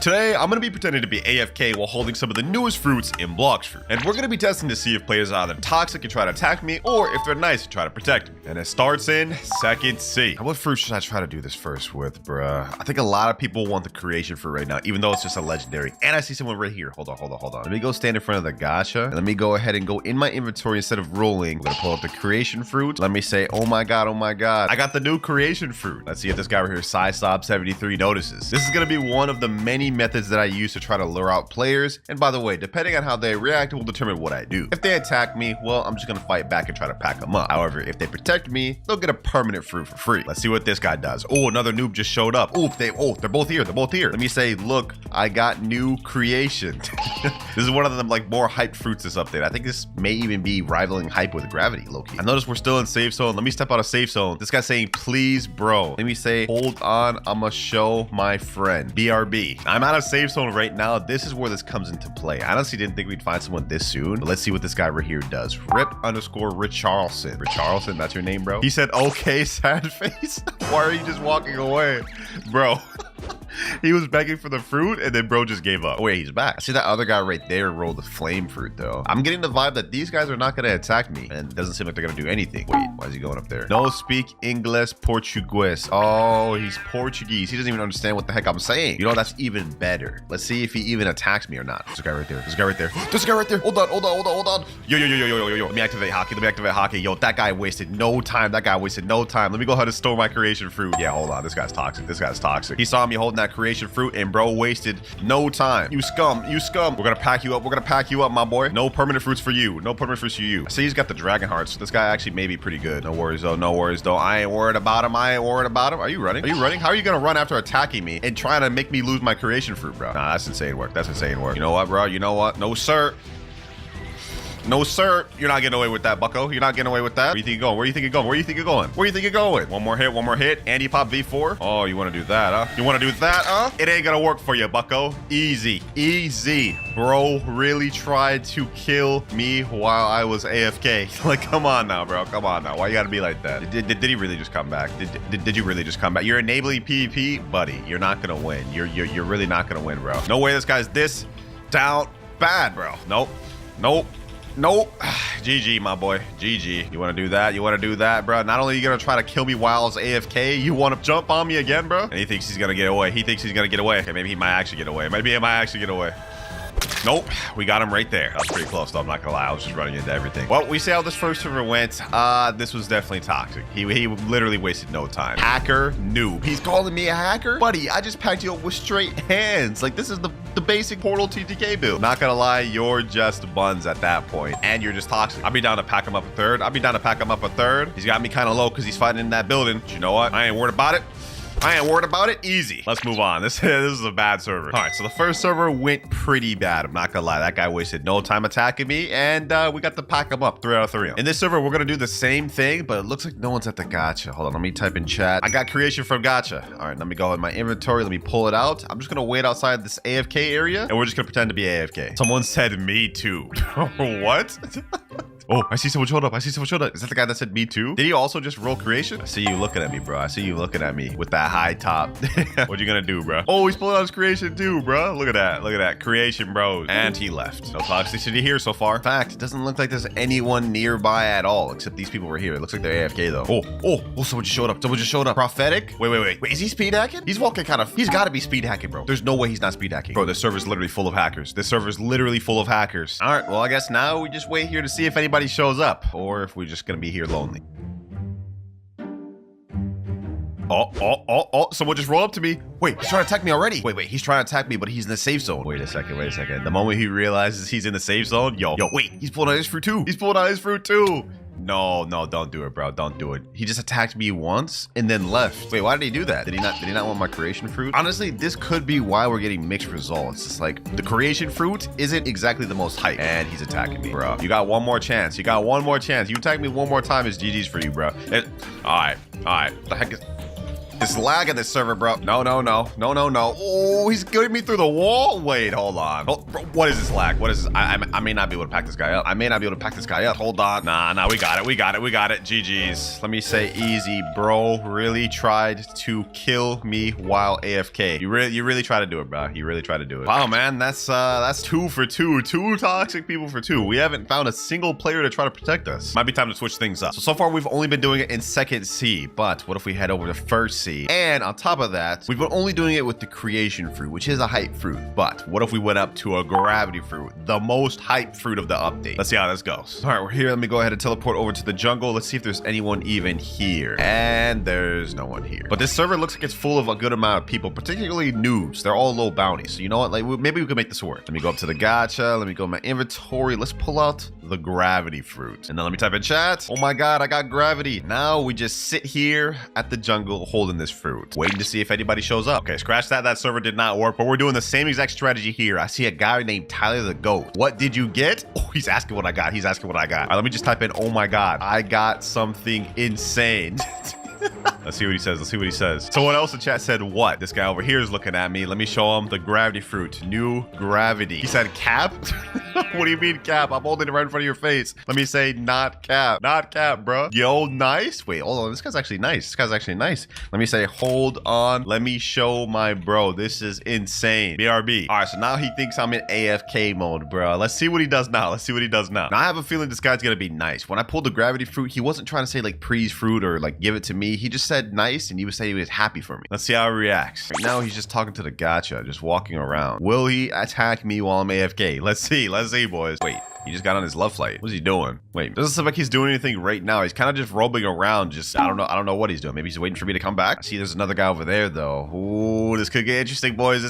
Today, I'm going to be pretending to be AFK while holding some of the newest fruits in Blox fruit. And we're going to be testing to see if players are either toxic and try to attack me, or if they're nice and try to protect me. And it starts in second C. What fruit should I try to do this first with, bruh? I think a lot of people want the creation fruit right now, even though it's just a legendary. And I see someone right here. Hold on. Let me go stand in front of the gacha. And let me go ahead and go in my inventory instead of rolling. I'm going to pull up the creation fruit. Let me say, oh my god. I got the new creation fruit. Let's see if this guy right here, SciSob73, notices. This is going to be one of the many methods that I use to try to lure out players. And by the way, depending on how they react, will determine what I do. If they attack me, well, I'm just going to fight back and try to pack them up. However, if they protect me, they'll get a permanent fruit for free. Let's see what this guy does. Oh, another noob just showed up. They're both here. Let me say, look, I got new creation. This is one of them like more hyped fruits this update. I think this may even be rivaling hype with gravity, low-key. I noticed we're still in safe zone. Let me step out of safe zone. This guy's saying, please, bro. Let me say, hold on, I'ma show my friend. BRB. I'm out of safe zone right now. This is where this comes into play. I honestly didn't think we'd find someone this soon, but let's see what this guy right here does. Rip_Richarlson. Richarlson, that's your name, bro? He said, okay, sad face. Why are you just walking away? Bro. He was begging for the fruit, and then bro just gave up. Oh, wait, he's back. I see that other guy right there roll the flame fruit, though. I'm getting the vibe that these guys are not going to attack me, and it doesn't seem like they're going to do anything. Wait, why is he going up there? No speak English Portuguese. Oh, he's Portuguese. He doesn't even understand what the heck I'm saying. You know, that's even better. Let's see if he even attacks me or not. There's a guy right there. There's a guy right there. Hold on. Yo. Let me activate hockey. Yo, that guy wasted no time. Let me go ahead and store my creation fruit. Yeah, hold on. This guy's toxic. He saw me holding that creation fruit, and bro wasted no time. You scum. We're gonna pack you up, my boy. No permanent fruits for you. I see he's got the dragon hearts. This guy actually may be pretty good. No worries though. I ain't worried about him. Are you running? How are you gonna run after attacking me and trying to make me lose my creation fruit, bro? Nah, that's insane work. You know what, bro? No, sir. You're not getting away with that, bucko. You're not getting away with that. Where do you think you're going? One more hit. Andy pop V4. Oh, you want to do that, huh? It ain't gonna work for you, bucko. Easy. Bro really tried to kill me while I was AFK. Like, come on now, bro. Why you gotta be like that? Did he really just come back? Did you really just come back? You're enabling PvP? Buddy, you're not gonna win. You're really not gonna win, bro. No way this guy's this down bad, bro. Nope. GG, my boy. GG. You want to do that, bro? Not only are you going to try to kill me while I was AFK, you want to jump on me again, bro? And he thinks he's going to get away. Okay, maybe he might actually get away. Nope, we got him right there. That was pretty close, though. I'm not gonna lie. I was just running into everything. Well, we see how this first server went. This was definitely toxic. He literally wasted no time. Hacker, noob. He's calling me a hacker? Buddy, I just packed you up with straight hands. Like, this is the basic Portal TTK build. Not gonna lie, you're just buns at that point. And you're just toxic. I'll be down to pack him up a third. He's got me kind of low because he's fighting in that building. But you know what? I ain't worried about it. Easy. Let's move on. This is a bad server. All right, so the first server went pretty bad. I'm not gonna lie. That guy wasted no time attacking me, and we got to pack him up 3 out of 3. In this server, we're gonna do the same thing, but it looks like no one's at the gacha. Hold on, let me type in chat. I got creation from gacha. All right, let me go in my inventory. Let me pull it out. I'm just gonna wait outside this AFK area, and we're just gonna pretend to be AFK. Someone said me too. What? Oh, I see someone showed up. Is that the guy that said me too? Did he also just roll creation? I see you looking at me, bro. With that high top. What you gonna do, bro? Oh, he's pulling out his creation too, bro. Look at that. Creation, bros. And he left. No toxicity here so far. In fact, it doesn't look like there's anyone nearby at all, except these people were here. It looks like they're AFK though. Oh, someone just showed up. Prophetic? Wait, is he speed hacking? He's walking he's gotta be speed hacking, bro. There's no way he's not speed hacking. Bro, this server's literally full of hackers. All right, well, I guess now we just wait here to see if anybody shows up, or if we're just gonna be here lonely. Oh, someone just rolled up to me. Wait, he's trying to attack me already. Wait, he's trying to attack me, but he's in the safe zone. Wait a second. The moment he realizes he's in the safe zone, yo, wait, he's pulling out his fruit too. No, don't do it, bro. Don't do it. He just attacked me once and then left. Wait, why did he do that? Did he not want my creation fruit? Honestly, this could be why we're getting mixed results. It's like the creation fruit isn't exactly the most hype, and he's attacking me, bro. You got one more chance. You attack me one more time, it's GG's for you, bro. All right. The heck is This lag in this server, bro. No. Oh, he's getting me through the wall. Wait, hold on. Oh, bro, what is this lag? What is this? I may not be able to pack this guy up. Hold on. Nah, we got it. GG's. Let me say easy, bro. Really tried to kill me while AFK. You really try to do it, bro. You really try to do it. Wow, man, that's 2 for 2. 2 toxic people for 2. We haven't found a single player to try to protect us. Might be time to switch things up. So far we've only been doing it in second C, but what if we head over to first C? And on top of that, we've been only doing it with the creation fruit, which is a hype fruit. But what if we went up to a gravity fruit, the most hype fruit of the update? Let's see how this goes. All right, we're here. Let me go ahead and teleport over to the jungle. Let's see if there's anyone even here. And there's no one here. But this server looks like it's full of a good amount of people, particularly noobs. They're all low bounties. So you know what? Like, maybe we could make this work. Let me go up to the gacha. Let me go in my inventory. Let's pull out the gravity fruit. And then let me type in chat. Oh my God, I got gravity. Now we just sit here at the jungle holding this fruit, waiting to see if anybody shows up. Okay, scratch that. That server did not work, but we're doing the same exact strategy here. I see a guy named Tyler the Goat. What did you get? Oh, he's asking what I got. All right, let me just type in, oh my God, I got something insane. Let's see what he says. Someone else in chat said what? This guy over here is looking at me. Let me show him the gravity fruit. New gravity. He said cap? What do you mean cap? I'm holding it right in front of your face. Let me say not cap. Not cap, bro. Yo, nice. Wait, hold on. This guy's actually nice. Let me say hold on. Let me show my bro. This is insane. BRB. All right, so now he thinks I'm in AFK mode, bro. Let's see what he does now. Now I have a feeling this guy's gonna be nice. When I pulled the gravity fruit, he wasn't trying to say like praise fruit or like give it to me. He just said nice, and he was saying he was happy for me. Let's see how he reacts. Right now, he's just talking to the gacha, just walking around. Will he attack me while I'm AFK? Let's see, boys. Wait. He just got on his love flight. What's he doing? Wait, doesn't seem like he's doing anything right now. He's kind of just roaming around. I don't know what he's doing. Maybe he's waiting for me to come back. I see there's another guy over there though. Ooh, this could get interesting, boys.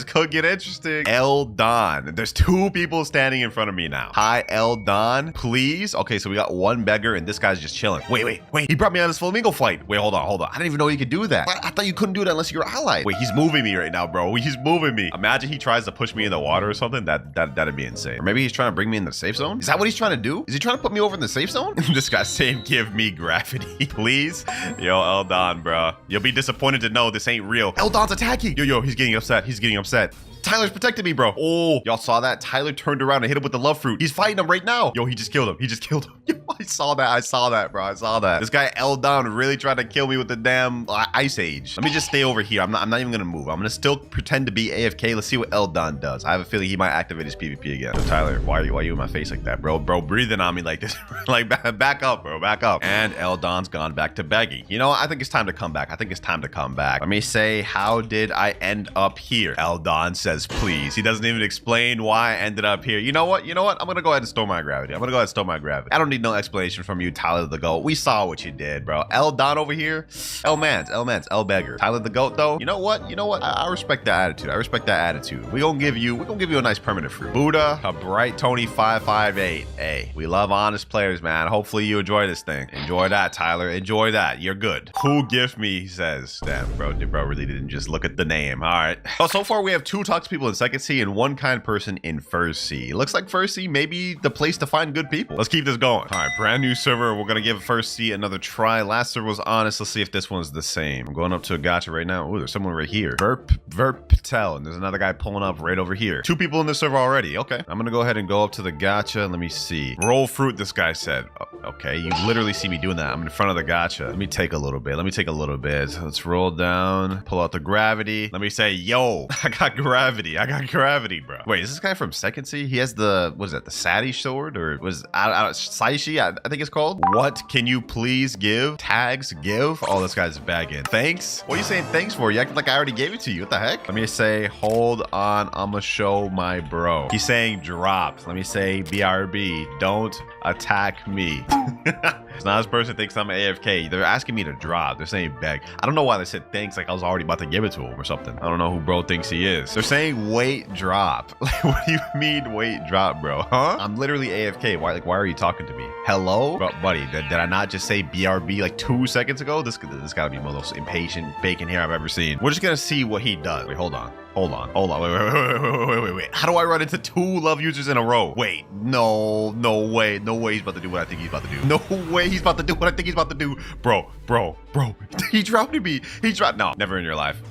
El Don. There's 2 people standing in front of me now. Hi, El Don, please. Okay, so we got 1 beggar and this guy's just chilling. Wait. He brought me on his flamingo flight. Wait, hold on. I didn't even know you could do that. I thought you couldn't do that unless you're allied. Wait, he's moving me right now, bro. He's moving me. Imagine he tries to push me in the water or something. That'd be insane. Or maybe he's trying to bring me in the safe zone. Is that what he's trying to do? Is he trying to put me over in the safe zone? This guy's saying, give me gravity, please. Yo, Eldon, bro. You'll be disappointed to know this ain't real. Eldon's attacking. Yo, he's getting upset. Tyler's protecting me, bro. Oh, y'all saw that? Tyler turned around and hit him with the love fruit. He's fighting him right now. Yo, he just killed him. Yo, I saw that, bro. This guy Eldon really tried to kill me with the damn ice age. Let me just stay over here. I'm not even gonna move. I'm gonna still pretend to be AFK. Let's see what Eldon does. I have a feeling he might activate his PvP again. Yo, Tyler, why are you in my face like that, bro? Bro, breathing on me like this. Like, back up, bro. Back up. And Eldon's gone back to begging. You know what? I think it's time to come back. Let me say, how did I end up here? Eldon says, please. He doesn't even explain why I ended up here. You know what? I'm gonna go ahead and store my gravity. I don't need no explanation from you, Tyler the Goat. We saw what you did, bro. Eldon over here. El beggar. Tyler the Goat, though. You know what? I respect that attitude. We gonna give you a nice permanent fruit. Buddha, a bright Tony 558. Hey, we love honest players, man. Hopefully you enjoy this thing. Enjoy that, Tyler. Enjoy that. You're good. Who gift me, he says. Damn, bro really didn't just look at the name. All right. Well, so far we have 2 toxic people in second C and 1 kind person in first C. Looks like first C may be the place to find good people. Let's keep this going. All right, brand new server. We're gonna give first C another try. Last server was honest. Let's see if this one's the same. I'm going up to a gacha right now. Oh, there's someone right here. Verp Patel, and there's another guy pulling up right over here. 2 people in the server already. Okay, I'm gonna go ahead and go up to the gacha. Let me see. Roll fruit, this guy said. Oh, okay, you literally see me doing that. I'm in front of the gacha. Let me take a little bit. Let's roll down, pull out the gravity. Let me say, yo, I got gravity, bro. Wait, is this guy from second C? He has the, what is that, the Sadi sword? Or was Saishi, I think it's called. What can you please give? Tags, give? Oh, this guy's bagging. Thanks? What are you saying thanks for? You acting like I already gave it to you. What the heck? Let me say, hold on, I'ma show my bro. He's saying drop. Let me say, BRB, don't attack me. So now this person thinks I'm AFK. They're asking me to drop. They're saying beg. I don't know why they said thanks like I was already about to give it to him or something. I don't know who bro thinks he is. They're saying wait, drop. Like, what do you mean wait, drop, bro? Huh? I'm literally AFK. Why are you talking to me? Hello? Bro, buddy, did I not just say BRB like 2 seconds ago? This gotta be one of those impatient bacon hair I've ever seen. We're just gonna see what he does. Wait, hold on. Hold on. Wait. How do I run into 2 love users in a row? Wait, no way he's about to do what I think he's about to do. No way he's about to do what I think he's about to do. Bro. He dropped me. No, never in your life,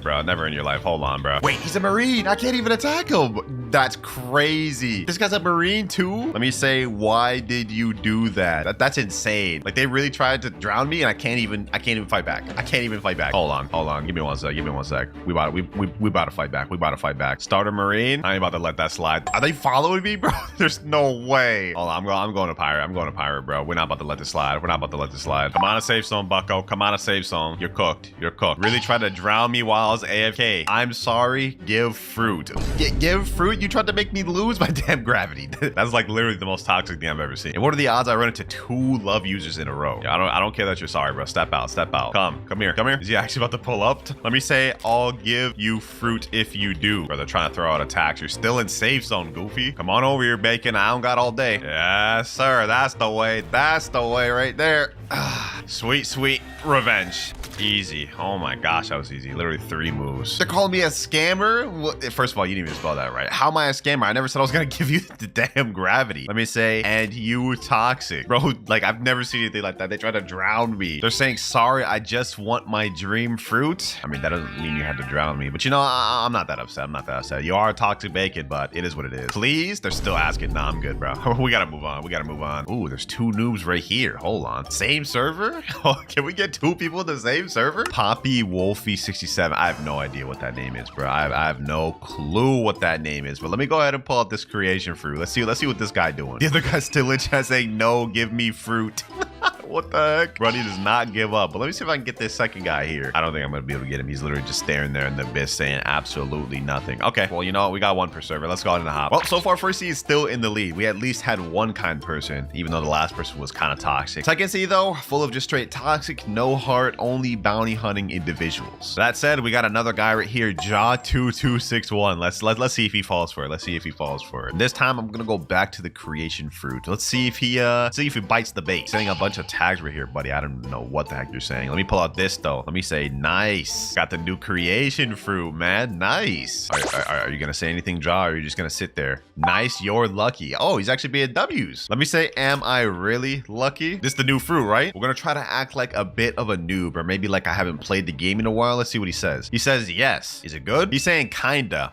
bro. Never in your life. Hold on, bro. Wait, he's a Marine. I can't even attack him. That's crazy. This guy's a Marine too? Let me say, why did you do that? That's insane. Like, they really tried to drown me and I can't even fight back. Hold on. Give me one sec. We about to fight back. Start a Marine. I ain't about to let that slide. Are they following me, bro? There's no way. Hold on, I'm going to pirate, bro. We're not about to let this slide. Come on, a safe zone, bucko. Come on, a safe zone. You're cooked. Really tried to drown me while I was AFK. I'm sorry. Give fruit. Give fruit? You tried to make me lose my damn gravity. That's like literally the most toxic thing I've ever seen. And what are the odds I run into 2 love users in a row? Yeah, I don't care that you're sorry, bro. Step out. Come here. Is he actually about to pull up? Let me say, I'll give you fruit if you do. Bro, they're trying to throw out attacks. You're still in safe zone, Goofy. Come on over here, Bacon. I don't got all day. Yes, sir. That's the way right there. Sweet revenge. Easy. Oh my gosh, that was easy. Literally 3 moves. They're calling me a scammer? First of all, you didn't even spell that right. How am I a scammer? I never said I was gonna give you the damn gravity. Let me say, and you toxic. Bro, like, I've never seen anything like that. They tried to drown me. They're saying, sorry, I just want my dream fruit. I mean, that doesn't mean you had to drown me. But you know, I'm not that upset. You are a toxic Bacon, but it is what it is. Please? They're still asking. Nah, I'm good, bro. We gotta move on. Ooh, there's 2 noobs right here. Hold on. Same server? Can we get 2 people in the same server? Poppy Wolfie 67. I have no idea what that name is, bro. I have no clue what that name is. But let me go ahead and pull up this creation fruit. Let's see what this guy doing. The other guy's still in chat saying, no, give me fruit. What the heck? Bro, he does not give up. But let me see if I can get this second guy here. I don't think I'm going to be able to get him. He's literally just staring there in the abyss saying absolutely nothing. Okay, well, you know what? We got 1 per server. Let's go ahead and hop. Well, so far, First C is still in the lead. We at least had 1 kind person, even though the last person was kind of toxic. Second C, though, full of just straight toxic, no heart, only bounty hunting individuals. That said, we got another guy right here, Jaw2261. Let's see if he falls for it. This time, I'm going to go back to the creation fruit. Let's see if he bites the bait. Saying a bunch of tags right here, buddy. I don't know what the heck you're saying. Let me pull out this though. Let me say nice. Got the new creation fruit, man. Nice. Are you gonna say anything, Jaw, or are you just gonna sit there? Nice, you're lucky. Oh, he's actually being W's. Let me say, am I really lucky? This is the new fruit, right? We're gonna try to act like a bit of a noob, or maybe like I haven't played the game in a while. Let's see what he says. He says yes. Is it good? He's saying kinda.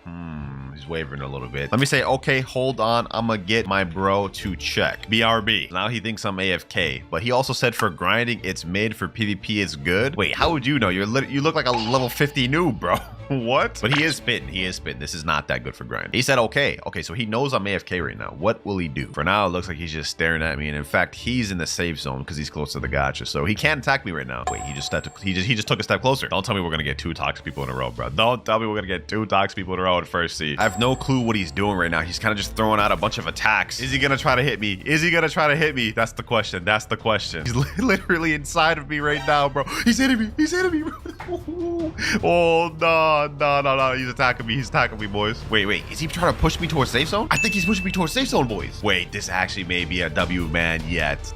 He's wavering a little bit. Let me say, okay, hold on. I'm gonna get my bro to check. BRB. Now he thinks I'm AFK, but he also said for grinding, it's mid. For PvP, it's good. Wait, how would you know? You look like a level 50 noob, bro. What? But he is spitting. This is not that good for grinding. He said, okay, so he knows I'm AFK right now. What will he do? For now, it looks like he's just staring at me. And in fact, he's in the safe zone because he's close to the gotcha. So he can't attack me right now. Wait, he just took a step closer. Don't tell me we're gonna get 2 toxic people in a row, bro. Don't tell me we're gonna get 2 toxic people in a row at First C. I have no clue what he's doing right now. He's kind of just throwing out a bunch of attacks. Is he gonna try to hit me? That's the question. He's literally inside of me right now, bro. He's hitting me, bro. Oh, no. He's attacking me, boys. Wait. Is he trying to push me towards safe zone? I think he's pushing me towards safe zone, boys. Wait, this actually may be a W man yet.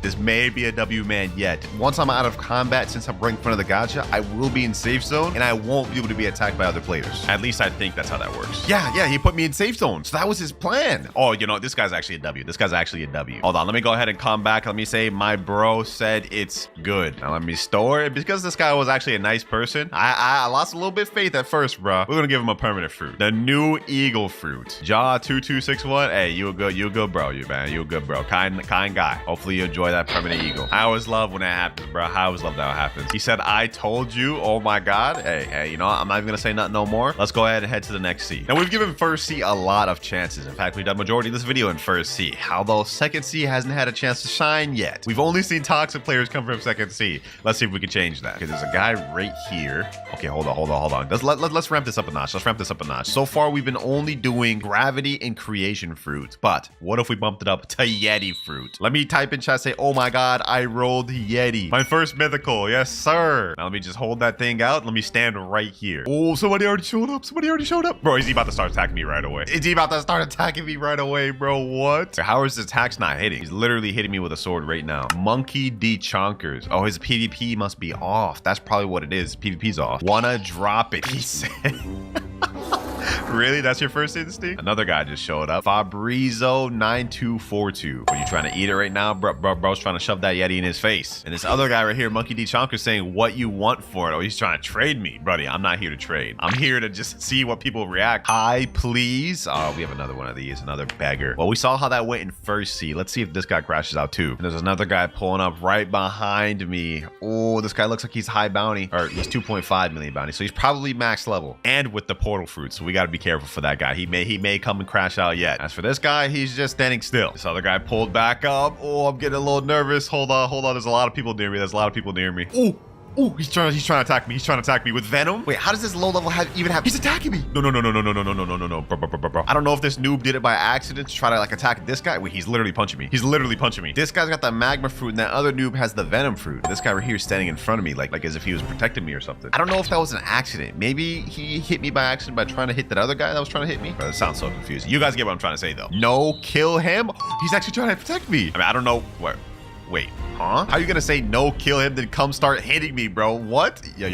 Once I'm out of combat, since I'm right in front of the gotcha, I will be in safe zone and I won't be able to be attacked by other players. At least I think that's how that works. Yeah, he put me in safe zone. So that was his plan. Oh, you know, this guy's actually a W. Hold on, let me go ahead and come back. Let me say my bro said it's good. Now let me store it. Because this guy was actually a nice person, I lost a little bit of faith at first, bro. We're gonna give him a permanent fruit. The new eagle fruit. Jaw2261. Hey, you a good bro, You a good bro. Kind guy. Hopefully you enjoy that permanent eagle. I always love when that happens, bro. I always love that when it happens. He said, I told you. Oh my God. Hey, you know what? I'm not even gonna say nothing no more. Let's go ahead and head to the next C. Now we've given First C a lot of chances. In fact, we've done majority of this video in First C. Although Second C hasn't had a chance to shine yet. We've only seen toxic players come from Second C. Let's see if we can change that. Okay, there's a guy right here. Okay, hold on. Let's ramp this up a notch. So far, we've been only doing gravity and creation fruit. But what if we bumped it up to Yeti fruit? Let me type in chat, say, oh my God, I rolled Yeti. My first mythical. Yes, sir. Now let me just hold that thing out. Let me stand right here. Oh, somebody already showed up. Bro, is he about to start attacking me right away? Bro? What? How is his attacks not hitting? He's literally hitting me with a sword right now. Monkey D Chonkers. Oh, his PvP must be off. That's probably what it is. PvP's off. Wanna drop it, he said. Really? That's your first instinct? Another guy just showed up. Fabrizo9242. Are you trying to eat it right now? Bro's trying to shove that Yeti in his face. And this other guy right here, Monkey D. Chonker, saying what you want for it. Oh, he's trying to trade me. Buddy, I'm not here to trade. I'm here to just see what people react. Hi, please. Oh, we have another one of these. Another beggar. Well, we saw how that went in first seed. Let's see if this guy crashes out too. And there's another guy pulling up right behind me. Oh, this guy looks like he's high bounty. Or he's 2.5 million bounty. So he's probably max level. And with the portal fruit. So we got to be careful for that guy. He may come and crash out yet. As for this guy, he's just standing still. This other guy pulled back up. Oh, I'm getting a little nervous. Hold on. There's a lot of people near me. Ooh. Ooh, he's trying to attack me. He's trying to attack me with venom. Wait, how does this low level even have? He's attacking me. No. Bro. I don't know if this noob did it by accident to try to like attack this guy. Wait, he's literally punching me. This guy's got the magma fruit and that other noob has the venom fruit. This guy right here is standing in front of me like as if he was protecting me or something. I don't know if that was an accident. Maybe he hit me by accident by trying to hit that other guy that was trying to hit me. Bro, it sounds so confusing. You guys get what I'm trying to say though. No, kill him. He's actually trying to protect me. I mean, I don't know where. Wait, huh? How are you gonna say no, kill him, then come start hitting me, bro? What? Yo,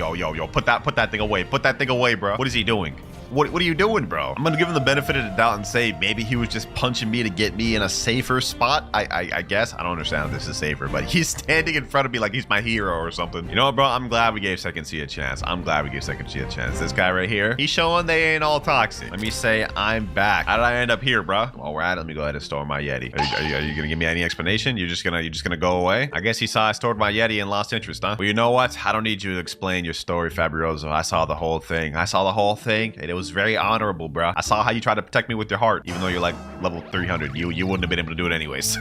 put that thing away. Put that thing away, bro. What is he doing? What are you doing, bro? I'm gonna give him the benefit of the doubt and say maybe he was just punching me to get me in a safer spot. I guess. I don't understand if this is safer, but he's standing in front of me like he's my hero or something. You know what, bro? I'm glad we gave Second C a chance. This guy right here, he's showing they ain't all toxic. Let me say I'm back. How did I end up here, bro? While we're at it, let me go ahead and store my Yeti. Are you gonna give me any explanation? You're just gonna go away? I guess he saw I stored my Yeti and lost interest, huh? Well, you know what? I don't need you to explain your story, Fabioso. I saw the whole thing. And it was very honorable, bro. I saw how you tried to protect me with your heart, even though you're like level 300. You wouldn't have been able to do it anyways.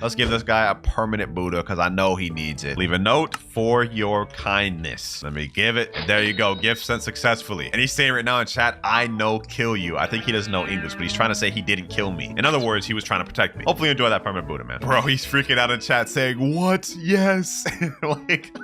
Let's give this guy a permanent Buddha because I know he needs it. Leave a note for your kindness. Let me give it. And there you go. Gift sent successfully. And he's saying right now in chat, I know kill you. I think he doesn't know English, but he's trying to say he didn't kill me. In other words, he was trying to protect me. Hopefully you enjoy that permanent Buddha, man. Bro, he's freaking out in chat saying, what? Yes. Like...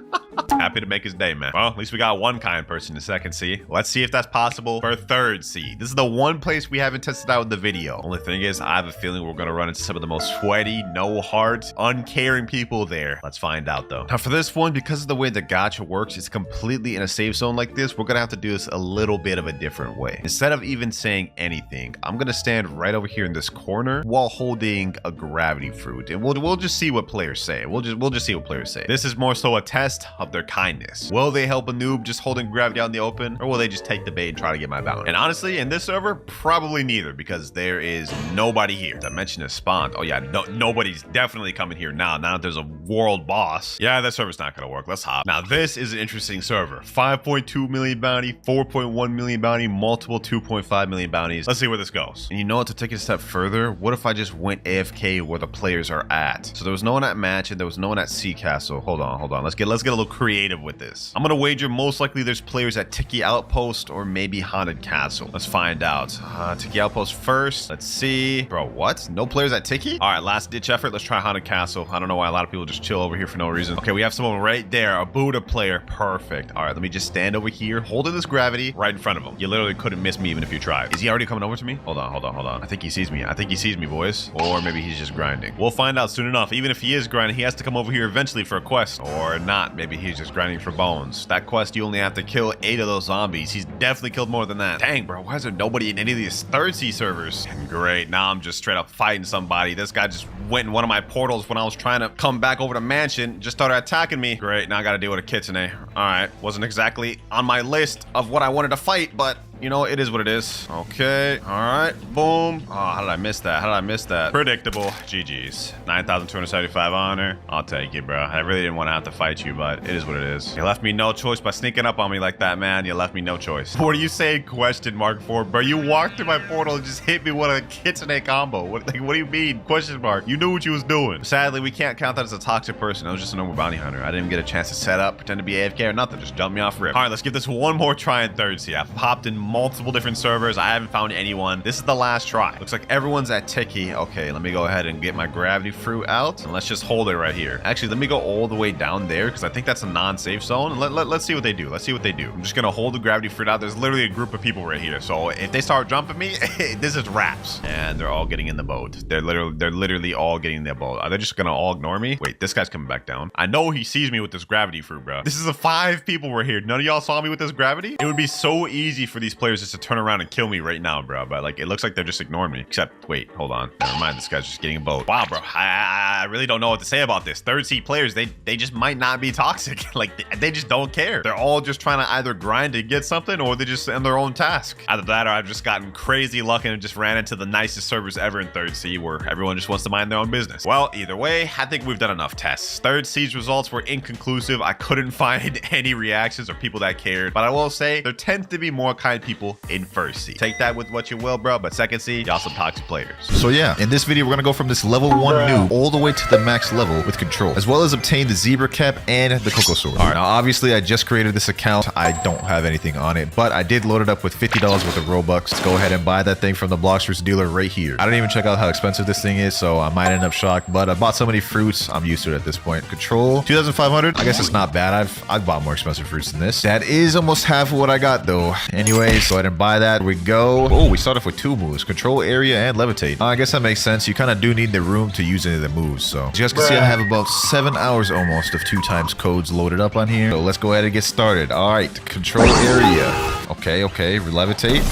Happy to make his day, man. Well, at least we got one kind person in Second C. Let's see if that's possible for Third C. This is the one place we haven't tested out in the video. Only thing is, I have a feeling we're gonna run into some of the most sweaty, no heart, uncaring people there. Let's find out though. Now for this one, because of the way the gacha works, it's completely in a safe zone like this. We're gonna have to do this a little bit of a different way. Instead of even saying anything, I'm gonna stand right over here in this corner while holding a gravity fruit, and we'll just see what players say. We'll just see what players say. This is more so a test of their kindness. Will they help a noob just holding gravity out in the open, or will they just take the bait and try to get my bounty? And honestly, in this server, probably neither, because there is nobody here. As I mentioned, it spawned. Oh yeah, nobody's definitely coming here now. Now that there's a world boss. Yeah, that server's not gonna work. Let's hop. Now this is an interesting server. 5.2 million bounty, 4.1 million bounty, multiple 2.5 million bounties. Let's see where this goes. And you know what? To take it a step further, what if I just went AFK where the players are at? So there was no one at match and there was no one at Sea Castle. Hold on. Let's get a little creative with this. I'm gonna wager most likely there's players at Tiki Outpost or maybe Haunted Castle. Let's find out. Tiki Outpost first. Let's see. Bro, what? No players at Tiki? All right, last ditch effort. Let's try Haunted Castle. I don't know why a lot of people just chill over here for no reason. Okay, we have someone right there. A Buddha player. Perfect. All right, let me just stand over here, holding this gravity right in front of him. You literally couldn't miss me even if you tried. Is he already coming over to me? Hold on. I think he sees me. Boys. Or maybe he's just grinding. We'll find out soon enough. Even if he is grinding, he has to come over here eventually for a quest. Or not. Maybe he's just grinding for bones. That quest, you only have to kill 8 of those zombies. He's definitely killed more than that. Dang, bro. Why is there nobody in any of these third C servers? And great. Now I'm just straight up fighting somebody. This guy just went in one of my portals when I was trying to come back over to mansion. Just started attacking me. Great. Now I got to deal with a kitsune. All right. Wasn't exactly on my list of what I wanted to fight, but you know, it is what it is. Okay. All right. Boom. Oh, how did I miss that? Predictable. GG's. 9,275 honor. I'll take it, bro. I really didn't want to have to fight you, but it is what it is. You left me no choice by sneaking up on me like that, man. You left me no choice. What are you saying question mark for, bro? You walked through my portal and just hit me with a kitsune combo. What do you mean? Question mark. You knew what you was doing. Sadly, we can't count that as a toxic person. I was just a normal bounty hunter. I didn't even get a chance to set up, pretend to be AFK or nothing. Just dump me off rip. All right, let's give this one more try in third C. I've popped in multiple different servers. I haven't found anyone. This is the last try. Looks like everyone's at Tiki. Okay, let me go ahead and get my gravity fruit out and let's just hold it right here. Actually, let me go all the way down there because I think that's a non-safe zone. Let's see what they do. I'm just gonna hold the gravity fruit out. There's literally a group of people right here. So if they start jumping me, this is wraps. And they're all getting in the boat. They're literally all getting in the boat. Are they just gonna all ignore me? Wait, this guy's coming back down. I know he sees me with this gravity fruit, bro. This is 5 people were here. None of y'all saw me with this gravity? It would be so easy for these players just to turn around and kill me right now, bro. But like, it looks like they're just ignoring me. Except, wait, hold on. Never mind. This guy's just getting a boat. Wow, bro. I really don't know what to say about this. Third seed players, they just might not be toxic. Like, they just don't care. They're all just trying to either grind to get something or they just end their own task. Either that or I've just gotten crazy lucky and just ran into the nicest servers ever in third seed where everyone just wants to mind their own business. Well, either way, I think we've done enough tests. Third seed's results were inconclusive. I couldn't find any reactions or people that cared, but I will say there tends to be more kind people in first seed. Take that with what you will, bro, but second seed, y'all some toxic players. So yeah, in this video, we're gonna go from this level 1 noob all the way to the max level with control, as well as obtain the zebra cap and the cocoa sword. All right, now obviously I just created this account. I don't have anything on it, but I did load it up with $50 worth of Robux. Let's go ahead and buy that thing from the Blox dealer right here. I didn't even check out how expensive this thing is, so I might end up shocked, but I bought so many fruits, I'm used to it at this point. Control, 2,500. I guess it's not bad. I've bought more expensive fruits than this. That is almost half of what I got though. Anyways, go ahead and buy that. We go. Oh, we start off with 2 moves, control area and levitate. I guess that makes sense. You kind of do need the room to use any of the moves. So as you guys can see, I have about 7 hours almost of 2 times codes loaded up on here. So let's go ahead and get started. All right, control area. Okay, levitate.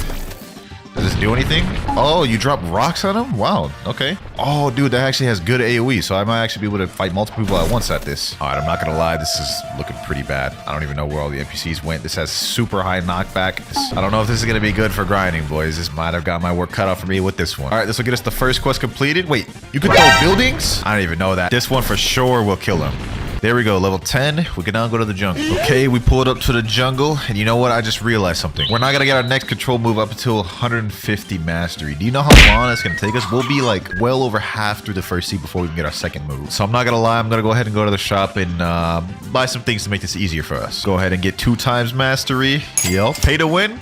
Does this do anything? Oh, you drop rocks on him? Wow, okay. Oh, dude, that actually has good AoE, so I might actually be able to fight multiple people at once at this. All right, I'm not gonna lie, this is looking pretty bad. I don't even know where all the NPCs went. This has super high knockback. I don't know if this is gonna be good for grinding, boys. This might have got my work cut out for me with this one. All right, this will get us the first quest completed. Wait, you can throw buildings? I don't even know that. This one for sure will kill him. There we go, level 10. We can now go to the jungle. Okay, we pulled up to the jungle, and you know what? I just realized something. We're not gonna get our next control move up until 150 mastery. Do you know how long it's gonna take us? We'll be like well over half through the first seed before we can get our second move. So I'm not gonna lie, I'm gonna go ahead and go to the shop and buy some things to make this easier for us. Go ahead and get 2 times mastery. Yep. Pay to win.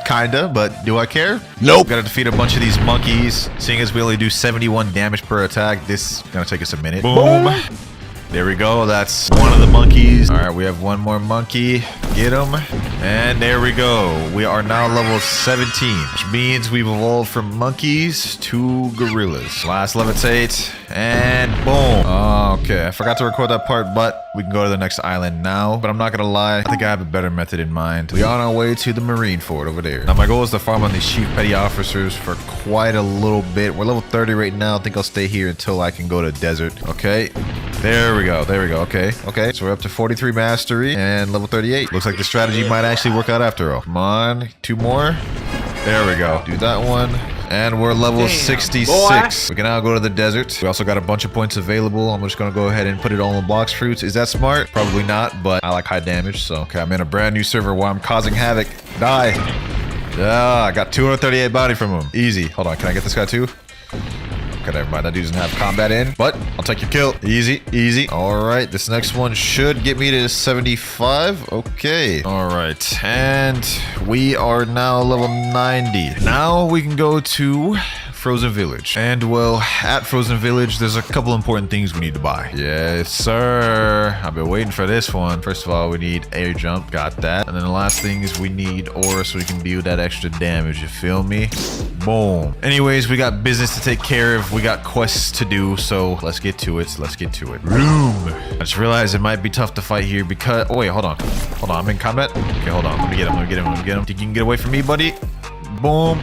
Kinda, but do I care? Nope. Gotta defeat a bunch of these monkeys. Seeing as we only do 71 damage per attack, this is gonna take us a minute. Boom. There we go. That's one of the monkeys. All right, we have one more monkey. Get him. And there we go. We are now level 17, which means we've evolved from monkeys to gorillas. Last levitate. And boom. Okay, I forgot to record that part, but we can go to the next island now. But I'm not gonna lie, I think I have a better method in mind. We are on our way to the marine fort over there. Now, my goal is to farm on these chief petty officers for quite a little bit. We're level 30 right now. I think I'll stay here until I can go to desert. Okay. There we go. Okay. So we're up to 43 mastery and level 38. Looks like the strategy might actually work out after all. Come on. 2 more. There we go. Do that one. And we're level 66. Boy. We can now go to the desert. We also got a bunch of points available. I'm just going to go ahead and put it all in Blox fruits. Is that smart? Probably not, but I like high damage. So, okay, I'm in a brand new server where I'm causing havoc. Die. Yeah, I got 238 bounty from him. Easy. Hold on. Can I get this guy too? Okay, never mind. That dude doesn't have combat in, but I'll take your kill. Easy. All right, this next one should get me to 75. Okay. All right, and we are now level 90. Now we can go to Frozen Village. And well, at Frozen Village, there's a couple important things we need to buy. Yes, sir. I've been waiting for this one. First of all, we need air jump. Got that. And then the last thing is we need aura so we can deal that extra damage. You feel me? Boom. Anyways, we got business to take care of. We got quests to do, so let's get to it. Room. I just realized it might be tough to fight here because... Oh, wait, hold on. I'm in combat. Okay, hold on. Let me get him. Think you can get away from me, buddy? Boom.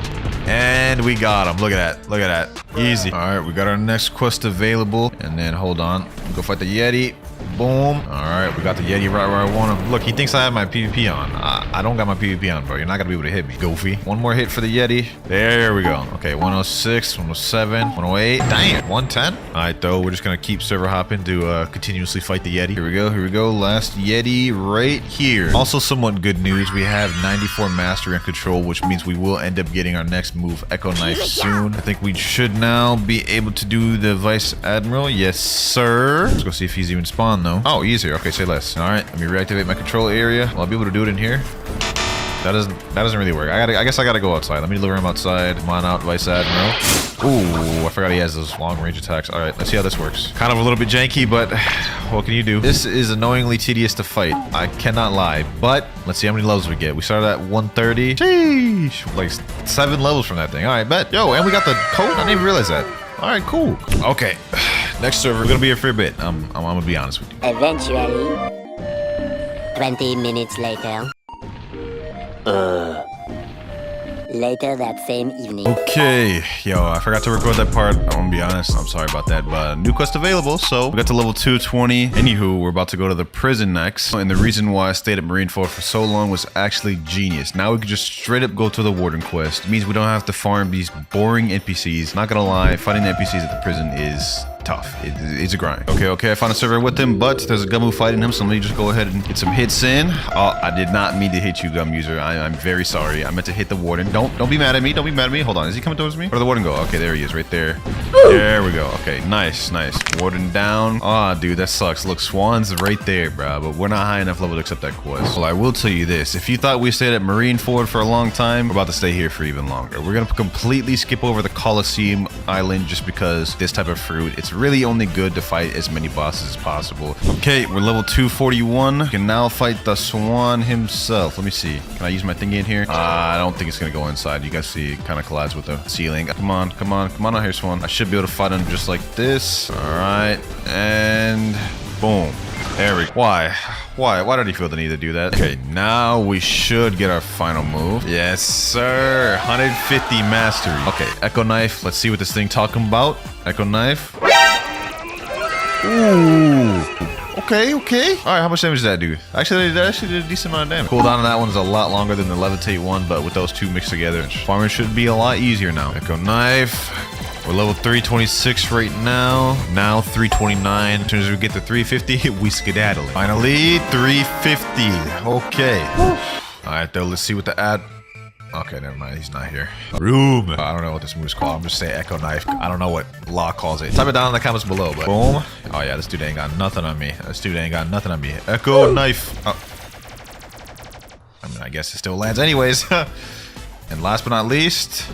And we got him. Look at that. Easy. All right, we got our next quest available. And then, hold on. Go fight the Yeti. Boom. All right, we got the Yeti right where I want him. Look, he thinks I have my PvP on. I don't got my PvP on, bro. You're not going to be able to hit me, goofy. One more hit for the Yeti. There we go. Okay, 106, 107, 108. Damn, 110. All right, though. We're just going to keep server hopping to continuously fight the Yeti. Here we go. Last Yeti right here. Also, somewhat good news. We have 94 mastery and control, which means we will end up getting our next move, Echo Knife, soon. I think we should now be able to do the Vice Admiral. Yes, sir. Let's go see if he's even spawned, though. Oh, easier. Okay, say less. All right, let me reactivate my control area. Will I be able to do it in here? That doesn't really work. I guess I gotta go outside. Let me lure him outside. Come on out, Vice Admiral. Ooh, I forgot he has those long range attacks. All right, let's see how this works. Kind of a little bit janky, but what can you do? This is annoyingly tedious to fight. I cannot lie, but let's see how many levels we get. We started at 130. Sheesh, like 7 levels from that thing. All right, bet. Yo, and we got the code. I didn't even realize that. All right, cool. Okay, next server, we're gonna be here for a bit. I'm gonna be honest with you. Eventually, 20 minutes later. Later that same evening. Okay, yo, I forgot to record that part. I'm gonna be honest, I'm sorry about that, but new quest available, so we got to level 220. Anywho, we're about to go to the prison next, and the reason why I stayed at Marineford for so long was actually genius. Now we can just straight up go to the warden quest. It means we don't have to farm these boring NPCs. Not gonna lie, fighting the NPCs at the prison is tough. It's a grind. Okay, I found a server with him, but there's a Gummu fighting him, so let me just go ahead and get some hits in. Oh, I did not mean to hit you, Gum user. I'm very sorry. I meant to hit the warden. Don't be mad at me. Don't be mad at me. Hold on. Is he coming towards me? Where did the warden go? Okay, there he is, right there. There we go. Okay, nice. Warden down. Ah, dude, that sucks. Look, Swan's right there, bro, but we're not high enough level to accept that quest. Well, I will tell you this. If you thought we stayed at Marineford for a long time, we're about to stay here for even longer. We're gonna completely skip over the Colosseum Island just because this type of fruit, it's really only good to fight as many bosses as possible. Okay, we're level 241. We can now fight the Swan himself. Let me see. Can I use my thingy in here? I don't think it's gonna go inside. You guys see it kind of collides with the ceiling. Come on out here, Swan. I should be able to fight him just like this. All right, and boom. There we go. Why did he feel the need to do that? Okay, now we should get our final move. Yes, sir. 150 mastery. Okay, Echo Knife. Let's see what this thing talking about. Echo Knife. Ooh. Okay. All right, how much damage did that do? Actually, that actually did a decent amount of damage. Cooldown on that one is a lot longer than the Levitate one, but with those two mixed together, farming should be a lot easier now. Echo Knife. We're level 326 right now. Now 329. As soon as we get to 350, we skedaddle. Finally, 350. Okay. All right, though, let's see what the ad... Okay, never mind. He's not here. Room. I don't know what this move is called. I'm just saying Echo Knife. I don't know what Law calls it. Type it down in the comments below. But boom. Oh yeah, this dude ain't got nothing on me. Echo Knife. Oh. I mean, I guess it still lands anyways. And last but not least.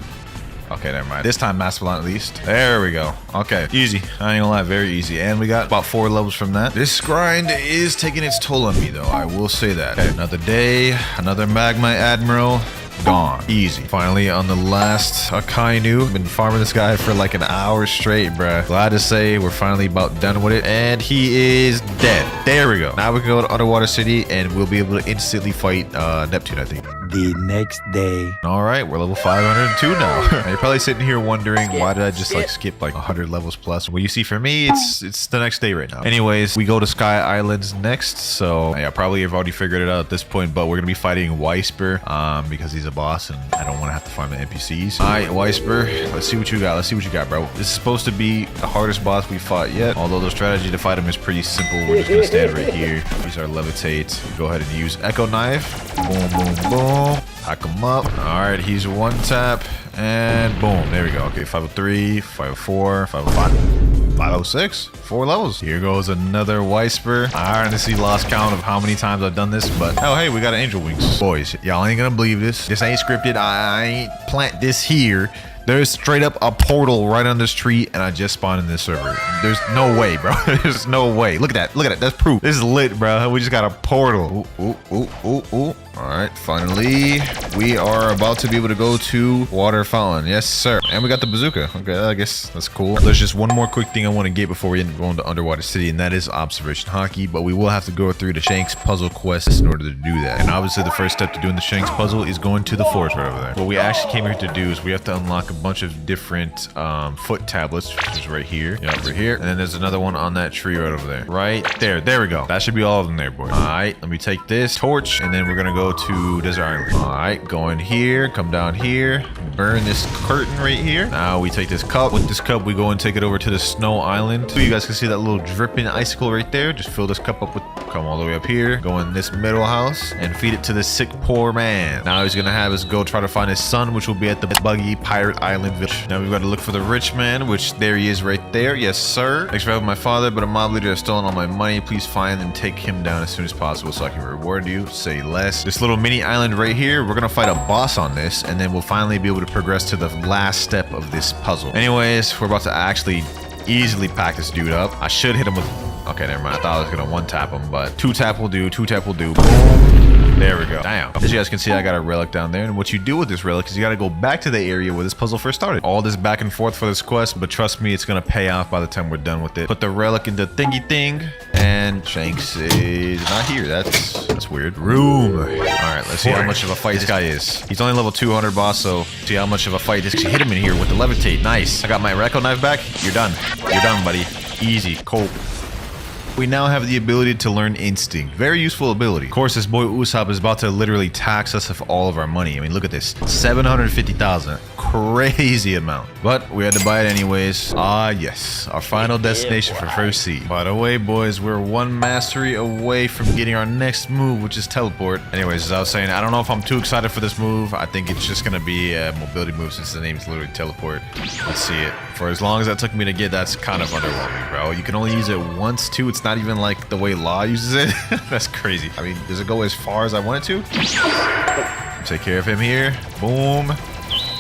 Okay, never mind. This time, last but not least. There we go. Okay, easy. I ain't gonna lie, very easy. And we got about 4 levels from that. This grind is taking its toll on me, though. I will say that. Okay, another day, another Magma Admiral. Gone. Easy. Finally on the last Akainu. Been farming this guy for like an hour straight, bruh. Glad to say we're finally about done with it. And he is dead. There we go. Now we can go to Underwater City and we'll be able to instantly fight Neptune, I think. The next day. All right, we're level 502 now. Now you're probably sitting here wondering why did I just like skip like 100 levels plus? Well, you see, for me, it's the next day right now. Anyways, we go to Sky Islands next. So yeah, probably you've already figured it out at this point, but we're gonna be fighting Weisper because he's a boss and I don't want to have to farm the NPCs. All right, Weisper, let's see what you got. Bro. This is supposed to be the hardest boss we fought yet. Although the strategy to fight him is pretty simple. We're just gonna stand right here. Use our levitate. Go ahead and use Echo Knife. Boom. Hack him up. All right, he's one tap and boom. There we go. Okay, 503, 504, 505, 506. 4 levels. Here goes another Weisper. I honestly lost count of how many times I've done this, but oh hey, we got an Angel Wings. Boys, y'all ain't gonna believe this. This ain't scripted. I ain't plant this here. There's straight up a portal right on this tree, and I just spawned in this server. There's no way, bro. There's no way. Look at that. That's proof. This is lit, bro. We just got a portal. Ooh. All right, finally, we are about to be able to go to Water Fountain. Yes, sir. And we got the bazooka. Okay, I guess that's cool. There's just one more quick thing I want to get before we end up going to Underwater City, and that is Observation Hockey. But we will have to go through the Shanks puzzle quest in order to do that. And obviously, the first step to doing the Shanks puzzle is going to the forest right over there. What we actually came here to do is we have to unlock a bunch of different foot tablets, which is right here. Yeah, right here. And then there's another one on that tree right over there. Right there. There we go. That should be all of them there, boys. All right, let me take this torch, and then we're going to go to Desert Island. All right, go in here, come down here, burn this curtain right here. Now we take this cup. With this cup, we go and take it over to the Snow Island. So you guys can see that little dripping icicle right there. Just fill this cup up with, come all the way up here, go in this middle house and feed it to the sick poor man. Now he's gonna have us go try to find his son, which will be at the Buggy Pirate Island village. Now we've got to look for the rich man, which there he is right there. Yes, sir. Thanks for helping my father, but a mob leader has stolen all my money. Please find and take him down as soon as possible so I can reward you. Say less. This little mini island right here, we're gonna fight a boss on this, and then we'll finally be able to progress to the last step of this puzzle. Anyways, we're about to actually easily pack this dude up. I should hit him with... Okay, never mind. I thought I was gonna one tap him, but 2 tap will do. 2 tap will do. Boom. There we go. Damn. As you guys can see, I got a relic down there. And what you do with this relic is you got to go back to the area where this puzzle first started. All this back and forth for this quest, but trust me, it's going to pay off by the time we're done with it. Put the relic in the thingy thing, and Shanks is not here. That's weird. Room. All right, let's see how much of a fight this guy is. He's only level 200, boss, so see how much of a fight this hit him in here with the levitate. Nice. I got my Recco knife back. You're done. You're done, buddy. Easy. Cool. We now have the ability to learn Instinct. Very useful ability. Of course, this boy Usoth is about to literally tax us of all of our money. I mean, look at this. 750,000. Crazy amount. But we had to buy it anyways. Ah, yes. Our final destination for first seed. By the way, boys, we're one mastery away from getting our next move, which is teleport. Anyways, as I was saying, I don't know if I'm too excited for this move. I think it's just going to be a mobility move since the name is literally teleport. Let's see it. For as long as that took me to get, that's kind of underwhelming, bro. You can only use it once, too. It's not even like the way Law uses it. That's crazy. I mean, does it go as far as I want it to? Take care of him here. Boom.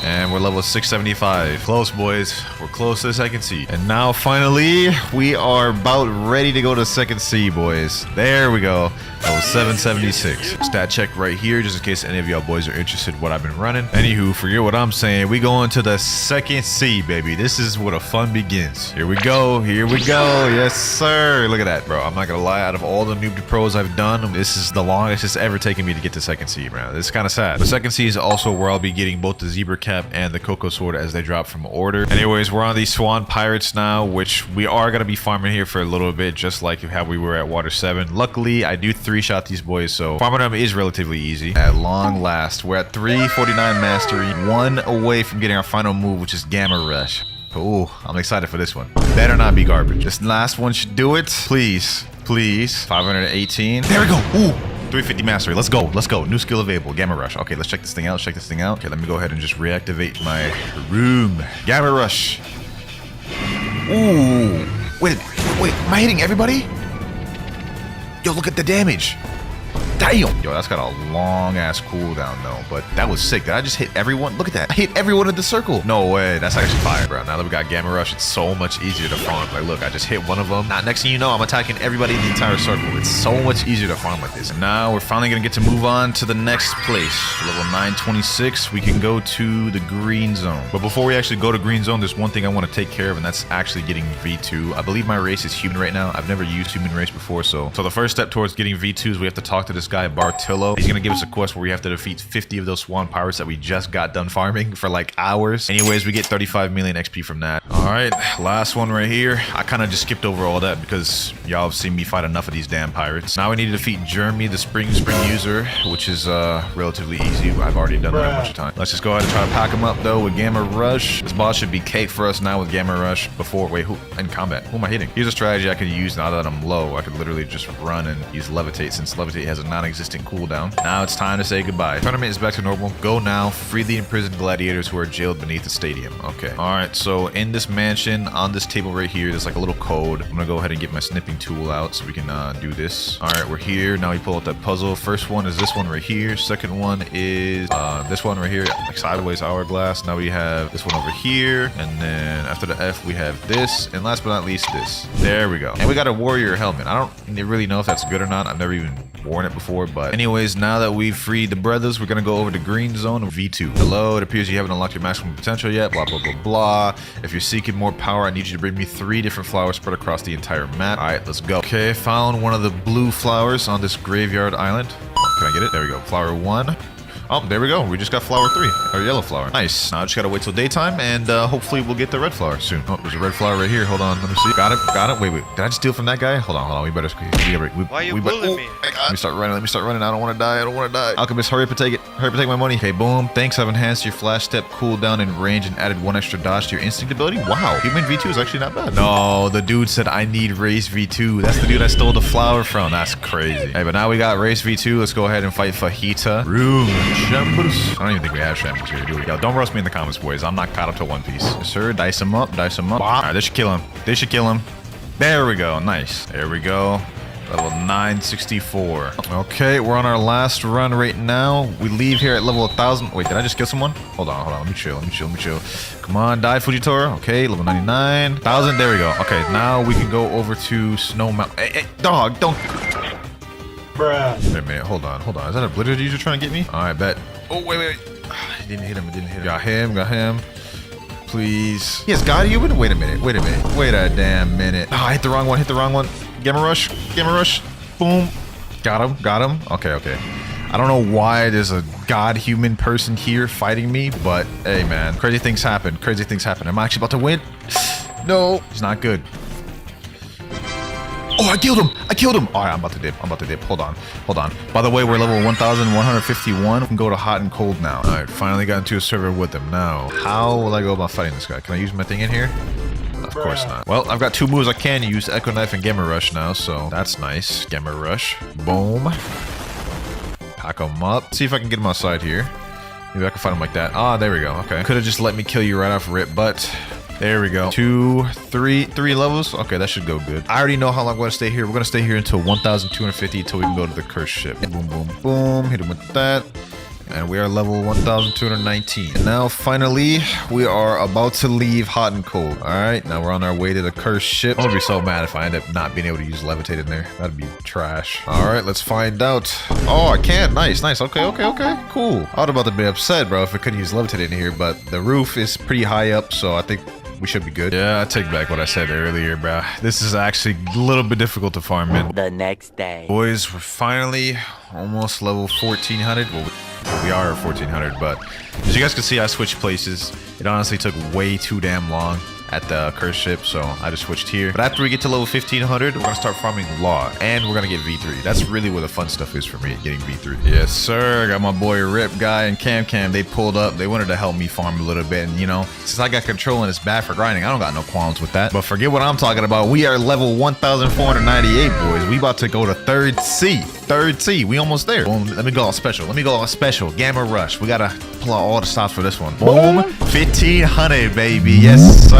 And we're level 675. Close, boys. We're close as I can see. And now, finally, we are about ready to go to second C, boys. There we go. Level 776. Stat check right here, just in case any of y'all boys are interested in what I've been running. Anywho, forget what I'm saying. We go into the second C, baby. This is where the fun begins. Here we go. Here we go. Yes, sir. Look at that, bro. I'm not gonna lie. Out of all the noob to pros I've done, this is the longest it's ever taken me to get to second C, bro. This is kind of sad. The second C is also where I'll be getting both the zebra cap and the cocoa sword as they drop from order. Anyways, we're on these swan pirates now, which we are gonna be farming here for a little bit, just like how we were at water 7. Luckily, I do 3-shot these boys, so farming them is relatively easy. At long last, we're at 349 mastery, 1 away from getting our final move, which is Gamma Rush. Oh, I'm excited for this one. Better not be garbage. This last one should do it. Please, please. 518. There we go. Ooh. 350 mastery. Let's go. Let's go. New skill available. Gamma Rush. Okay, let's check this thing out. Check this thing out. Okay, let me go ahead and just reactivate my room. Gamma Rush. Ooh. Wait. Am I hitting everybody? Yo, look at the damage. Damn. Yo, that's got a long ass cooldown though, but that was sick. Did I just hit everyone? Look at that. I hit everyone in the circle. No way. That's actually fire, bro. Now that we got Gamma Rush, it's so much easier to farm. Like, look, I just hit one of them. Now, next thing you know, I'm attacking everybody in the entire circle. It's so much easier to farm like this. And now we're finally gonna get to move on to the next place. Level 926, we can go to the green zone. But before we actually go to green zone, there's one thing I want to take care of, and that's actually getting V2. I believe my race is human right now. I've never used human race before, so the first step towards getting V2 is we have to talk to this guy, Bartillo. He's gonna give us a quest where we have to defeat 50 of those swan pirates that we just got done farming for like hours. Anyways, we get 35 million XP from that. All right, last one right here. I kind of just skipped over all that because y'all have seen me fight enough of these damn pirates. Now we need to defeat Jeremy, the spring user, which is relatively easy. I've already done that a bunch of times. Let's just go ahead and try to pack him up though with Gamma Rush. This boss should be cake for us now with Gamma Rush. Wait, who in combat? Who am I hitting? Here's a strategy I could use now that I'm low. I could literally just run and use levitate, since levitate has a non-existent cooldown. Now it's time to say goodbye. Tournament is back to normal. Go now. Free the imprisoned gladiators who are jailed beneath the stadium. Okay. All right. So in this mansion, on this table right here, there's like a little code. I'm gonna go ahead and get my snipping tool out so we can do this. All right, we're here. Now we pull out that puzzle. First one is this one right here. Second one is this one right here, like sideways hourglass. Now we have this one over here, and then after the F, we have this, and last but not least, this. There we go. And we got a warrior helmet. I don't really know if that's good or not. I've never even worn it before, but anyways, now that we've freed the brothers, we're gonna go over to green zone of V2. Hello, it appears you haven't unlocked your maximum potential yet, blah blah blah blah. If you're seeking more power, I need you to bring me 3 different flowers spread across the entire map. All right, let's go. Okay, found one of the blue flowers on this graveyard island. Can I get it? There we go. Flower 1. Oh, there we go. We just got flower 3, or yellow flower. Nice. Now I just gotta wait till daytime, and hopefully we'll get the red flower soon. Oh, there's a red flower right here. Hold on, let me see. Got it. Wait. Did I just steal from that guy? Hold on. We better. Why are you bullying me? Let me start running. I don't want to die. Alchemist, hurry up and take it. Hurry up and take my money. Okay, boom. Thanks. I've enhanced your flash step, cooldown, and range, and added 1 extra dodge to your instinct ability. Wow. Human V2 is actually not bad. No, the dude said I need race V2. That's the dude I stole the flower from. That's crazy. Hey, but now we got race V2. Let's go ahead and fight Fajita. Room Chambers. I don't even think we have shambles here, do we? Yo, don't roast me in the comments, boys. I'm not caught up to One Piece. Yes, sir. Dice him up. All right, this should kill him. There we go. Nice. There we go. Level 964. Okay, we're on our last run right now. We leave here at level 1000. Wait, did I just kill someone? Hold on. Let me chill. Come on, die, Fujitora. Okay, level 99. 1000. There we go. Okay, now we can go over to Snow Mountain. Hey, dog, don't. Wait a minute, hold on. Is that a blizzard user trying to get me? All right, bet. Oh, wait. He didn't hit him. Got him. Please. He has God human? Wait a minute. Wait a damn minute. Oh, I hit the wrong one. Gamma rush. Boom. Got him. Okay. I don't know why there's a god human person here fighting me, but hey, man. Crazy things happen. Am I actually about to win? No. He's not good. Oh, I killed him. All right, I'm about to dip. Hold on. By the way, we're level 1151. We can go to hot and cold now. All right, finally got into a server with them. Now, how will I go about fighting this guy? Can I use my thing in here? Of course not. Well, I've got two moves I can use, Echo Knife and Gamma Rush now, so that's nice. Gamma Rush. Boom. Pack him up. See if I can get him outside here. Maybe I can fight him like that. Ah, there we go. Okay. Could have just let me kill you right off rip, but there we go. 2, 3 levels. Okay, that should go good. I already know how long I'm going to stay here. We're going to stay here until 1,250 until we can go to the cursed ship. Boom. Hit him with that. And we are level 1,219. And now, finally, we are about to leave hot and cold. All right, now we're on our way to the cursed ship. I'm gonna be so mad if I end up not being able to use levitate in there. That'd be trash. All right, let's find out. Oh, I can. Nice. Okay. Cool. I was about to be upset, bro, if I couldn't use levitate in here, but the roof is pretty high up, so I think we should be good. Yeah, I take back what I said earlier, bro. This is actually a little bit difficult to farm in. The next day. Boys, we're finally almost level 1,400. Well, we are at 1,400, but as you guys can see, I switched places. It honestly took way too damn long at the cursed ship, so I just switched here. But after we get to level 1,500, we're gonna start farming law, and we're gonna get V3. That's really where the fun stuff is for me, getting V3. Yes, sir. I got my boy Rip Guy and Cam. They pulled up. They wanted to help me farm a little bit, and you know, since I got control and it's bad for grinding, I don't got no qualms with that. But forget what I'm talking about. We are level 1,498, boys. We about to go to third C. We almost there. Boom. Let me go all special. Gamma Rush. We gotta pull out all the stops for this one. Boom. 1,500, baby. Yes,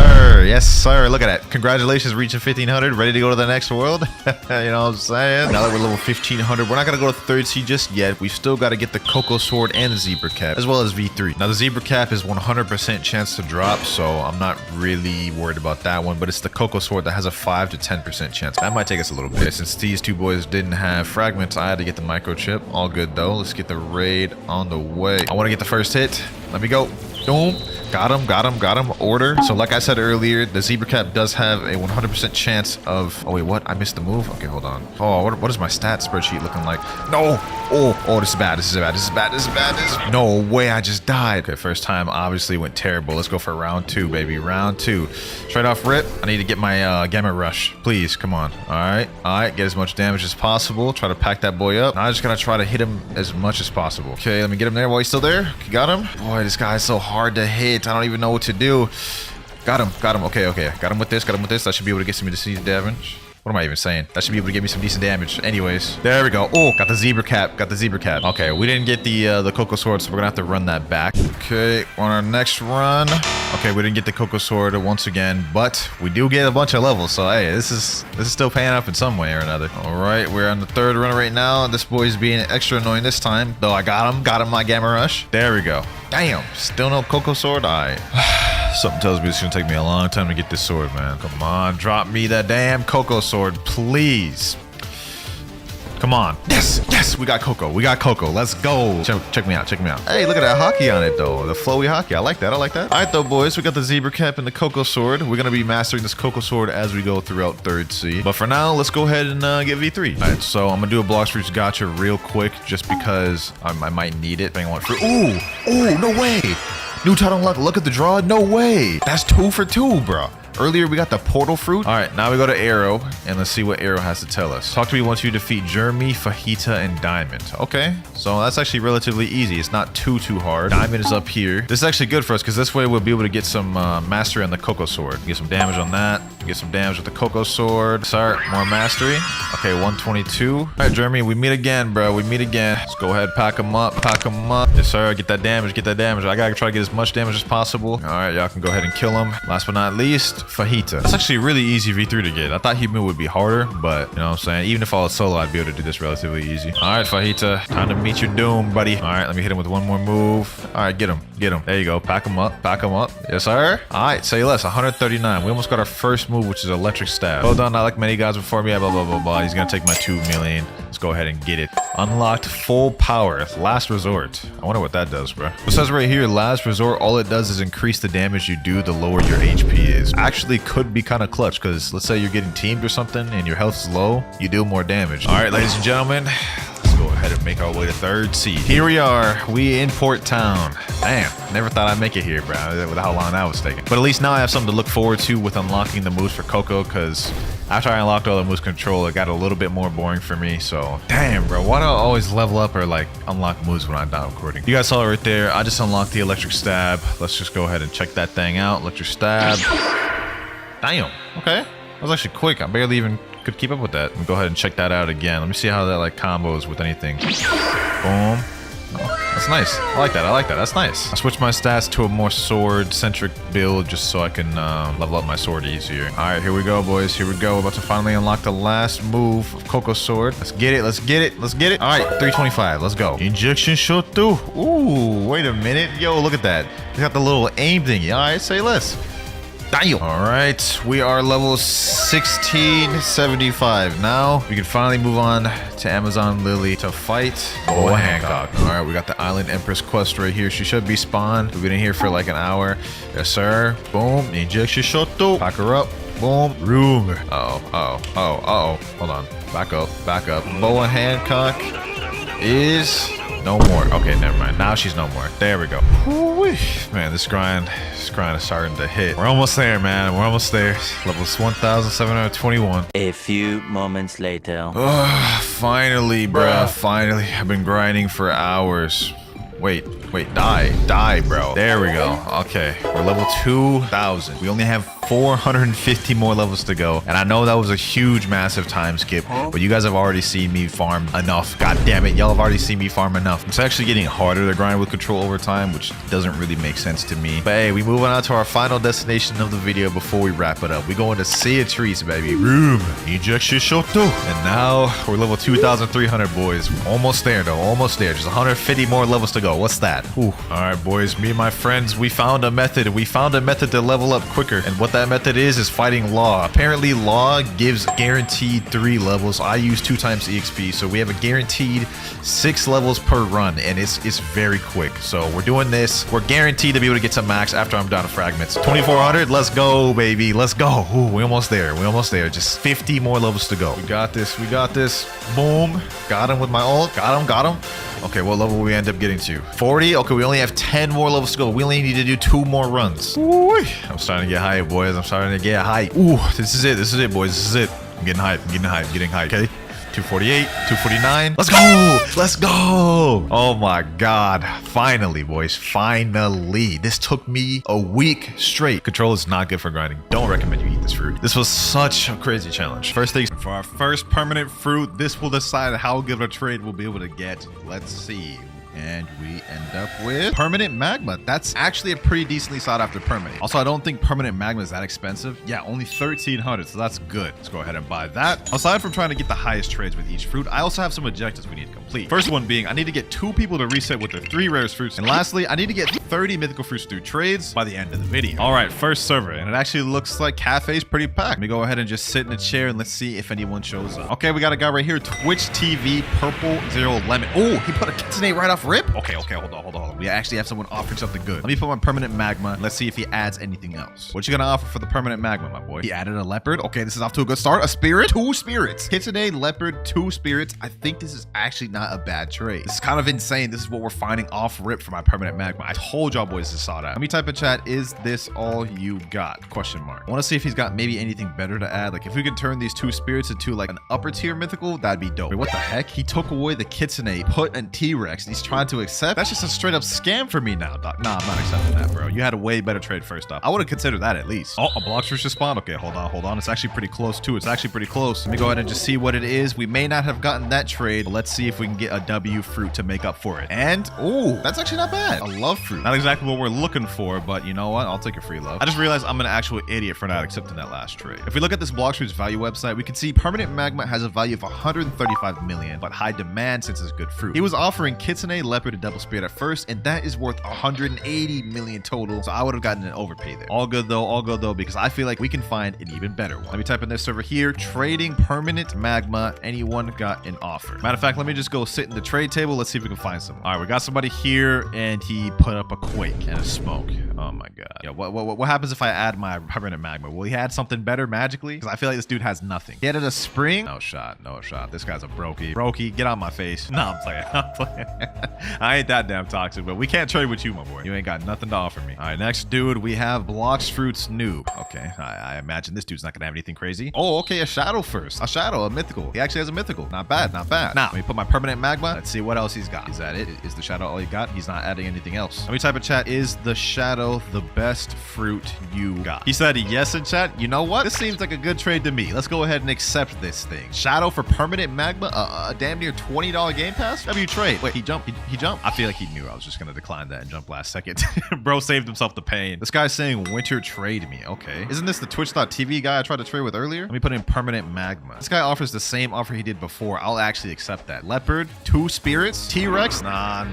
sir. Look at that. Congratulations, reaching 1,500. Ready to go to the next world. You know what I'm saying? Now that we're level 1,500, we're not gonna go to third C just yet. We still gotta get the Cocoa Sword and the Zebra Cap, as well as V3. Now the Zebra Cap is 100% chance to drop, so I'm not really worried about that one. But it's the Cocoa Sword that has a 5 to 10% chance. That might take us a little bit. Since these two boys didn't have fragments, I had to get the microchip. All good though. Let's get the raid on the way. I want to get the first hit. Let me go. Boom. Got him. Order. So like I said earlier, the Zebra Cap does have a 100% chance of... Oh, wait, what? I missed the move? Okay, hold on. Oh, what is my stat spreadsheet looking like? No. Oh, this is bad. No way, I just died. Okay, first time obviously went terrible. Let's go for round 2, baby. Round 2. Straight off rip. I need to get my Gamma Rush. Please, come on. All right. Get as much damage as possible. Try to pack that boy up. Now I'm just gonna try to hit him as much as possible. Okay, let me get him there while he's still there. Okay, got him. Boy, this guy's so hard to hit. I don't even know what to do. Got him. Okay. Got him with this. That should be able to get some decent damage. What am I even saying? That should be able to give me some decent damage. Anyways, there we go. Oh, got the Zebra Cap. Okay, we didn't get the Cocoa Sword, so we're gonna have to run that back. Okay, on our next run. Okay, we didn't get the Cocoa Sword once again, but we do get a bunch of levels. So hey, this is still paying off in some way or another. All right, we're on the third run right now. This boy's being extra annoying this time, though. I got him my Gamma Rush. There we go. Damn, still no Cocoa Sword. All right. Something tells me it's gonna take me a long time to get this sword, man. Come on, drop me that damn Cocoa Sword, please. Come on. Yes, we got Cocoa. Let's go. Check me out. Hey, look at that hockey on it, though. The flowy hockey. I like that. All right, though, boys. We got the Zebra Cap and the Cocoa Sword. We're going to be mastering this Cocoa Sword as we go throughout third C. But for now, let's go ahead and get V3. All right, so I'm going to do a Blox Fruits gotcha real quick just because I might need it. Depending on what fruit. Ooh, no way. New title unlock. Look at the draw. No way. That's 2 for 2, bro. Earlier, we got the portal fruit. All right, now we go to Arrow, and let's see what Arrow has to tell us. Talk to me once you defeat Jeremy, Fajita, and Diamond. Okay, so that's actually relatively easy. It's not too hard. Diamond is up here. This is actually good for us, because this way we'll be able to get some mastery on the Cocoa Sword. Get some damage on that. Get some damage with the Cocoa Sword. Start, more mastery. Okay, 122. All right, Jeremy, we meet again, bro. Let's go ahead, pack them up. Yes, sir, get that damage. I gotta try to get as much damage as possible. All right, y'all can go ahead and kill him. Last but not least, Fajita. That's actually really easy V3 to get. I thought Human would be harder, but you know what I'm saying? Even if I was solo, I'd be able to do this relatively easy. All right, Fajita. Time to meet your doom, buddy. All right, let me hit him with one more move. All right, get him. There you go. Pack him up. Yes, sir. All right, say less. 139. We almost got our first move, which is Electric Stab. Well done. I like many gods before me. Blah, blah, blah, blah. He's going to take my 2 million. Let's go ahead and get it. Unlocked full power. Last resort. I wonder what that does, bro. It says right here, last resort, all it does is increase the damage you do the lower your HP is. Actually could be kind of clutch because let's say you're getting teamed or something and your health is low, you do more damage. All right, ladies and gentlemen, let's go ahead and make our way to 3rd seed. Here we are. We in Port Town. Damn, never thought I'd make it here, bro, with how long that was taking. But at least now I have something to look forward to with unlocking the moves for Coco, because after I unlocked all the moves control, it got a little bit more boring for me. So, damn, bro, why do I always level up or like unlock moves when I'm not recording? You guys saw it right there. I just unlocked the electric stab. Let's just go ahead and check that thing out. Electric stab. Damn. Okay. That was actually quick. I barely even could keep up with that. Let me go ahead and check that out again. Let me see how that like combos with anything. Boom. Oh, that's nice. I like that. I like that. That's nice. I switched my stats to a more sword-centric build just so I can level up my sword easier. All right, here we go, boys. Here we go. We're about to finally unlock the last move of Coco's sword. Let's get it. Let's get it. Let's get it. All right, 325. Let's go. Injection shot through. Ooh, wait a minute. Yo, look at that. They got the little aim thingy. All right, say less. Damn. All right, we are level 1675. Now we can finally move on to Amazon Lily to fight Boa Hancock. All right, we got the Island Empress quest right here. She should be spawned. We've been in here for like an hour. Yes, sir. Boom. Injection shot through. Pack her up. Boom. Room. Uh-oh. Hold on. Back up. Back up. Boa Hancock is no more. Okay, never mind. Now she's no more. There we go. Woo-wee. Man, this grind is starting to hit. We're almost there, man. We're almost there. Levels 1,721. A few moments later. Finally, bruh. Finally. I've been grinding for hours. Wait, die, bro. There we go. Okay, we're level 2,000. We only have 450 more levels to go. And I know that was a huge, massive time skip, but you guys have already seen me farm enough. God damn it, y'all have already seen me farm enough. It's actually getting harder to grind with control over time, which doesn't really make sense to me. But hey, we moving on to our final destination of the video before we wrap it up. We going to Sea of Trees, baby. Room. Ejection Shoto. And now we're level 2,300, boys. Almost there, though. Almost there. Just 150 more levels to go. What's that? Ooh. All right, boys. Me and my friends, we found a method. We found a method to level up quicker. And what that method is fighting Law. Apparently, Law gives guaranteed 3 levels. I use 2 times EXP, so we have a guaranteed 6 levels per run, and it's very quick. So we're doing this. We're guaranteed to be able to get to max after I'm down to fragments. 2,400. Let's go, baby. Let's go. Ooh, we almost there. We almost there. Just 50 more levels to go. We got this. We got this. Boom. Got him with my ult. Got him. Got him. Okay, what level will we end up getting to? 40? Okay, we only have 10 more levels to go. We only need to do 2 more runs. Ooh, I'm starting to get hype, boys. I'm starting to get hype. Ooh, this is it. This is it, boys. This is it. I'm getting hype. I'm getting hype. I'm getting hype. Okay. 248, 249. Let's go. Let's go. Oh my God. Finally, boys. Finally. This took me a week straight. Control is not good for grinding. Don't recommend you eat this fruit. This was such a crazy challenge. First things for our first permanent fruit, this will decide how good a trade we'll be able to get. Let's see. And we end up with permanent magma. That's actually a pretty decently sought after permanent. Also, I don't think permanent magma is that expensive. Yeah, only 1,300, so that's good. Let's go ahead and buy that. Aside from trying to get the highest trades with each fruit, I also have some objectives we need to complete. First one being, I need to get 2 people to reset with their 3 rarest fruits. And lastly, I need to get 30 mythical fruits through trades by the end of the video. All right, first server, and it actually looks like Cafe's pretty packed. Let me go ahead and just sit in a chair and let's see if anyone shows up. Okay, we got a guy right here, Twitch TV, Purple Zero Lemon. Oh, he put a kitsune right off rip. Okay, hold on. We actually have someone offering something good. Let me put my permanent magma. Let's see if he adds anything else. What you gonna offer for the permanent magma, my boy? He added a leopard. Okay, this is off to a good start. A spirit, 2 spirits. Kitsune, leopard, 2 spirits. I think this is actually not a bad trade. This is kind of insane. This is what we're finding off rip for my permanent magma. I told y'all boys to saw that. Let me type in chat, is this all you got? Question mark. I want to see if he's got maybe anything better to add. Like if we can turn these 2 spirits into like an upper tier mythical, that'd be dope. Wait, what the heck? He took away the kitsune, put a T-Rex, and he's trying to accept. That's just a straight up scam for me now, Doc. Nah, I'm not accepting that, bro. You had a way better trade first off. I would have considered that at least. Oh, a Blox just spawned. Okay, hold on. It's actually pretty close too. It's actually pretty close. Let me go ahead and just see what it is. We may not have gotten that trade, but let's see if we can get a W fruit to make up for it. And, ooh, that's actually not bad. A love fruit. Not exactly what we're looking for, but you know what? I'll take a free love. I just realized I'm an actual idiot for not accepting that last trade. If we look at this Blox fruit's value website, we can see permanent magma has a value of 135 million, but high demand since it's good fruit. He was offering kitsune, leopard, and double spirit at first, and that is worth 180 million total. So I would have gotten an overpay there. All good though, because I feel like we can find an even better one. Let me type in this server here. Trading permanent magma. Anyone got an offer? Matter of fact, let me just go sit in the trade table. Let's see if we can find someone. All right, we got somebody here, and he put up a quake and a smoke. Oh my god. Yeah, what happens if I add my permanent magma? Will he add something better magically? Because I feel like this dude has nothing. He added a spring. No shot. This guy's a brokey. Brokey, get out my face. No, I'm playing. I ain't that damn toxic, but we can't trade with you, my boy. You ain't got nothing to offer me. All right, next dude, we have Blox Fruits Noob. Okay, I imagine this dude's not gonna have anything crazy. Oh, okay, a shadow first. A mythical. He actually has a mythical. Not bad. Now, let me put my permanent magma. Let's see what else he's got. Is that it? Is the shadow all he got? He's not adding anything else. Let me type in chat. Is the shadow the best fruit you got? He said yes in chat. You know what? This seems like a good trade to me. Let's go ahead and accept this thing. Shadow for permanent magma. A damn near $20 game pass. W trade. Wait, he jumped. He jumped. I feel like he knew I was just gonna decline that and jump last second. Bro saved himself the pain. This guy's saying winter trade me. Okay. Isn't this the Twitch.tv guy I tried to trade with earlier? Let me put in permanent magma. This guy offers the same offer he did before. I'll actually accept that. Leopard, 2 spirits, T-Rex. Nah.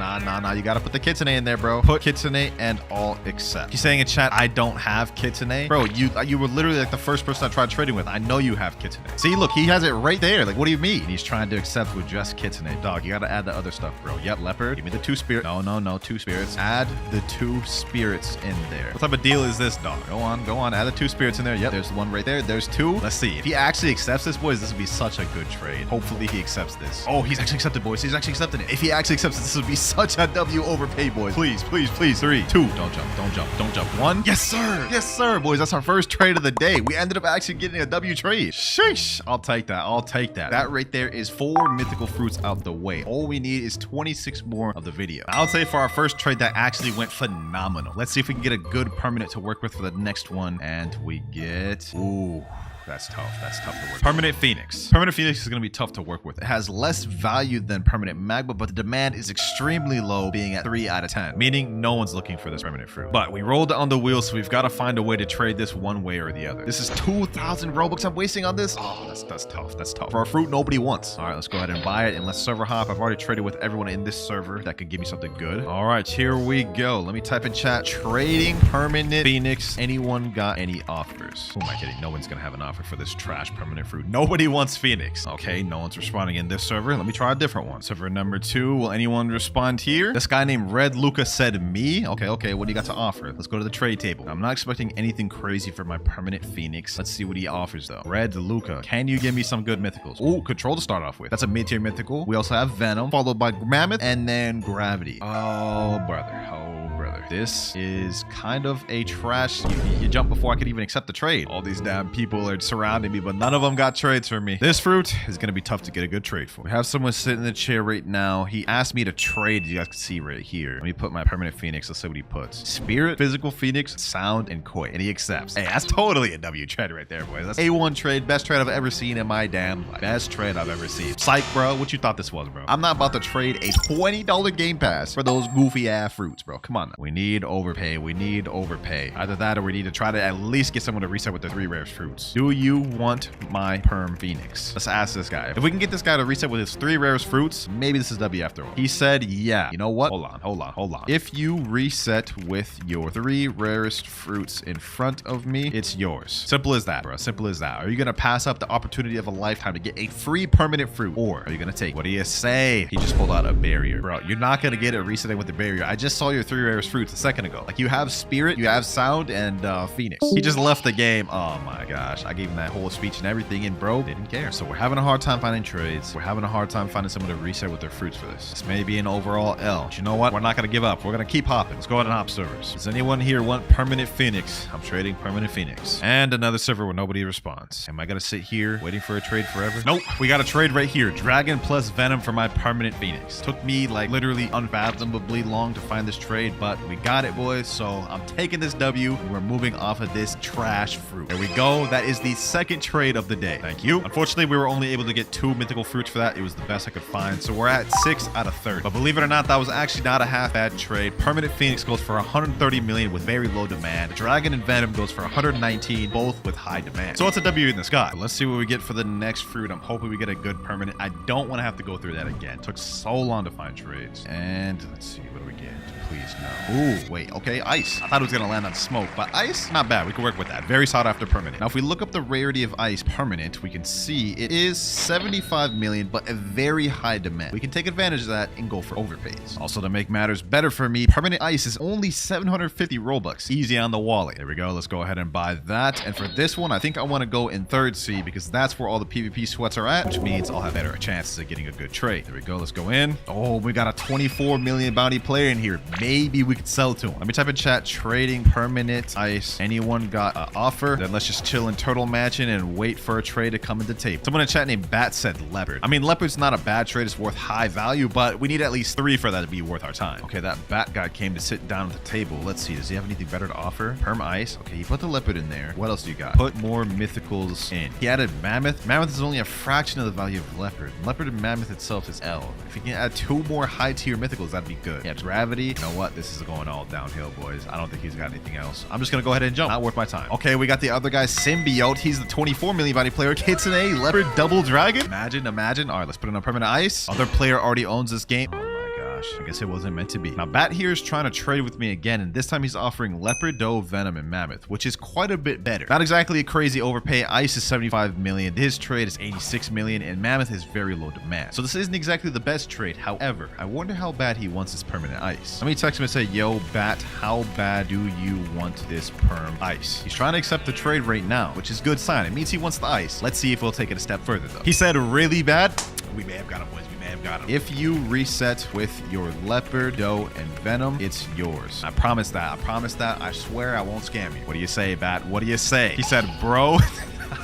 You gotta put the kitsune in there, bro. Put kitsune and all accept. He's saying in chat, I don't have kitsune. Bro, you were literally like the first person I tried trading with. I know you have kitsune. See, look, he has it right there. Like, what do you mean? He's trying to accept with just kitsune. Dog, you gotta add the other stuff, bro. Yep, leopard. Give me the 2 spirits. No, 2 spirits. Add the 2 spirits in there. What type of deal is this, dog? Go on. Add the 2 spirits in there. Yep, there's one right there. There's 2. Let's see. If he actually accepts this, boys, this would be such a good trade. Hopefully he accepts this. Oh, he's actually accepted, boys. He's actually accepted it. If he actually accepts this would be such a W overpay, boys. Please. 3, 2. Don't jump. 1. Yes, sir, boys. That's our first trade of the day. We ended up actually getting a W trade. Sheesh. I'll take that. That right there is 4 mythical fruits out the way. All we need is 26 more of the video. I'll say for our first trade, that actually went phenomenal. Let's see if we can get a good permanent to work with for the next one. And we get... Ooh. That's tough to work with. Permanent Phoenix. Permanent Phoenix is going to be tough to work with. It has less value than permanent magma, but the demand is extremely low, being at 3 out of 10, meaning no one's looking for this permanent fruit. But we rolled on the wheel, so we've got to find a way to trade this one way or the other. This is 2,000 Robux I'm wasting on this. Oh, that's tough. For a fruit nobody wants. All right, let's go ahead and buy it, and let's server hop. I've already traded with everyone in this server that could give me something good. All right, here we go. Let me type in chat. Trading permanent Phoenix. Anyone got any offers? Who am I kidding? No one's going to have an offer for this trash permanent fruit. Nobody wants Phoenix. Okay, no one's responding in this server. Let me try a different one. Server number 2. Will anyone respond here? This guy named Red Luca said me. Okay. What do you got to offer? Let's go to the trade table. I'm not expecting anything crazy for my permanent Phoenix. Let's see what he offers though. Red Luca, can you give me some good mythicals? Oh, Control to start off with. That's a mid-tier mythical. We also have Venom, followed by Mammoth, and then Gravity. Oh, brother. This is kind of a trash. You jumped before I could even accept the trade. All these damn people are surrounding me, but none of them got trades for me. This fruit is going to be tough to get a good trade for. We have someone sitting in the chair right now. He asked me to trade. You guys can see right here. Let me put my permanent Phoenix. Let's see what he puts. Spirit, physical Phoenix, sound, and koi. And he accepts. Hey, that's totally a W trade right there, boys. That's A1 trade. Best trade I've ever seen in my damn life. Best trade I've ever seen. Psych, bro. What you thought this was, bro? I'm not about to trade a $20 game pass for those goofy ass fruits, bro. Come on now. We need overpay. Either that or we need to try to at least get someone to reset with the 3 rarest fruits. Do you want my perm Phoenix? Let's ask this guy. If we can get this guy to reset with his 3 rarest fruits, maybe this is W after all. He said, yeah. You know what? Hold on. If you reset with your 3 rarest fruits in front of me, it's yours. Simple as that, bro. Simple as that. Are you going to pass up the opportunity of a lifetime to get a free permanent fruit? Or are you going to take? What do you say? He just pulled out a barrier. Bro, you're not going to get it resetting with the barrier. I just saw your 3 rarest fruits a second ago. Like, you have Spirit, you have Sound, and Phoenix. He just left the game. Oh my gosh. I gave him that whole speech and everything, and bro didn't care. So we're having a hard time finding trades. We're having a hard time finding someone to reset with their fruits for this. This may be an overall L. But you know what? We're not going to give up. We're going to keep hopping. Let's go ahead and hop servers. Does anyone here want permanent Phoenix? I'm trading permanent Phoenix. And another server where nobody responds. Am I going to sit here waiting for a trade forever? Nope. We got a trade right here. Dragon plus Venom for my permanent Phoenix. Took me like literally unfathomably long to find this trade, but We got it, boys. So I'm taking this W. We're moving off of this trash fruit. There we go. That is the second trade of the day. Thank you. Unfortunately, we were only able to get 2 mythical fruits for that. It was the best I could find. So we're at 6 out of 30. But believe it or not, that was actually not a half bad trade. Permanent Phoenix goes for 130 million with very low demand. Dragon and Venom goes for 119, both with high demand. So it's a W in the sky. But let's see what we get for the next fruit. I'm hoping we get a good permanent. I don't want to have to go through that again. It took so long to find trades. And let's see, what do we get? Please, no. Ooh, wait, okay, ice. I thought it was gonna land on smoke, but ice, not bad. We can work with that. Very sought after permanent. Now, if we look up the rarity of ice permanent, we can see it is 75 million, but a very high demand. We can take advantage of that and go for overpays. Also, to make matters better for me, permanent ice is only 750 Robux. Easy on the wallet. There we go. Let's go ahead and buy that. And for this one, I think I want to go in third C because that's where all the PvP sweats are at, which means I'll have better chances of getting a good trade. There we go. Let's go in. Oh, we got a 24 million bounty player in here. Maybe we could sell to him. Let me type in chat, trading permanent ice. Anyone got an offer? Then let's just chill in turtle matching and wait for a trade to come into tape. Someone in chat named Bat said leopard. I mean, leopard's not a bad trade. It's worth high value, but we need at least 3 for that to be worth our time. Okay, that bat guy came to sit down at the table. Let's see. Does he have anything better to offer? Perm ice. Okay, he put the leopard in there. What else do you got? Put more mythicals in. He added mammoth. Mammoth is only a fraction of the value of leopard. Leopard and mammoth itself is L. If you can add 2 more high tier mythicals, that'd be good. Yeah, gravity. You know what? This is going all downhill, boys. I don't think he's got anything else. I'm just gonna go ahead and jump. Not worth my time. Okay, we got the other guy, Symbiote. He's the 24 million body player. Kitsune, leopard, double dragon. Imagine. All right, let's put in a permanent ice. Other player already owns this game. I guess it wasn't meant to be. Now, Bat here is trying to trade with me again, and this time he's offering Leopard, Doe, Venom, and Mammoth, which is quite a bit better. Not exactly a crazy overpay. Ice is 75 million. His trade is 86 million, and Mammoth is very low demand. So this isn't exactly the best trade. However, I wonder how bad he wants this permanent ice. Let me text him and say, yo, Bat, how bad do you want this perm ice? He's trying to accept the trade right now, which is a good sign. It means he wants the ice. Let's see if we'll take it a step further, though. He said really bad. We may have got him, boys. Got him. If you reset with your leopard, doe, and venom, it's yours. I promise that. I swear I won't scam you. What do you say, Bat? What do you say? He said, bro.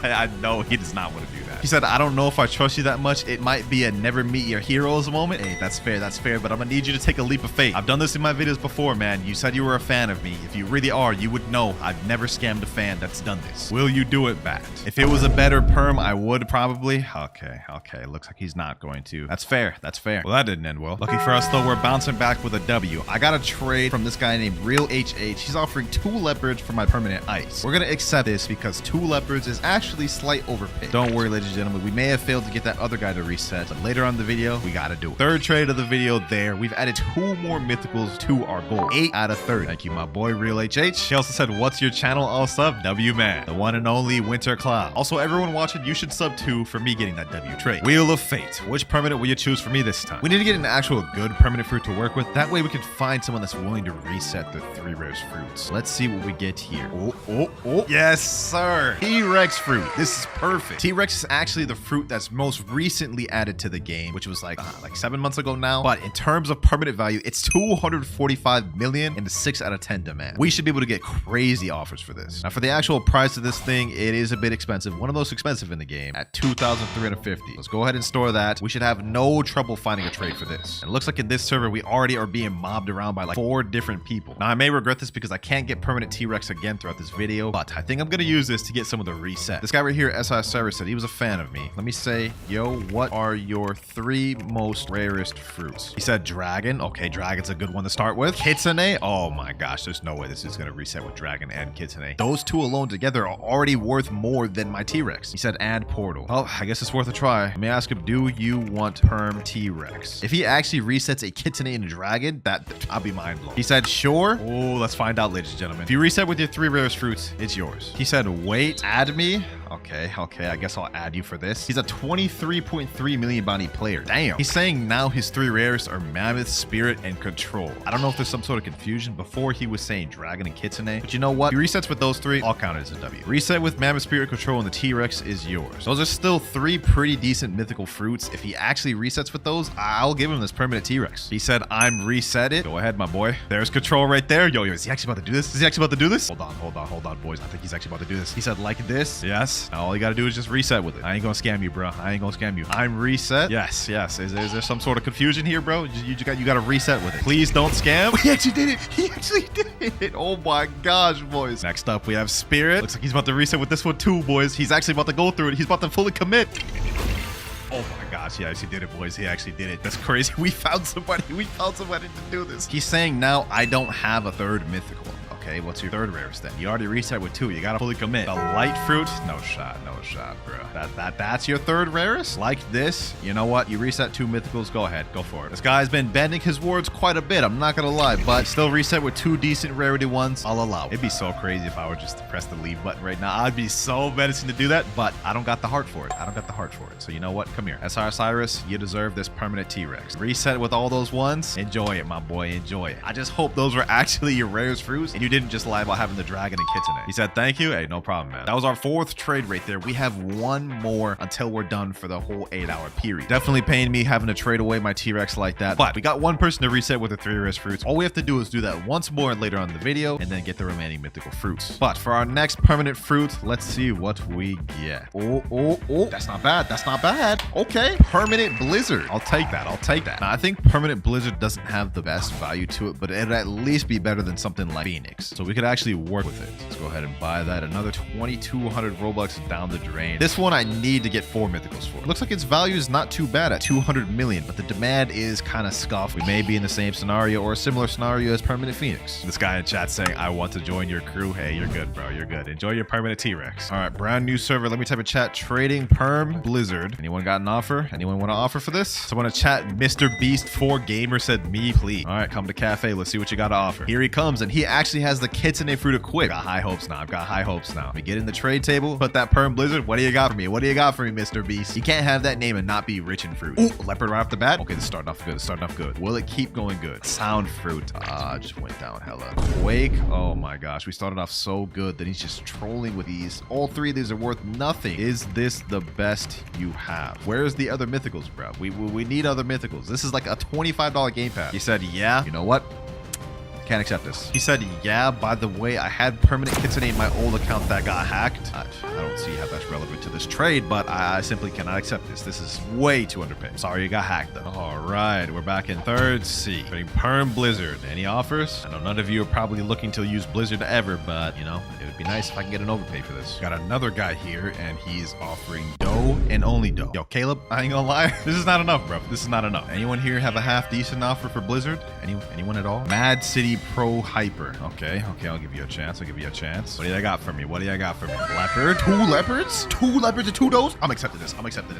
I know he does not want to do that. He said, I don't know if I trust you that much. It might be a never meet your heroes moment. Hey, that's fair, but I'm gonna need you to take a leap of faith. I've done this in my videos before, man. You said you were a fan of me. If you really are, you would know I've never scammed a fan that's done this. Will you do it, Bat? If it was a better perm, I would probably. Okay. Looks like he's not going to. That's fair. Well, that didn't end well. Lucky for us, though, we're bouncing back with a W. I got a trade from this guy named Real HH. He's offering 2 leopards for my permanent ice. We're gonna accept this because 2 leopards is actually slight overpay. Don't worry, ladies and gentlemen. We may have failed to get that other guy to reset, but later on in the video, we gotta do it. Third trade of the video there. We've added 2 more mythicals to our goal. 8 out of 30. Thank you, my boy, Real HH. He also said, what's your channel? All sub? W Man. The one and only WinterKloudz. Also, everyone watching, you should sub too for me getting that W trade. Wheel of Fate. Which permanent will you choose for me this time? We need to get an actual good permanent fruit to work with. That way we can find someone that's willing to reset the 3 rarest fruits. Let's see what we get here. Oh. Yes, sir. T-Rex fruit. This is perfect. T-Rex is actually the fruit that's most recently added to the game, which was like 7 months ago now. But in terms of permanent value, it's 245 million and a 6 out of 10 demand. We should be able to get crazy offers for this. Now, for the actual price of this thing, it is a bit expensive. One of the most expensive in the game at 2,350. Let's go ahead and store that. We should have no trouble finding a trade for this. And it looks like in this server, we already are being mobbed around by like 4 different people. Now, I may regret this because I can't get permanent T-Rex again throughout this video, but I think I'm going to use this to get some of the reset. This guy right here, SI Service, said he was a fan of me. Let me say, yo, what are your 3 most rarest fruits? He said dragon. Okay, dragon's a good one to start with. Kitsune. Oh my gosh, there's no way this is going to reset with dragon and Kitsune. Those 2 alone together are already worth more than my T-Rex. He said add portal. Well, I guess it's worth a try. Let me ask him, do you want perm T-Rex? If he actually resets a Kitsune and a dragon, I'll be mind blown. He said sure. Oh, let's find out, ladies and gentlemen. If you reset with your 3 rarest fruits, it's yours. He said wait, add me. Okay, I guess I'll add you for this. He's a 23.3 million bounty player. Damn. He's saying now his 3 rarest are Mammoth, Spirit, and Control. I don't know if there's some sort of confusion. Before he was saying Dragon and Kitsune, but you know what? If he resets with those 3, I'll count it as a W. Reset with Mammoth, Spirit, Control, and the T-Rex is yours. Those are still 3 pretty decent mythical fruits. If he actually resets with those, I'll give him this permanent T-Rex. He said, I'm reset it. Go ahead, my boy. There's Control right there. Yo, is he actually about to do this? Hold on, boys. I think he's actually about to do this. He said, like this. Yes. this. Now all you gotta do is just reset with it. I ain't gonna scam you, bro. I ain't gonna scam you. I'm reset. Yes. Is there some sort of confusion here, bro? You gotta reset with it. Please don't scam. He actually did it. He actually did it. Oh my gosh, boys. Next up, we have Spirit. Looks like he's about to reset with this one too, boys. He's actually about to go through it. He's about to fully commit. Oh my gosh, he actually did it, boys. He actually did it. That's crazy. We found somebody to do this. He's saying now I don't have a third mythical. Okay, what's your third rarest then? You already reset with 2. You gotta fully commit. The light fruit, no shot, bro. That's your third rarest? Like this? You know what? You reset 2 mythicals. Go ahead, go for it. This guy's been bending his words quite a bit. I'm not gonna lie, but still reset with 2 decent rarity ones. I'll allow it. It'd be so crazy if I were just to press the leave button right now. I'd be so menacing to do that, but I don't got the heart for it. So you know what? Come here. SR Cyrus, you deserve this permanent T-Rex. Reset with all those ones. Enjoy it, my boy. Enjoy it. I just hope those were actually your rarest fruits and you didn't just lie about having the dragon and kitsune. He said thank you. Hey, no problem, man. That was our 4th trade right there. We have 1 more until we're done for the whole 8-hour period. Definitely paying me having to trade away my T-Rex like that, but we got 1 person to reset with the 3 rarest fruits. All we have to do is do that once more later on in the video and then get the remaining mythical fruits. But for our next permanent fruit, let's see what we get. Oh, that's not bad. Okay, permanent blizzard. I'll take that. Now, I think permanent blizzard doesn't have the best value to it, but it'd at least be better than something like Phoenix. So we could actually work with it. Let's go ahead and buy that. Another 2,200 Robux down the drain. This one I need to get 4 mythicals for. Looks like its value is not too bad at 200 million, but the demand is kind of scuffed. We may be in the same scenario or a similar scenario as permanent Phoenix. This guy in chat saying, I want to join your crew. Hey, you're good, bro. You're good. Enjoy your permanent T-Rex. All right, brand new server. Let me type in chat. Trading perm blizzard. Anyone got an offer? Anyone want to offer for this? Someone in chat, Mr. Beast 4 Gamer said, me, please. All right, come to cafe. Let's see what you got to offer. Here he comes, and he actually has the kitsune fruit equipped. I've got high hopes now. We get in the trade table, put that perm blizzard. What do you got for me? Mr. Beast? You can't have that name and not be rich in fruit. Ooh, leopard right off the bat. Okay, this is starting off good. Will it keep going good? Sound fruit. Just went down hella. Quake. Oh my gosh, we started off so good. Then he's just trolling with these. All 3 of these are worth nothing. Is this the best you have? Where's the other mythicals, bro? We need other mythicals. This is like a $25 game pass. He said, yeah. You know what? Can't accept this. He said, yeah, by the way, I had permanent kitsune in my old account that got hacked. I don't see how that's relevant to this trade, but I simply cannot accept this. This is way too underpaid. Sorry you got hacked though. All right, we're back in 3rd C. Trading perm blizzard. Any offers? I know none of you are probably looking to use blizzard ever, but you know, it would be nice if I can get an overpay for this. Got another guy here and he's offering dough and only dough. Yo, Caleb, I ain't gonna lie. This is not enough, bro. This is not enough. Anyone here have a half decent offer for blizzard? Anyone at all? Mad City Pro Hyper. Okay, I'll give you a chance. What do you got for me? Leopard? 2 leopards? 2 leopards and 2 does? I'm accepting this.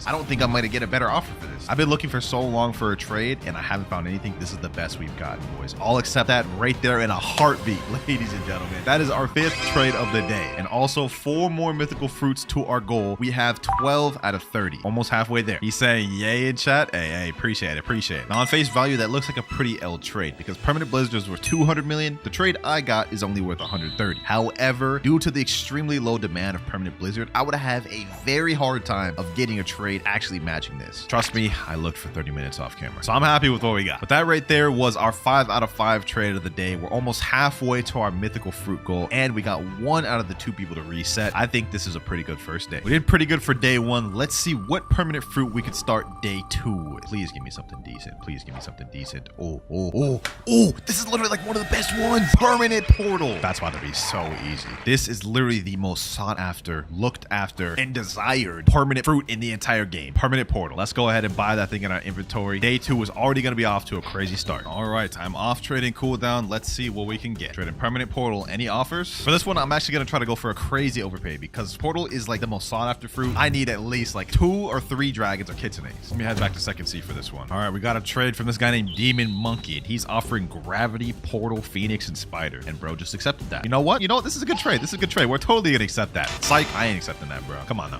I don't think I'm going to get a better offer for this. I've been looking for so long for a trade and I haven't found anything. This is the best we've gotten, boys. I'll accept that right there in a heartbeat, ladies and gentlemen. That is our 5th trade of the day. And also 4 more mythical fruits to our goal. We have 12 out of 30. Almost halfway there. He's saying yay in chat. Hey, appreciate it. Now on face value, that looks like a pretty L trade because permanent blizzards were 200 million. The trade I got is only worth 130. However, due to the extremely low demand of permanent blizzard, I would have a very hard time of getting a trade actually matching this. Trust me, I looked for 30 minutes off camera. So I'm happy with what we got. But that right there was our 5 out of 5 trade of the day. We're almost halfway to our mythical fruit goal and we got 1 out of the 2 people to reset. I think this is a pretty good first day. We did pretty good for day 1. Let's see what permanent fruit we could start day 2 with. Please give me something decent. Oh, this is literally like one of the best ones. Permanent portal. That's about to be so easy. This is literally the most sought after, looked after, and desired permanent fruit in the entire game. Permanent portal. Let's go ahead and buy that thing in our inventory. Day 2 is already going to be off to a crazy start. All right, I'm off trading cooldown. Let's see what we can get. Trading permanent portal. Any offers? For this one, I'm actually going to try to go for a crazy overpay because portal is like the most sought after fruit. I need at least like 2 or 3 dragons or kitsunes. Let me head back to 2nd C for this one. All right, we got a trade from this guy named Demon Monkey, and he's offering gravity, portal, phoenix, and spider. And bro just accepted that. You know what? This is a good trade. We're totally gonna accept that. Psych, I ain't accepting that, bro. Come on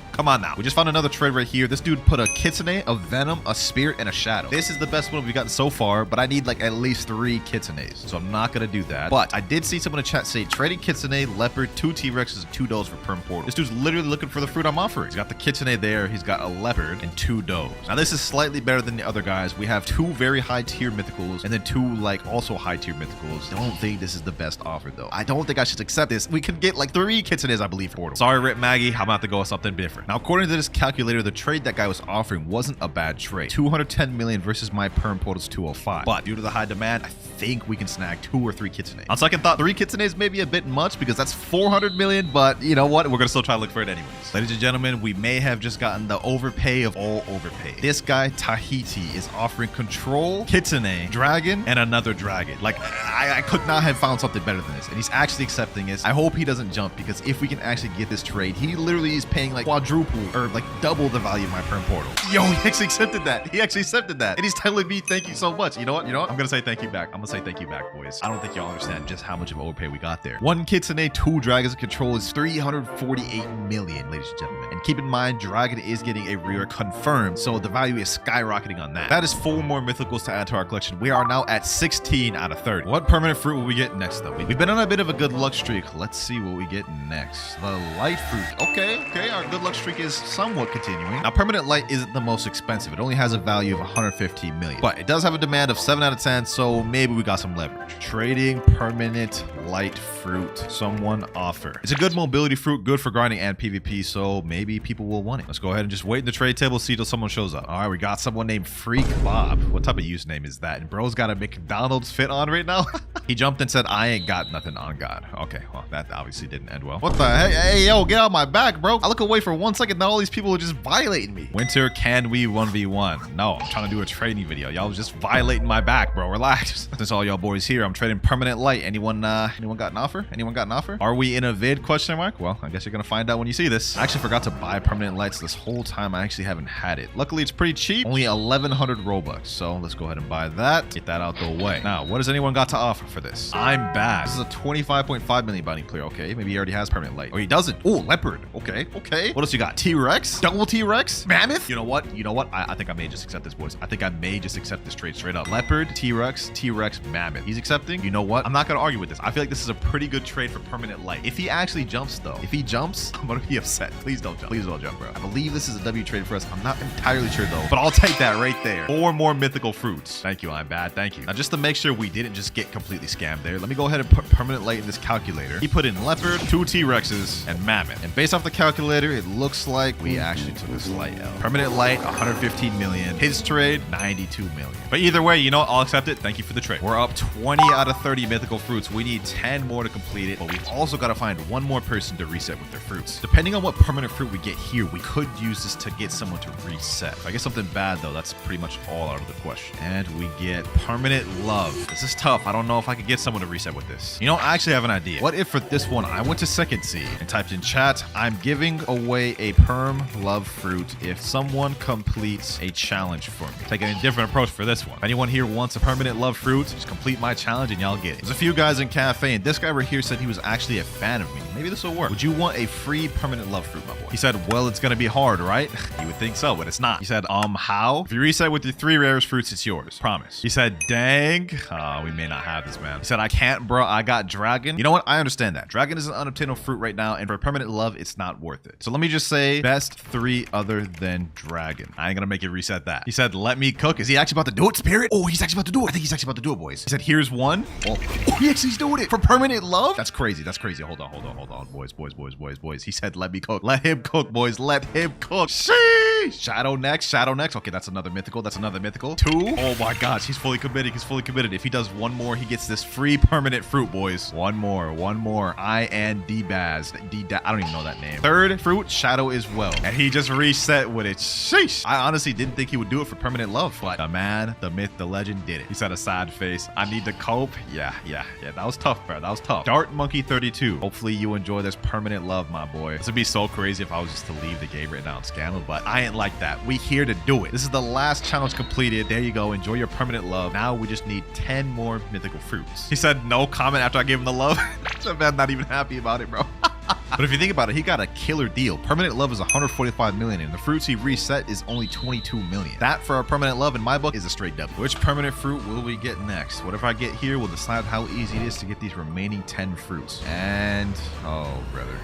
now. We just found another trade right here. This dude put a kitsune, a venom, a spirit, and a shadow. This is the best one we've gotten so far, but I need like at least 3 kitsunes. So I'm not gonna do that. But I did see someone in chat say trading kitsune, leopard, 2 T-Rexes, and 2 does for perm portal. This dude's literally looking for the fruit I'm offering. He's got the kitsune kitsune there. He's got a leopard and 2 does. Now this is slightly better than the other guys. We have 2 very high tier mythicals and then 2 like also high tier mythicals. Don't think this is the best offer though. I don't think I should accept this. We can get like 3 kitsunes, I believe, for Portal. Sorry, Rip Maggie. I'm about to go with something different. Now, according to this calculator, the trade that guy was offering wasn't a bad trade. 210 million versus my perm portal's 205. But due to the high demand, I think we can snag 2 or 3 kitsune. On second thought, 3 kitsunes may be a bit much because that's 400 million, but you know what? We're gonna still try to look for it anyways. Ladies and gentlemen, we may have just gotten the overpay of all overpay. This guy, Tahiti, is offering control, kitsune, dragon, and another dragon. Like, I could not have found something better than this, and he's actually accepting it. I hope he doesn't jump, because if we can actually get this trade, he literally is paying like quadruple or like double the value of my perm portal. Yo, he actually accepted that. He actually accepted that, and he's telling me thank you so much. You know what? I'm gonna say thank you back. I'm gonna say thank you back, boys. I don't think y'all understand just how much of overpay we got there. 1 kitsune, 2 dragons of control is 348 million, ladies and gentlemen. And keep in mind, dragon is getting a rare confirmed, so the value is skyrocketing on that. That is 4 more mythicals to add to our collection. We are now at 16 out of 30. What permanent fruit will we get next though? We've been on a bit of a good luck streak. Let's see what we get next. The light fruit. Okay, our good luck streak is somewhat continuing. Now, permanent light isn't the most expensive. It only has a value of 115 million, but it does have a demand of 7 out of 10, so maybe we got some leverage. Trading permanent light fruit. Someone offer. It's a good mobility fruit, good for grinding and PvP, so maybe people will want it. Let's go ahead and just wait in the trade table, see till someone shows up. All right, we got someone named Freak Bob. What type of username is that? And bro's got a McDonald's fit on right now. He jumped and said, I ain't got nothing on God. Okay, well, that obviously didn't end well. What the heck? Hey, yo, get out my back, bro. I look away for 1 second, now all these people are just violating me. Winter, can we 1v1? No, I'm trying to do a trading video. Y'all was just violating my back, bro. Relax. Since all y'all boys here, I'm trading permanent light. Anyone got an offer? Anyone got an offer? Are we in a vid? Question mark? Well, I guess you're gonna find out when you see this. I actually forgot to buy permanent lights this whole time. I actually haven't had it. Luckily, it's pretty cheap. Only 1,100 Robux. So let's go ahead and buy that. Get that out the way. Now, what has anyone got to offer for this? I'm back. This is a 25.5 million bounty clear. Okay, maybe he already has permanent light. Or he doesn't. Oh, leopard. Okay. What else you got? T-Rex? Double T-Rex? Mammoth? You know what? I think I may just accept this, boys. I think I may just accept this trade straight up. Leopard, T-Rex, Mammoth. He's accepting. You know what? I'm not gonna argue with this. I feel like this is a pretty good trade for permanent light. If he actually jumps, though, I'm gonna be upset. Please don't jump. Please don't jump, bro. I believe this is a W trade for us. I'm not entirely sure, though, but I'll take that right there. 4 more mythical fruits. Thank you, I'm bad. Thank you. Now, just to make sure we didn't just get completely scammed there, let me go ahead and put permanent light in this calculator. He put in leopard, 2 T-Rexes, and mammoth. And based off the calculator, it looks like we actually took a slight L. Permanent light, 115 million. His trade, 92 million. But either way, you know what? I'll accept it. Thank you for the trade. We're up 20 out of 30 mythical fruits. We need 10 more to complete it, but we've also got to find 1 more person to reset with their fruits. Depending on what permanent fruit we get here, we could use this to get someone to reset. If I get something bad, though, that's pretty much all out of the question. And we get permanent love. This is tough. I don't know if I could get someone to reset with this. You know, I actually have an idea. What if for this one, I went to second seed and typed in chat, I'm giving away a perm love fruit if someone completes a challenge for me. Taking a different approach for this one. If anyone here wants a permanent love fruit, just complete my challenge and y'all get it. There's a few guys in cafe, and this guy right here said he was actually a fan of me. Maybe this will work. Would you want a free permanent love fruit, my boy? He said, well, it's gonna be hard, right? You would think so, but it's not. He said, how? If you reset with your 3 rarest fruits, it's yours. Promise. He said, dang. We may not have this, man. He said, I can't, bro. I got dragon. You know what? I understand that. Dragon is an unobtainable fruit right now, and for permanent love, it's not worth it. So let me just say, best 3 other than dragon. I ain't gonna make it reset that. He said, let me cook. Is he actually about to do it, Spirit? Oh, he's actually about to do it. I think he's actually about to do it, boys. He said, here's 1. Oh, he actually is doing it for permanent love? That's crazy. That's crazy. Hold on. Boys. He said, let me cook. Let him cook, boys. Let him cook. Sheesh. Shadow next. Okay, that's another mythical. 2. Oh my gosh, he's fully committed. If he does 1 more, he gets this free permanent fruit, boys. 1 more. I and D-Baz. I don't even know that name. 3rd fruit, shadow as well. And he just reset with it. Sheesh. I honestly didn't think he would do it for permanent love, but the man, the myth, the legend did it. He said a sad face. I need to cope. Yeah. That was tough, bro. That was tough. Dart Monkey 32. Hopefully you enjoy this permanent love, my boy. This would be so crazy if I was just to leave the game right now and scandal, but I ain't like that. We here to do it. This is the last challenge completed. There you go. Enjoy your permanent love. Now we just need 10 more mythical fruits. He said no comment after I gave him the love. That man not even happy about it, bro. But if you think about it, he got a killer deal. Permanent love is 145 million, and the fruits he reset is only 22 million. That for a permanent love in my book is a straight W. Which permanent fruit will we get next? Whatever I get here will decide how easy it is to get these remaining 10 fruits. And oh brother,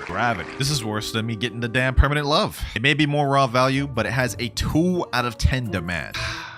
gravity. This is worse than me getting the damn permanent love. It may be more raw value, but it has a 2 out of 10 demand.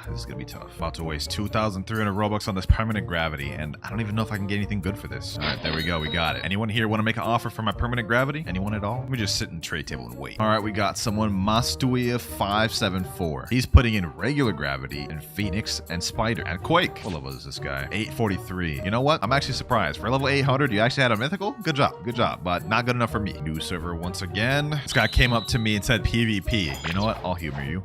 This is gonna be tough. About to waste 2,300 Robux on this permanent gravity, and I don't even know if I can get anything good for this. All right, there we go. We got it. Anyone here want to make an offer for my permanent gravity? Anyone at all? Let me just sit in the trade table and wait. All right, we got someone, Mastuia574. He's putting in regular gravity and Phoenix and Spider and Quake. What level is this guy? 843. You know what? I'm actually surprised. For level 800, you actually had a mythical? Good job, but not good enough for me. New server once again. This guy came up to me and said PvP. You know what? I'll humor you.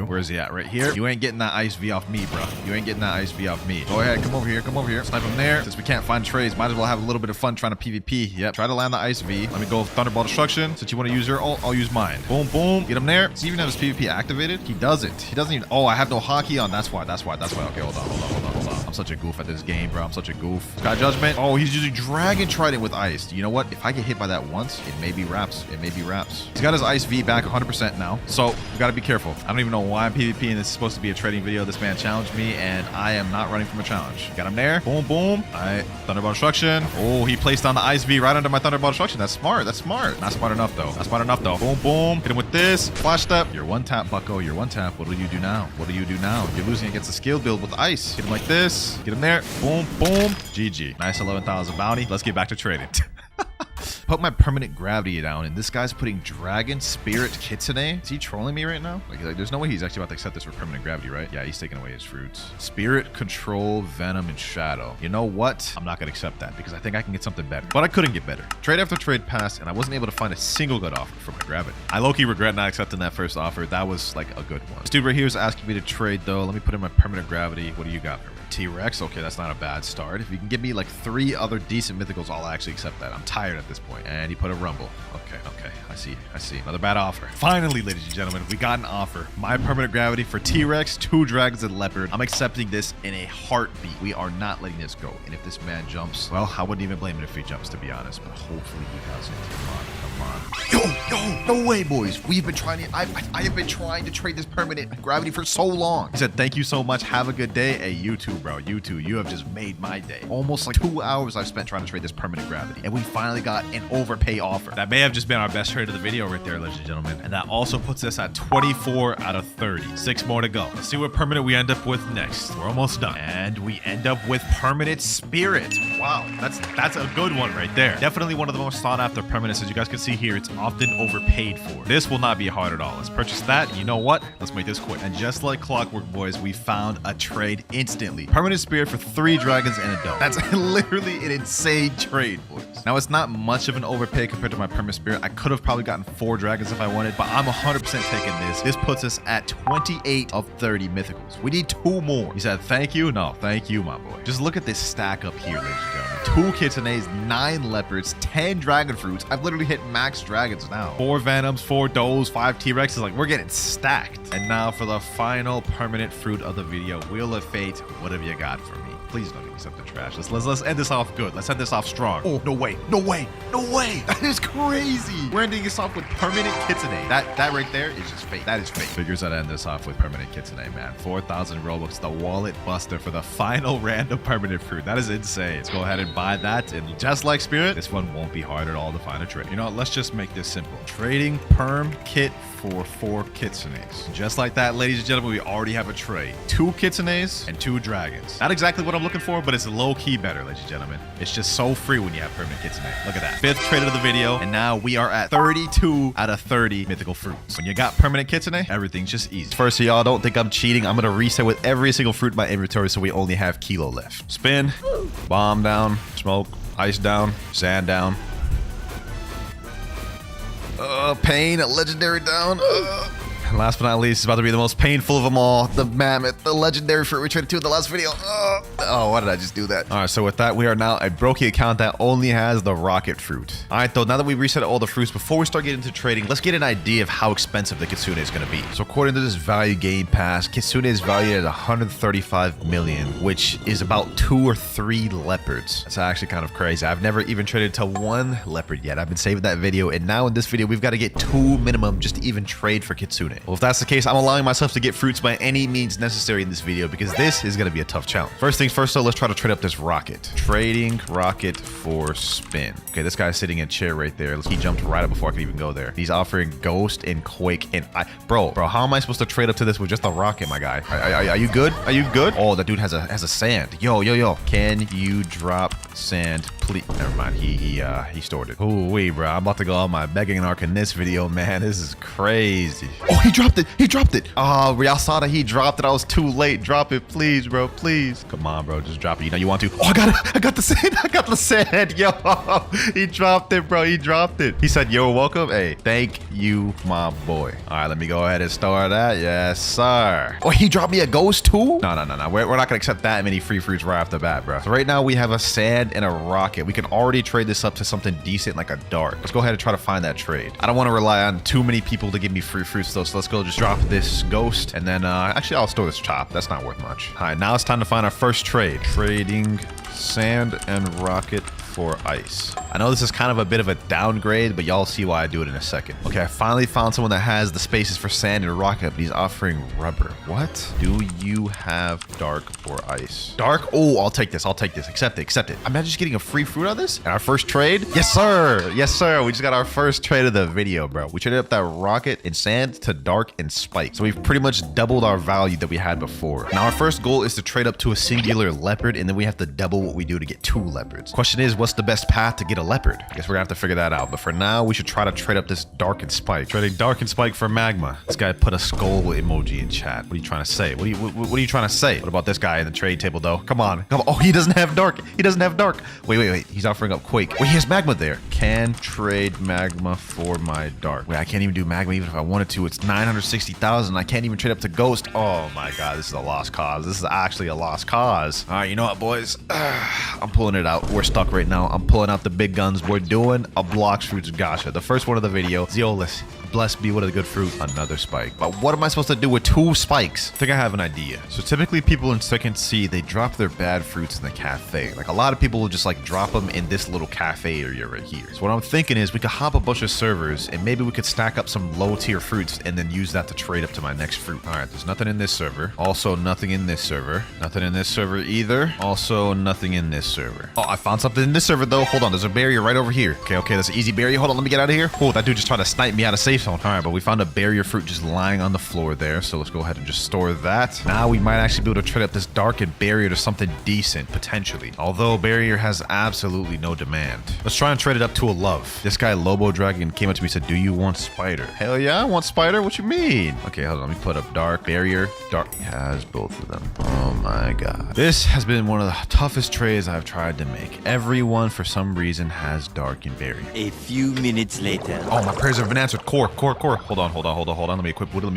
Where is he at? Right here. You ain't getting that ice V off me, bro. You ain't getting that ice V off me. Go ahead, come over here. Snipe him there. Since we can't find trades, might as well have a little bit of fun trying to PvP. Yep, try to land the ice V. Let me go Thunderball Destruction. Since you want to use your ult, I'll use mine. Boom, boom. Get him there. Does he even have his PvP activated? He doesn't. He doesn't even. Oh, I have no hockey on. That's why. Okay, hold on. I'm such a goof at this game, bro. I'm such a goof. Sky Judgment. Oh, he's using Dragon Trident with ice. You know what? If I get hit by that once, it may be wraps. He's got his ice V back 100% now. So we gotta be careful. I don't even know why I'm PvPing. This is supposed to be a trading video. This man challenged me, and I am not running from a challenge. Got him there. Boom, boom. All right. Thunderbolt Destruction. Oh, he placed down the ice V right under my Thunderbolt Destruction. That's smart. Not smart enough, though. Boom, boom. Hit him with this. Flash step. You're one tap, bucko. You're one tap. What do you do now? You're losing against a skill build with ice. Hit him like this. Get him there. Boom, boom. GG. Nice 11,000 bounty. Let's get back to trading. Put my permanent gravity down, and this guy's putting Dragon, Spirit, Kitsune. Is he trolling me right now? Like, there's no way he's actually about to accept this for permanent gravity, right? Yeah, he's taking away his fruits. Spirit, Control, Venom, and Shadow. You know what? I'm not gonna accept that because I think I can get something better. But I couldn't get better. Trade after trade passed, and I wasn't able to find a single good offer for my gravity. I low-key regret not accepting that first offer. That was like a good one. This dude right here is asking me to trade, though. Let me put in my permanent gravity. What do you got for me? T-Rex. Okay, that's not a bad start. If you can give me like 3 other decent mythicals, I'll actually accept that. I'm tired at this point. And he put a Rumble. Okay. I see. Another bad offer. Finally, ladies and gentlemen, we got an offer. My permanent gravity for T-Rex, 2 dragons, and leopard. I'm accepting this in a heartbeat. We are not letting this go. And if this man jumps, well, I wouldn't even blame him if he jumps, to be honest. But hopefully he doesn't. Come on. Yo, no way, boys. We've been trying to, I have been trying to trade this permanent gravity for so long. He said, thank you so much. Have a good day. Hey, you too, bro. You too. You have just made my day. Almost like 2 hours I've spent trying to trade this permanent gravity. And we finally got an overpay offer. That may have just been our best trade of the video right there, ladies and gentlemen. And that also puts us at 24 out of 30. 6 more to go. Let's see what permanent we end up with next. We're almost done. And we end up with permanent Spirit. Wow, that's a good one right there. Definitely one of the most sought after permanents. As you guys can see here, it's often overpaid for. This will not be hard at all. Let's purchase that. You know what? Let's make this quick. And just like clockwork, boys, we found a trade instantly. Permanent Spirit for 3 dragons and a dome. That's literally an insane trade, boys. Now, it's not much of an overpay compared to my permanent Spirit. I could have probably gotten 4 dragons if I wanted, but I'm 100% taking this. This puts us at 28 of 30 mythicals. We need 2 more. He said, thank you. No, thank you, my boy. Just look at this stack up here, ladies and gentlemen. 2 Kitsunes, 9 leopards, 10 dragon fruits. I've literally hit max dragons now. 4 Venoms, 4 Does, 5 T-Rexes. Like, we're getting stacked. And now for the final permanent fruit of the video. Wheel of Fate, what have you got for me? Please don't give me something trash. Let's end this off good. Let's end this off strong. Oh, no way. That is crazy. We're ending this off with permanent Kitsune. That right there is just fake. That is fake. Figures I'd end this off with permanent Kitsune, man. 4,000 Robux, the wallet buster for the final random permanent fruit. That is insane. Let's go ahead and buy that. And just like Spirit, this one won't be hard at all to find a trade. You know what? Let's just make this simple. Trading perm kit for 4 Kitsunes. Just like that, ladies and gentlemen, we already have a trade. 2 Kitsunes and 2 dragons. Not exactly what I'm looking for, but it's low-key better, ladies and gentlemen. It's just so free when you have permanent Kitsune. Look at that. 5th trade of the video, and now we are at 32 out of 30 mythical fruits. When you got permanent Kitsune, everything's just easy. First of y'all, don't think I'm cheating. I'm gonna reset with every single fruit in my inventory so we only have kilo left. Spin, bomb down, smoke, ice down, sand down. Pain, legendary down. last but not least, it's about to be the most painful of them all. The mammoth, the legendary fruit we traded to in the last video. Oh, why did I just do that? All right, so with that, we are now a Brokey account that only has the rocket fruit. All right, though, now that we reset all the fruits, before we start getting into trading, let's get an idea of how expensive the Kitsune is going to be. So according to this value game pass, Kitsune is valued at 135 million, which is about 2 or 3 leopards. That's actually kind of crazy. I've never even traded to 1 leopard yet. I've been saving that video, and now in this video, we've got to get 2 minimum just to even trade for Kitsune. Well, if that's the case, I'm allowing myself to get fruits by any means necessary in this video because this is going to be a tough challenge. First things first, though, let's try to trade up this rocket. Trading rocket for spin. Okay, this guy's sitting in a chair right there. He jumped right up before I could even go there. He's offering ghost and quake, and bro, how am I supposed to trade up to this with just a rocket, my guy? Are you good? Are you good? Oh, that dude has a sand. Yo. Can you drop sand, please? Never mind. He stored it. Ooh, wee, bro. I'm about to go on my begging arc in this video, man. This is crazy. Oh, he dropped it. Oh, y'all saw that he dropped it. I was too late. Drop it, please, bro. Please. Come on, bro. Just drop it. You know you want to. Oh, I got it. I got the sand. I got the sand. Yo, he dropped it, bro. He dropped it. He said, "You're welcome." Hey, thank you, my boy. All right, let me go ahead and store that. Yes, sir. Oh, he dropped me a ghost too? No. We're not gonna accept that many free fruits right off the bat, bro. So right now we have a sand and a rocket. We can already trade this up to something decent like a dart. Let's go ahead and try to find that trade. I don't want to rely on too many people to give me free fruits though, so let's go just drop this ghost, and then actually I'll store this chop. That's not worth much. All right, now it's time to find our first trade. Trading sand and rocket for ice. I know this is kind of a bit of a downgrade, but y'all see why I do it in a second. Okay, I finally found someone that has the spaces for sand and rocket, but he's offering rubber. What? Do you have dark or ice? Dark? Oh, I'll take this. Accept it. I'm not just getting a free fruit on this? And our first trade? Yes, sir. We just got our first trade of the video, bro. We traded up that rocket and sand to dark and spike. So we've pretty much doubled our value that we had before. Now our first goal is to trade up to a singular leopard, and then we have to double what we do to get 2 leopards. Question is, what's the best path to get a leopard? I guess we're gonna have to figure that out. But for now, we should try to trade up this dark and spike. Trading dark and spike for magma. This guy put a skull emoji in chat. What are you trying to say? What are you trying to say? What about this guy in the trade table though? Come on. Oh, he doesn't have dark. Wait. He's offering up quake. Wait, he has magma there. Can trade magma for my dark. Wait, I can't even do magma even if I wanted to. It's 960,000. I can't even trade up to ghost. Oh my god, this is a lost cause. This is actually a lost cause. All right, you know what, boys? I'm pulling it out. We're stuck right now. I'm pulling out the big guns. We're doing a Blox fruits gacha. The first one of the video. Zeolus. Blessed be what a good fruit. Another spike. But what am I supposed to do with 2 spikes? I think I have an idea. So typically people in second C, they drop their bad fruits in the cafe. Like a lot of people will just like drop them in this little cafe area right here. So what I'm thinking is we could hop a bunch of servers and maybe we could stack up some low tier fruits and then use that to trade up to my next fruit. All right, there's nothing in this server. Also nothing in this server. Nothing in this server either. Also nothing in this server. Oh, I found something in this server though. Hold on, there's a barrier right over here. Okay, that's an easy barrier. Hold on, let me get out of here. Oh, that dude just tried to snipe me out of safe zone. All right, but we found a barrier fruit just lying on the floor there. So let's go ahead and just store that. Now we might actually be able to trade up this darkened barrier to something decent, potentially. Although barrier has absolutely no demand. Let's try and trade it up to a love. This guy, Lobo Dragon, came up to me and said, "Do you want spider?" Hell yeah, I want spider. What you mean? Okay, hold on. Let me put up dark, barrier, dark. He has both of them. Oh my god. This has been one of the toughest trades I've tried to make. Everyone, for some reason, has dark and barrier. A few minutes later. Oh, my prayers have been answered. Core. Hold on. Let me equip Buddha.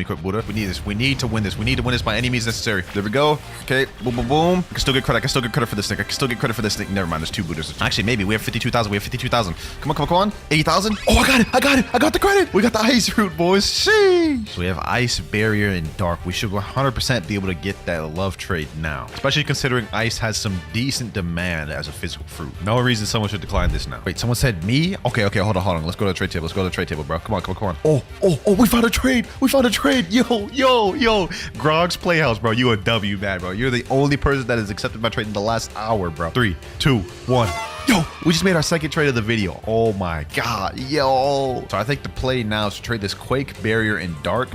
We need this. We need to win this by any means necessary. There we go. Okay, boom. I can still get credit for this thing. Never mind, there's 2 Buddhas. Actually, maybe we have 52,000. Come on. 80,000. Oh, I got it. I got the credit. We got the ice fruit, boys. Sheesh. So we have ice, barrier, and dark. We should 100% be able to get that love trade now, especially considering ice has some decent demand as a physical fruit. No reason someone should decline this now. Wait, someone said me? Okay, hold on. Let's go to the trade table. Bro. Come on. Oh, we found a trade. Yo. Grog's Playhouse, bro. You a W, man, bro. You're the only person that has accepted my trade in the last hour, bro. 3, 2, 1. Yo, we just made our second trade of the video. Oh my god, yo. So I think the play now is to trade this quake, barrier, and dark.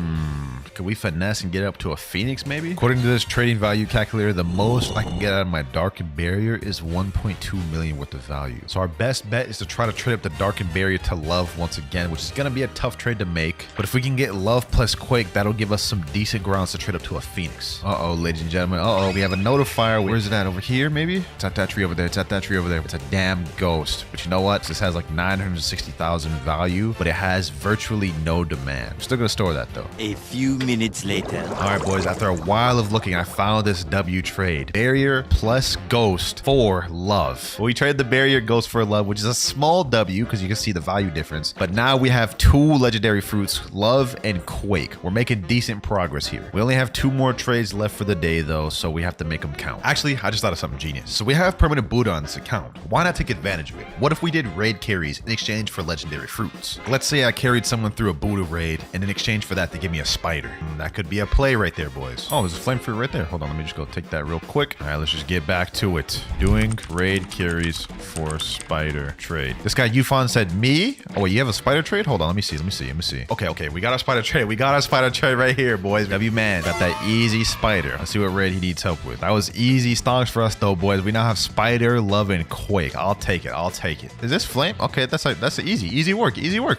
Could we finesse and get up to a phoenix maybe? According to this trading value calculator, the most I can get out of my darkened barrier is 1.2 million worth of value. So our best bet is to try to trade up the darkened barrier to love once again, which is going to be a tough trade to make. But if we can get love plus quake, that'll give us some decent grounds to trade up to a phoenix. Uh-oh, ladies and gentlemen. Uh-oh, we have a notifier. Where is it at? Over here, maybe? It's at that tree over there. It's at that tree over there. It's a damn ghost. But you know what? This has like 960,000 value, but it has virtually no demand. I'm still going to store that though. A few minutes later. All right, boys. After a while of looking, I found this W trade. Barrier plus ghost for love. Well, we traded the barrier ghost for love, which is a small W because you can see the value difference. But now we have 2 legendary fruits, love and quake. We're making decent progress here. We only have 2 more trades left for the day though, so we have to make them count. Actually, I just thought of something genius. So we have permanent Buddha on this account. Why not take advantage of it? What if we did raid carries in exchange for legendary fruits? Let's say I carried someone through a Buddha raid, and in exchange for that, they give me a spider. That could be a play right there, boys. Oh, there's a flame fruit right there. Hold on, let me just go take that real quick. All right, let's just get back to it. Doing raid carries for spider trade. This guy Yufan said me. Oh wait, you have a spider trade? Hold on, let me see. Okay, we got our spider trade. We got our spider trade right here, boys. W man got that easy spider. Let's see what raid he needs help with. That was easy stonks for us though, boys. We now have spider, love, and quake. I'll take it. Is this flame? Okay, that's easy work.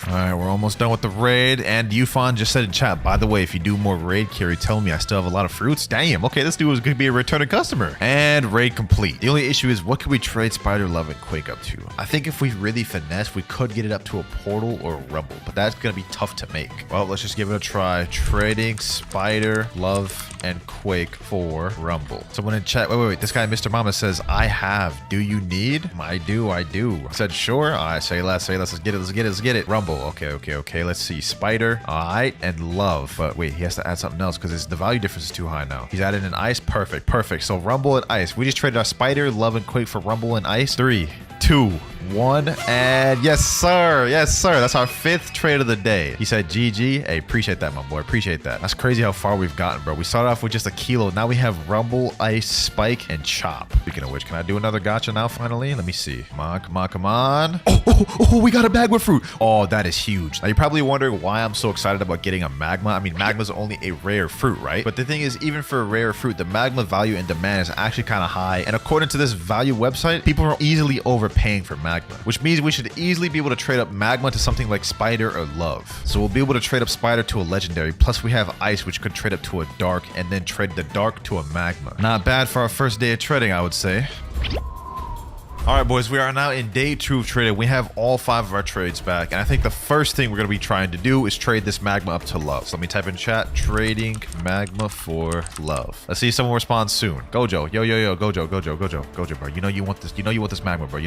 All right, we're almost done with the raid. And Yufan just said in chat, by the way, if you do more raid carry, tell me I still have a lot of fruits. Damn. Okay, this dude was gonna be a returning customer. And raid complete. The only issue is what can we trade spider, love, and quake up to? I think if we really finesse, we could get it up to a portal or a rumble, but that's gonna be tough to make. Well, let's just give it a try. Trading spider, love, and quake for rumble. Someone in chat, wait, this guy Mr. Mama says I have. Do you need? I do. I said sure. I say less. Let's get it. Rumble. Okay. Let's see. Spider. All right, and love. But wait, he has to add something else because the value difference is too high now. He's added an ice. Perfect. So rumble and ice. We just traded our spider, love, and quake for rumble and ice. 3, 2, 1, and yes sir. That's our 5th trade of the day. He said GG. Hey, appreciate that, my boy. Appreciate that. That's crazy how far we've gotten, bro. We started off with just a kilo. Now we have rumble, ice, spike, and chop. Speaking of which, can I do another gacha now finally? Let me see. Come on. Oh, we got a magma fruit. Oh, that is huge. Now you're probably wondering why I'm so excited about getting a magma. I mean, magma's only a rare fruit, right? But the thing is, even for a rare fruit, the magma value and demand is actually kind of high. And according to this value website, people are easily overpaying for magma, which means we should easily be able to trade up magma to something like spider or love. So we'll be able to trade up spider to a legendary. Plus we have ice, which could trade up to a dark, and then trade the dark to a magma. Not bad for our first day of trading, I would say. All right, boys, we are now in day 2 of trading. We have all 5 of our trades back, and I think the first thing we're going to be trying to do is trade this magma up to love. So let me type in chat, trading magma for love. Let's see if someone responds soon. Gojo, yo, Gojo, bro. You know you want this magma, bro.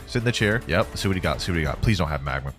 Sit in the chair. Yep, let's see what he got. Please don't have magma.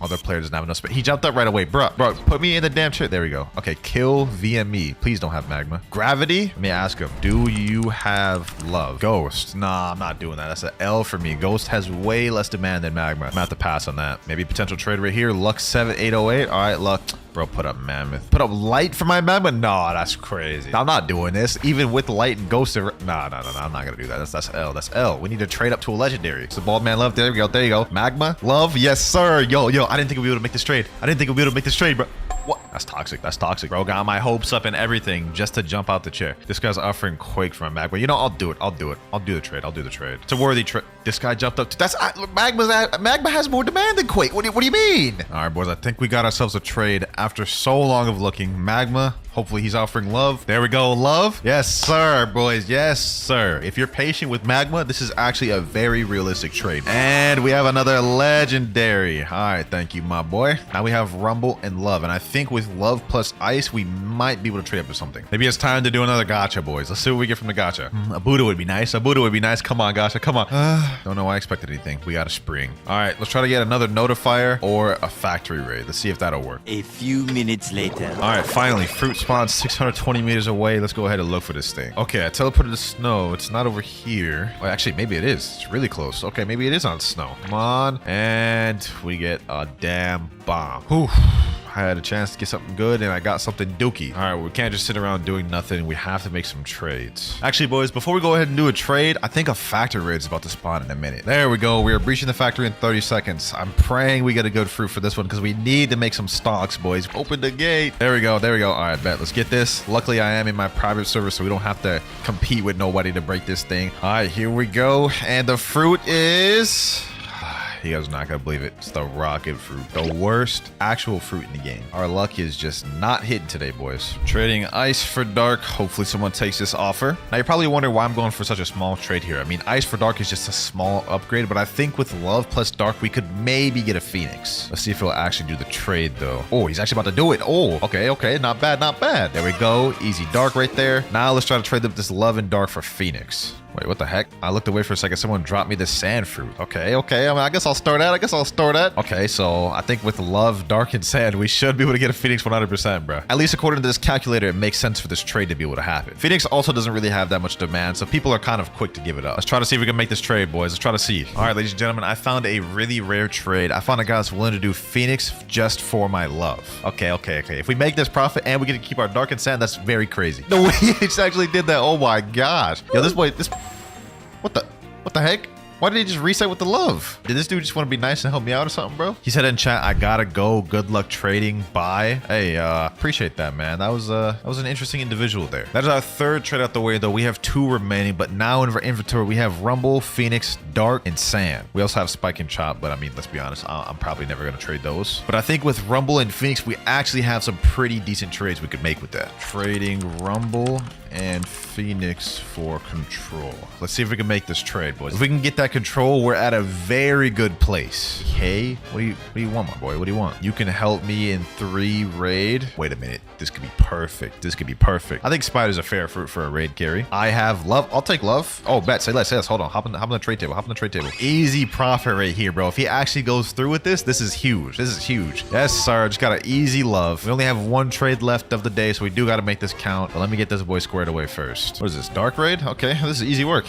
Other player doesn't have enough space. He jumped up right away. Bro, put me in the damn chair. There we go. Okay, kill VME. Please don't have magma. Gravity? Let me ask him. Do you have love? Ghost? Nah, I'm not doing that. That's an L for me. Ghost has way less demand than magma. I'm gonna have to pass on that. Maybe potential trade right here. Luck 7808. All right, Luck. Bro, put up mammoth. Put up light for my magma? No, that's crazy. I'm not doing this. Even with light and ghost. No. I'm not gonna do that. That's L. That's L. We need to trade up to a legendary. So bald man love. There we go. There you go. Magma. Love. Yes, sir. Yo. I didn't think we'd be able to make this trade. Bro. What? That's toxic. Bro, got my hopes up and everything just to jump out the chair. This guy's offering quake for my magma. You know, I'll do it. I'll do the trade. It's a worthy trade. This guy jumped up. Magma has more demand than quake. What do you mean? All right, boys. I think we got ourselves a trade after so long of looking. Magma. Hopefully he's offering love. There we go. Love. Yes, sir, boys. Yes, sir. If you're patient with magma, this is actually a very realistic trade. And we have another legendary. All right. Thank you, my boy. Now we have rumble and love. And I think with love plus ice, we might be able to trade up to something. Maybe it's time to do another gacha, boys. Let's see what we get from the gacha. A Buddha would be nice. Come on, gacha. Come on. Don't know why I expected anything. We got a spring. All right. Let's try to get another notifier or a factory raid. Let's see if that'll work. A few minutes later. All right. Finally, fruit spawn 620 meters away. Let's go ahead and look for this thing. Okay, I teleported to snow. It's not over here. Well, actually, maybe it is. It's really close. Okay, maybe it is on snow. Come on. And we get a damn bomb. Whew. I had a chance to get something good and I got something dookie. All right, we can't just sit around doing nothing. We have to make some trades. Actually, boys, before we go ahead and do a trade, I think a factory raid is about to spawn in a minute. There we go. We are breaching the factory in 30 seconds. I'm praying we get a good fruit for this one because we need to make some stocks, boys. Open the gate. There we go. There we go. All right, bet. Let's get this. Luckily, I am in my private server, so we don't have to compete with nobody to break this thing. All right, here we go. And the fruit is... You guys are not gonna believe it. It's the rocket fruit, the worst actual fruit in the game. Our luck is just not hitting today, boys. Trading ice for dark. Hopefully someone takes this offer. Now you're probably wondering why I'm going for such a small trade here. I mean, ice for dark is just a small upgrade, but I think with love plus dark, we could maybe get a phoenix. Let's see if he'll actually do the trade though. Oh, he's actually about to do it. Oh, okay. Not bad, not bad. There we go. Easy dark right there. Now let's try to trade up this love and dark for phoenix. Wait, what the heck? I looked away for a second. Someone dropped me the sand fruit. Okay. I mean, I guess I'll store that. Okay, so I think with love, dark, and sand, we should be able to get a Phoenix 100%, bro. At least according to this calculator, it makes sense for this trade to be able to happen. Phoenix also doesn't really have that much demand, so people are kind of quick to give it up. Let's try to see if we can make this trade, boys. Let's try to see. All right, ladies and gentlemen, I found a really rare trade. I found a guy that's willing to do Phoenix just for my love. Okay. If we make this profit and we get to keep our dark and sand, that's very crazy. No way, he actually did that. Oh my gosh. Yo, this boy, what the heck? Why did he just reset with the love? Did this dude just want to be nice and help me out or something, bro? He said in chat, I gotta go. Good luck trading. Bye. Hey, appreciate that, man. That was an interesting individual there. That is our third trade out the way, though. We have 2 remaining, but now in our inventory, we have Rumble, Phoenix, Dark, and Sand. We also have Spike and Chop, but I mean, let's be honest, I'm probably never gonna trade those. But I think with Rumble and Phoenix, we actually have some pretty decent trades we could make with that. Trading Rumble and Phoenix for control. Let's see if we can make this trade, boys. If we can get that control, we're at a very good place. Okay, what do you want, my boy? What do you want? You can help me in 3 raid. Wait a minute, this could be perfect. I think Spider's a fair fruit for a raid carry. I have love. I'll take love. Oh, bet. Say less. Hold on. Hop on the trade table. Easy profit right here, bro. If he actually goes through with this is huge. Yes, sir. Just got an easy love. We only have 1 trade left of the day, so we do got to make this count. But let me get this boy squared away first. What is this? Dark raid? Okay, this is easy work,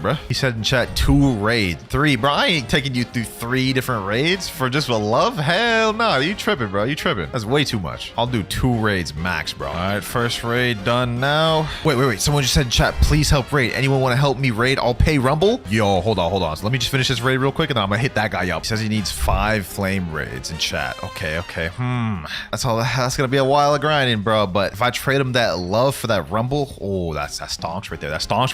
bro. He said in chat 2 raid. 3, bro. I ain't taking you through 3 different raids for just a love. Hell no. You tripping, bro. That's way too much. I'll do 2 raids max, bro. All right, first raid done now. Wait. Someone just said in chat, please help raid. Anyone want to help me raid? I'll pay Rumble. Yo, hold on. So let me just finish this raid real quick and then I'm gonna hit that guy up. He says he needs 5 flame raids in chat. Okay. That's gonna be a while of grinding, bro. But if I trade him that love for that Rumble, oh, that's stonks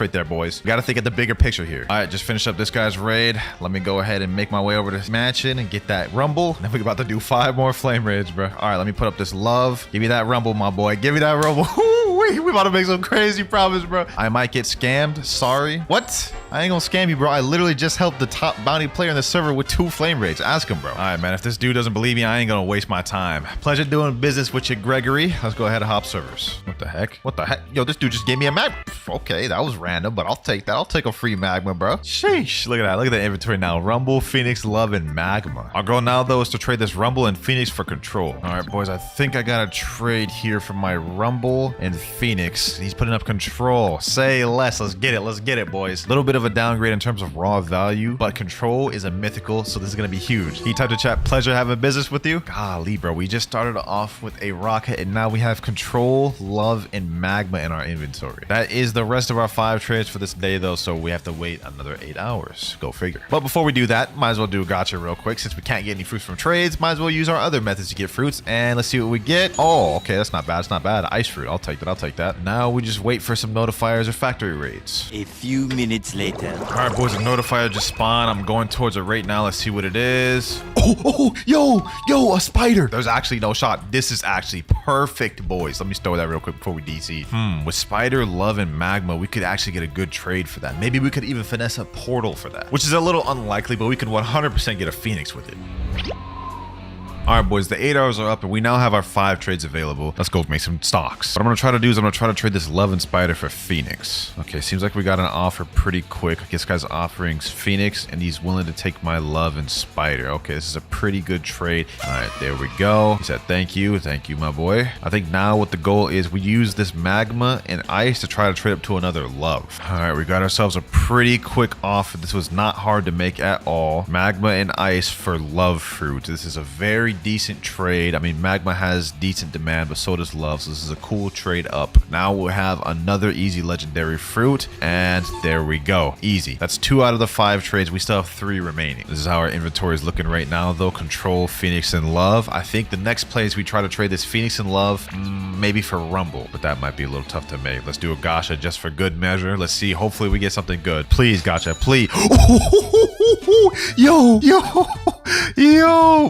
right there, boys. We gotta think of the bigger picture here. All right, just finish up this guy's raid. Let me go ahead and make my way over to mansion and get that Rumble. And then we're about to do 5 more flame raids, bro. All right, let me put up this love. Give me that Rumble, my boy. Give me that Rumble. We about to make some crazy profits, bro. I might get scammed. Sorry. What? I ain't gonna scam you, bro. I literally just helped the top bounty player in the server with 2 flame raids. Ask him, bro. All right, man. If this dude doesn't believe me, I ain't gonna waste my time. Pleasure doing business with you, Gregory. Let's go ahead and hop servers. What the heck? Yo, this dude just gave me a mag. Okay, that was random, but I'll take that. I'll take a free magma, bro. Sheesh. Look at that. Look at the inventory now. Rumble, Phoenix, love, and magma. Our goal now, though, is to trade this Rumble and Phoenix for control. All right, boys. I think I got a trade here for my Rumble and Phoenix. He's putting up control. Say less. Let's get it, boys. A little bit of a downgrade in terms of raw value, but control is a mythical, so this is gonna be huge. He typed to chat, pleasure having business with you. Golly, bro. We just started off with a rocket, and now we have control, love, and magma in our inventory. That is the rest of our 5 trades for this day, though, so we have to wait another 8 hours. Go figure. But before we do that, might as well do a gotcha real quick. Since we can't get any fruits from trades, might as well use our other methods to get fruits, and let's see what we get. Oh, okay. That's not bad. It's not bad. Ice fruit. I'll take that. Now we just wait for some notifiers or factory raids. A few minutes later. All right, boys, a notifier just spawned. I'm going towards it right now. Let's see what it is. Yo, a spider. There's actually no shot. This is actually perfect, boys. Let me store that real quick before we DC. With spider, love, and magma, we could actually get a good trade for that. Maybe we could even finesse a portal for that, which is a little unlikely, but we can 100% get a Phoenix with it. All right, boys, the 8 hours are up and we now have our 5 trades available. Let's go make some stocks. What I'm gonna try to do is I'm gonna try to trade this love and spider for Phoenix. Okay, seems like we got an offer pretty quick. I guess guy's offering Phoenix and he's willing to take my love and spider. Okay, this is a pretty good trade. All right, there we go. He said, thank you, my boy. I think now what the goal is, we use this magma and ice to try to trade up to another love. All right, we got ourselves a pretty quick offer. This was not hard to make at all. Magma and ice for love fruit. This is a very decent trade. I mean, Magma has decent demand, but so does Love. So this is a cool trade up. Now we'll have another easy legendary fruit, and there we go. Easy. That's 2 out of the 5 trades. We still have 3 remaining. This is how our inventory is looking right now, though. Control, Phoenix, and Love. I think the next place we try to trade this Phoenix and Love, maybe for Rumble, but that might be a little tough to make. Let's do a Gacha just for good measure. Let's see. Hopefully we get something good. Please, Gacha, please. Yo,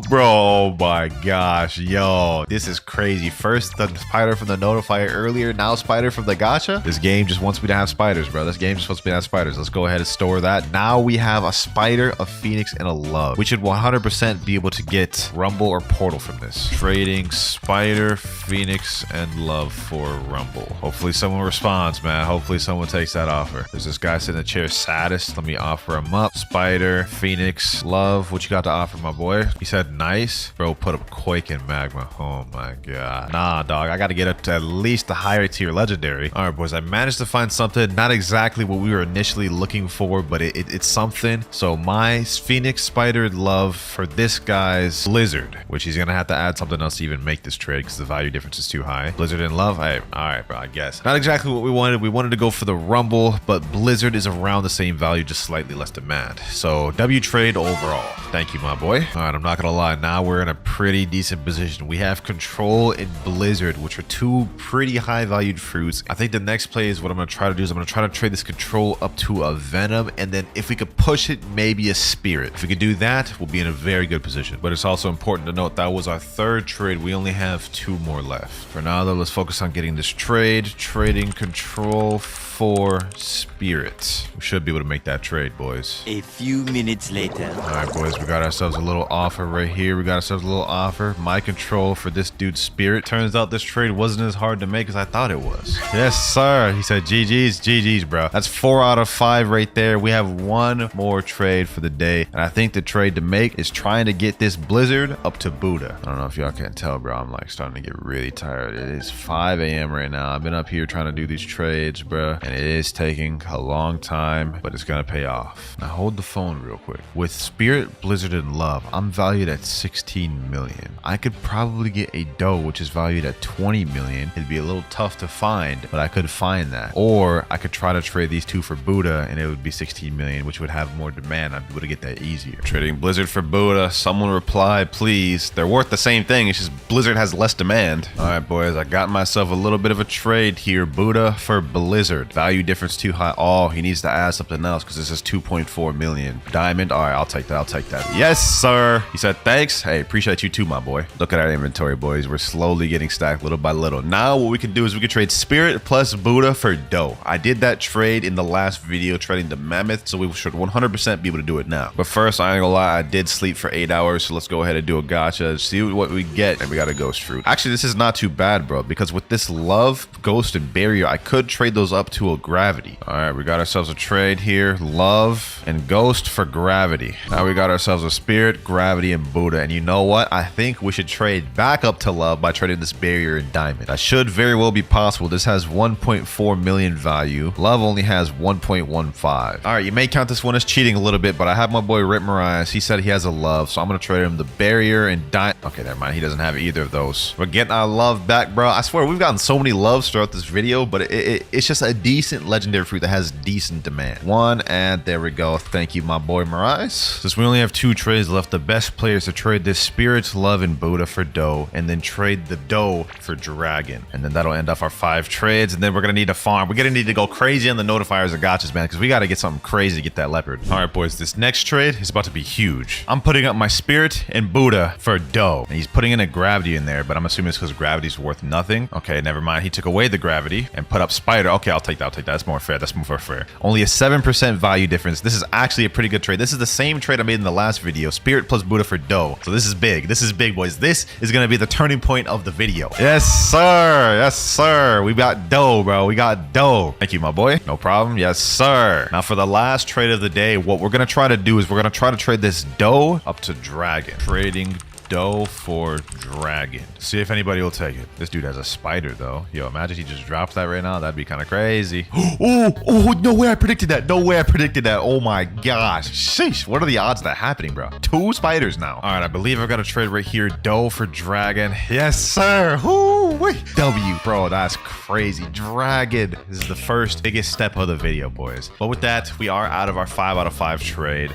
bro. Oh my gosh, yo, this is crazy. First the spider from the notifier earlier, now spider from the gacha. This game just wants me to have spiders, bro. This game just wants me to have spiders. Let's go ahead and store that. Now we have a spider, a Phoenix, and a Love. We should 100% be able to get Rumble or Portal from this. Trading spider, Phoenix, and Love for Rumble. Hopefully someone responds, man. Hopefully someone takes that offer. There's this guy sitting in the chair, saddest. Let me offer him up. Spider, Phoenix, Love. What you got to offer, my boy? He said nice. Bro, put up Quake and Magma. Oh my god. Nah, dog. I got to get up to at least the higher tier legendary. All right, boys. I managed to find something. Not exactly what we were initially looking for, but it's something. So my Phoenix, Spider, Love for this guy's Blizzard, which he's going to have to add something else to even make this trade because the value difference is too high. Blizzard and Love. Hey, all right, bro. I guess. Not exactly what we wanted. We wanted to go for the Rumble, but Blizzard is around the same value, just slightly less demand. So W trade overall. Thank you, my boy. All right, I'm not going to lie. Now we're in a pretty decent position. We have Control and Blizzard, which are 2 pretty high valued fruits. I think the next play is what I'm going to try to do is I'm going to try to trade this Control up to a Venom, and then if we could push it, maybe a Spirit. If we could do that, we'll be in a very good position. But it's also important to note that was our 3rd trade. We only have 2 more left. For now, though, let's focus on getting this trade. Trading Control for Spirit. We should be able to make that trade, boys. A few minutes later. All right, boys, we got ourselves a little offer right here. We got ourselves a little offer. My Control for this dude's Spirit. Turns out this trade wasn't as hard to make as I thought it was. Yes, sir. He said GG's, GG's, bro. That's 4 out of 5 right there. We have 1 more trade for the day, and I think the trade to make is trying to get this Blizzard up to Buddha. I don't know if y'all can tell, bro. I'm like starting to get really tired. It is 5 a.m. right now. I've been up here trying to do these trades, bro, and it is taking a long time, but it's gonna pay off. Now hold the phone real quick. With Spirit, Blizzard, and Love, I'm valued at 16 million. I could probably get a doe, which is valued at 20 million. It'd be a little tough to find, but I could find that. Or I could try to trade these 2 for Buddha, and it would be 16 million, which would have more demand. I'd be able to get that easier. Trading Blizzard for Buddha. Someone reply, please. They're worth the same thing. It's just Blizzard has less demand. All right, boys. I got myself a little bit of a trade here. Buddha for Blizzard. Value difference too high. Oh, he needs to add something else because this is 2.4 million. Diamond. All right, I'll take that. I'll take that. Yes, sir. He said, thanks. Hey, appreciate you too, my boy. Look at our inventory, boys. We're slowly getting stacked little by little. Now what we can do is we can trade Spirit plus Buddha for doe. I did that trade in the last video, trading the Mammoth, so we should 100% be able to do it now. But first, I ain't gonna lie, I did sleep for 8 hours, so let's go ahead and do a gacha, see what we get. And we got a Ghost Fruit. Actually, this is not too bad, bro, because with this Love, Ghost, and Barrier, I could trade those up to a Gravity. All right, we got ourselves a trade here. Love and Ghost for Gravity. Now we got ourselves a Spirit, Gravity, and Buddha. And you know what? I think we should trade back up to Love by trading this Barrier and Diamond. That should very well be possible. This has 1.4 million value. Love only has 1.15. All right, you may count this one as cheating a little bit, but I have my boy Rip Marias. He said he has a Love, so I'm going to trade him the Barrier and Diamond. Okay, never mind. He doesn't have either of those. We're getting our Love back, bro. I swear, we've gotten so many Loves throughout this video, but it's just a decent legendary fruit that has decent demand. 1, and there we go. Thank you, my boy Marias. Since we only have 2 trades left, the best players to trade this Spirits, Love, and Buddha for doe, and then trade the doe for Dragon. And then that'll end off our 5 trades, and then we're going to need to farm. We're going to need to go crazy on the notifiers and gotchas, man, because we got to get something crazy to get that leopard. All right, boys, this next trade is about to be huge. I'm putting up my Spirit and Buddha for doe, and he's putting in a Gravity in there, but I'm assuming it's because Gravity's worth nothing. Okay, never mind. He took away the Gravity and put up Spider. Okay, I'll take that. I'll take that. That's more fair. That's more fair. Only a 7% value difference. This is actually a pretty good trade. This is the same trade I made in the last video. Spirit plus Buddha for doe. So this is big. This is big, boys. This is going to be the turning point of the video. Yes, sir. Yes, sir. We got doe, bro. We got doe. Thank you, my boy. No problem. Yes, sir. Now for the last trade of the day, what we're going to try to do is we're going to try to trade this doe up to Dragon. Trading dough for dragon. See if anybody will take it. This dude has a spider though. Yo, imagine he just drops that right now. That'd be kind of crazy. Oh, no way I predicted that. No way I predicted that. Oh my gosh. Sheesh. What are the odds of that happening, bro? 2 spiders now. All right, I believe I've got a trade right here. Dough for dragon. Yes, sir. Woo-wee. W, bro. That's crazy. Dragon. This is the first biggest step of the video, boys. But with that, we are out of our 5 out of 5 trade.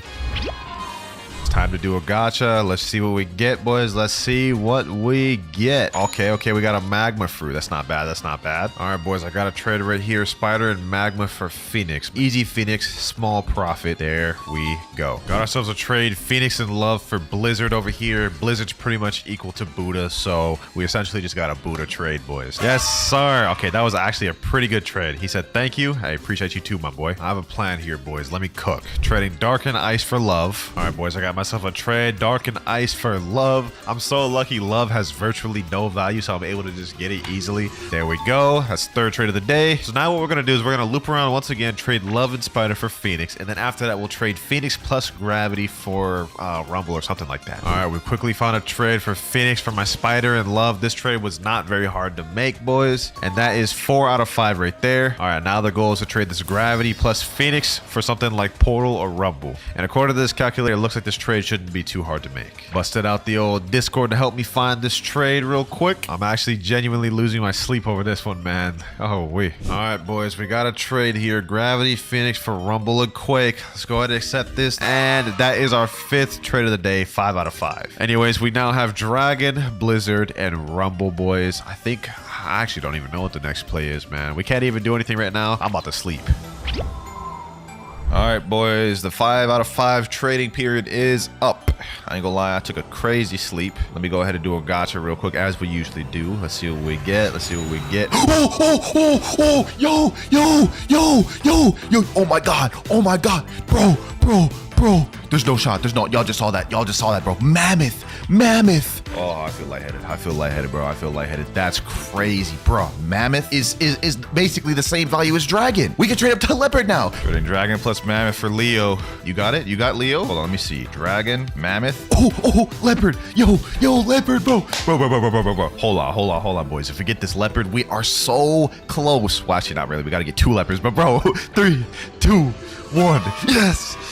Time to do a gacha. Let's see what we get, boys. Let's see what we get. Okay, we got a magma fruit. That's not bad. That's not bad. All right, boys, I got a trade right here. Spider and magma for Phoenix. Easy Phoenix, small profit. There we go. Got ourselves a trade. Phoenix and love for Blizzard over here. Blizzard's pretty much equal to Buddha, so we essentially just got a Buddha trade, boys. Yes, sir. Okay, that was actually a pretty good trade. He said, thank you. I appreciate you too, my boy. I have a plan here, boys. Let me cook. Trading dark and ice for love. All right, boys, I got myself a trade. Dark and ice for love. I'm so lucky love has virtually no value, so I'm able to just get it easily. There we go. That's third trade of the day. So now what we're going to do is we're going to loop around once again, trade love and spider for Phoenix, and then after that we'll trade Phoenix plus gravity for Rumble or something like that. All right, we quickly found a trade for Phoenix for my spider and love. This trade was not very hard to make, boys, and that is 4 out of 5 right there. All right, now the goal is to trade this gravity plus Phoenix for something like portal or Rumble, and according to this calculator, it looks like this trade shouldn't be too hard to make. Busted out the old Discord to help me find this trade real quick. I'm actually genuinely losing my sleep over this one, man. Oh, wait. All right, boys, we got a trade here. Gravity, Phoenix for Rumble and Quake. Let's go ahead and accept this. And that is our 5th trade of the day, 5 out of 5. Anyways, we now have Dragon, Blizzard, and Rumble, boys. I actually don't even know what the next play is, man. We can't even do anything right now. I'm about to sleep. All right, boys, the 5 out of 5 trading period is up. I ain't gonna lie, I took a crazy sleep. Let me go ahead and do a gacha real quick, as we usually do. Let's see what we get. Let's see what we get. Yo. Oh my God. Bro. There's no shot. Y'all just saw that, bro. Mammoth. Oh, I feel lightheaded, bro. That's crazy, bro. Mammoth is basically the same value as dragon. We can trade up to leopard now. Trading dragon plus mammoth for Leo. You got it? You got Leo? Hold on, let me see. Dragon, mammoth. Oh, leopard. Yo, leopard, bro. Bro. Hold on, boys. If we get this leopard, we are so close. Well, actually, not really. We got to get 2 leopards, but bro, 3, 2, 1.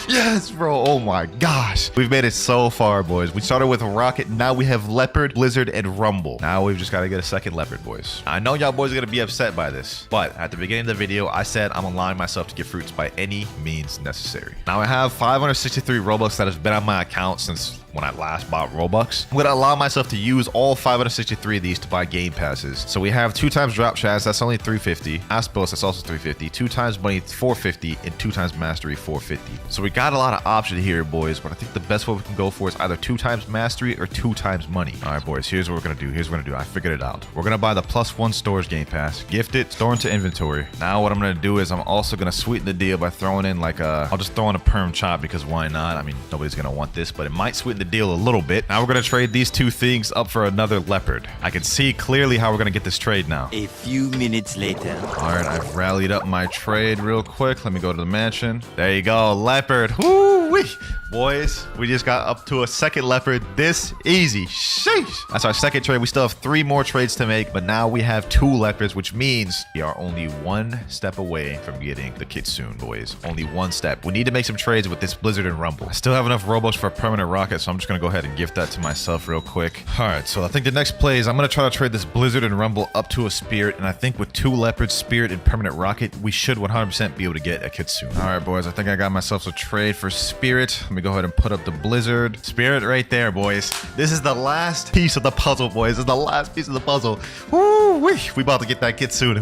Yes, bro. Oh my gosh. We've made it so far, boys. We started with Rocket. Now we have Leopard, Blizzard, and Rumble. Now we've just got to get a second Leopard, boys. I know y'all boys are going to be upset by this, but at the beginning of the video, I said I'm allowing myself to get fruits by any means necessary. Now I have 563 Robux that has been on my account since when I last bought Robux. I'm going to allow myself to use all 563 of these to buy game passes. So we have 2 times drop chats, that's only 350. Aspos, that's also 350. 2 times money, 450, and 2 times mastery, 450. So we got a lot of options here, boys, but I think the best way we can go for is either 2 times mastery or 2 times money. All right, boys, here's what we're going to do. I figured it out. We're going to buy the +1 storage game pass, gift it, store into inventory. Now what I'm going to do is I'm also going to sweeten the deal by throwing in I'll just throw in a perm chop because why not? I mean, nobody's going to want this, but it might sweeten the deal a little bit. Now we're going to trade these 2 things up for another leopard. I can see clearly how we're going to get this trade now. A few minutes later. All right, I've rallied up my trade real quick. Let me go to the mansion. There you go, leopard. Woo-wee. Boys, we just got up to a second leopard this easy. Sheesh. That's our second trade. We still have 3 more trades to make, but now we have 2 leopards, which means we are only 1 step away from getting the kitsune, boys. Only 1 step. We need to make some trades with this Blizzard and Rumble. I still have enough Robux for a permanent rocket, so I'm just going to go ahead and gift that to myself real quick. All right, so I think the next play is I'm going to try to trade this Blizzard and Rumble up to a spirit, and I think with 2 leopards, spirit, and permanent rocket, we should 100% be able to get a kitsune. All right, boys, I think I got myself a trade for spirit. Let me go ahead and put up the Blizzard. Spirit right there, boys. This is the last piece of the puzzle, boys. This is the last piece of the puzzle. Woo-wee. We about to get that kitsune.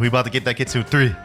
3,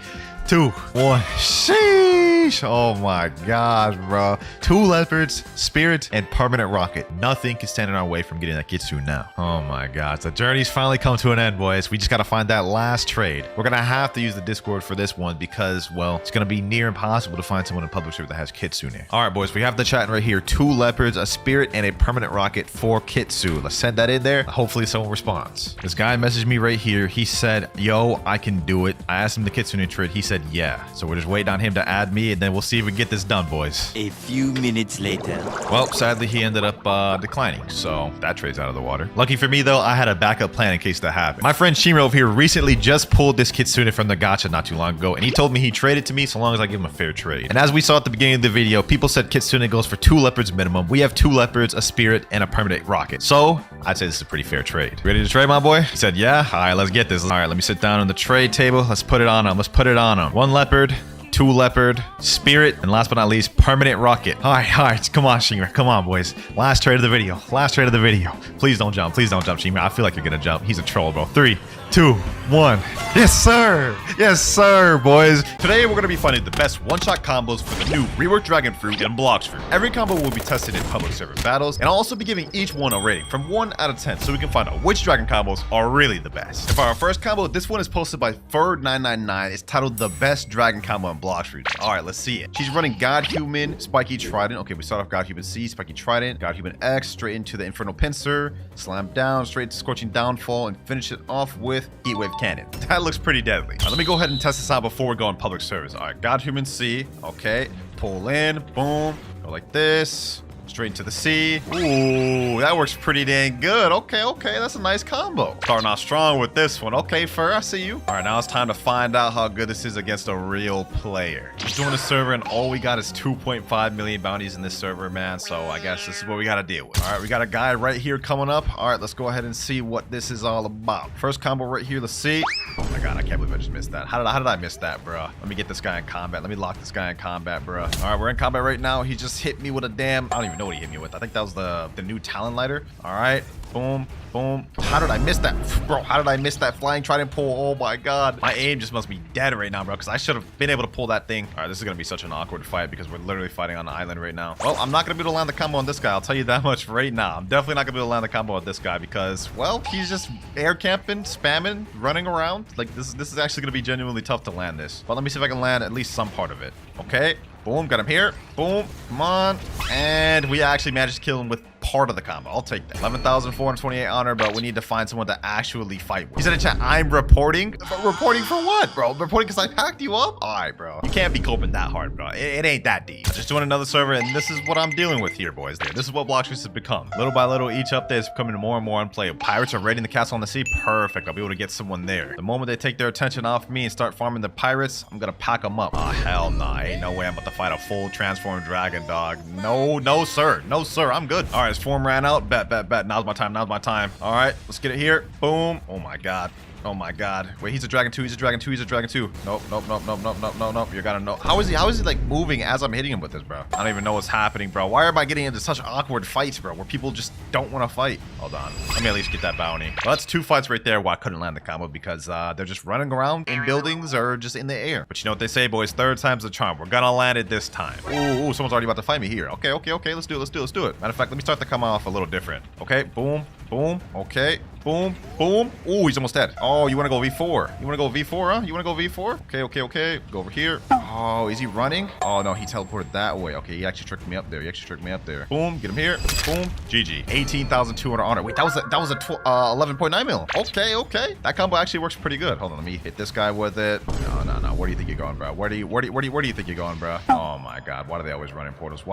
2, 1. Sheesh. Oh my gosh, bro. 2 leopards, spirit, and permanent rocket. Nothing can stand in our way from getting that kitsune now. Oh my gosh. The journey's finally come to an end, boys. We just got to find that last trade. We're going to have to use the Discord for this one because, well, it's going to be near impossible to find someone in public server that has kitsune. All right, boys. We have the chat right here. 2 leopards, a spirit, and a permanent rocket for kitsune. Let's send that in there. Hopefully someone responds. This guy messaged me right here. He said, yo, I can do it. I asked him the kitsune trade. He said, yeah. So we're just waiting on him to add me and then we'll see if we can get this done, boys. A few minutes later. Well, sadly, he ended up declining, so that trade's out of the water. Lucky for me, though, I had a backup plan in case that happened. My friend Shimro over here recently just pulled this Kitsune from the gacha not too long ago, and he told me he traded to me so long as I give him a fair trade. And as we saw at the beginning of the video, people said Kitsune goes for 2 leopards minimum. We have 2 leopards, a spirit, and a permanent rocket. So I'd say this is a pretty fair trade. Ready to trade, my boy? He said, yeah. All right, let's get this. All right, let me sit down on the trade table. Let's put it on him. Let's put it on him. 1 leopard, 2 leopard, spirit, and last but not least, permanent rocket. All right, come on, Shimmer. Come on, boys. Last trade of the video. Last trade of the video. Please don't jump. Please don't jump, Shimmer. I feel like you're gonna jump. He's a troll, bro. 3, 2, 1. Yes, sir. Yes, sir, boys. Today, we're going to be finding the best one-shot combos for the new reworked dragon fruit and Blox fruit. Every combo will be tested in public server battles, and I'll also be giving each one a rating from 1 out of 10 so we can find out which dragon combos are really the best. And for our first combo, this one is posted by Fur999. It's titled The Best Dragon Combo in Blox fruit. All right, let's see it. She's running God Human, Spiky Trident. Okay, we start off God Human C, Spiky Trident, God Human X, straight into the Infernal Pincer, slam down, straight to Scorching Downfall, and finish it off with Heatwave Cannon. That looks pretty deadly. Let me go ahead and test this out before we go on public service. All right, God Human C. Okay, pull in, boom, go like this. Straight into the sea. Ooh, that works pretty dang good. Okay, that's a nice combo. Starting off strong with this one. Okay, Fur, I see you. All right, now it's time to find out how good this is against a real player. Just doing a server, and all we got is 2.5 million bounties in this server, man. So I guess this is what we got to deal with. All right, we got a guy right here coming up. All right, let's go ahead and see what this is all about. First combo right here. Let's see. Oh my God, I can't believe I just missed that. How did I miss that, bro? Let me get this guy in combat. Let me lock this guy in combat, bro. All right, we're in combat right now. He just hit me with a damn, I don't even know what he hit me with. I think that was the new talent lighter. All right, boom, boom. How did I miss that, bro? How did I miss that flying trident pull? Oh my God, my aim just must be dead right now, bro, because I should have been able to pull that thing. All right, this is gonna be such an awkward fight because we're literally fighting on the island right now. Well, I'm not gonna be able to land the combo on this guy, I'll tell you that much right now. I'm definitely not gonna be able to land the combo on this guy because, well, he's just air camping, spamming, running around. Like this is actually gonna be genuinely tough to land this. But let me see if I can land at least some part of it. Okay, boom, got him here. Boom, come on. And we actually managed to kill him with part of the combo. I'll take that. 11,428 honor, but we need to find someone to actually fight with. He said in chat, I'm reporting. But reporting for what, bro? Reporting because I packed you up? All right, bro. You can't be coping that hard, bro. It ain't that deep. Just doing another server, and this is what I'm dealing with here, boys. This is what Blox has become. Little by little, each update is becoming more and more unplayable. Pirates are raiding the castle on the sea. Perfect. I'll be able to get someone there. The moment they take their attention off me and start farming the pirates, I'm gonna pack them up. Oh, hell no. Nah. Ain't no way I'm about to fight a full transformed dragon, dog. No, sir. No, sir. I'm good. All right, his form ran out. Bet. Now's my time. All right, let's get it here. Boom. Oh my God. Wait, he's a dragon too. Nope. You gotta know. How is he like moving as I'm hitting him with this, bro? I don't even know what's happening, bro. Why am I getting into such awkward fights, bro, where people just don't want to fight? Hold on. Let me at least get that bounty. Well, that's 2 fights right there where I couldn't land the combo because they're just running around in buildings or just in the air. But you know what they say, boys? 3rd time's the charm. We're gonna land it this time. Ooh, someone's already about to fight me here. Okay. Let's do it. Matter of fact, let me start the combo off a little different. Okay, boom. Okay. Boom. Ooh, he's almost dead. Oh, you want to go V4? You want to go V4, huh? You want to go V4? Okay. Go over here. Oh, is he running? Oh, no, he teleported that way. Okay, he actually tricked me up there. Boom, get him here. Boom, GG. 18,200 honor. Wait, that was a 11.9 mil. Okay. That combo actually works pretty good. Hold on, let me hit this guy with it. No. Where do you think you're going, bro? Where do you think you're going, bro? Oh my God, why do they always run in portals?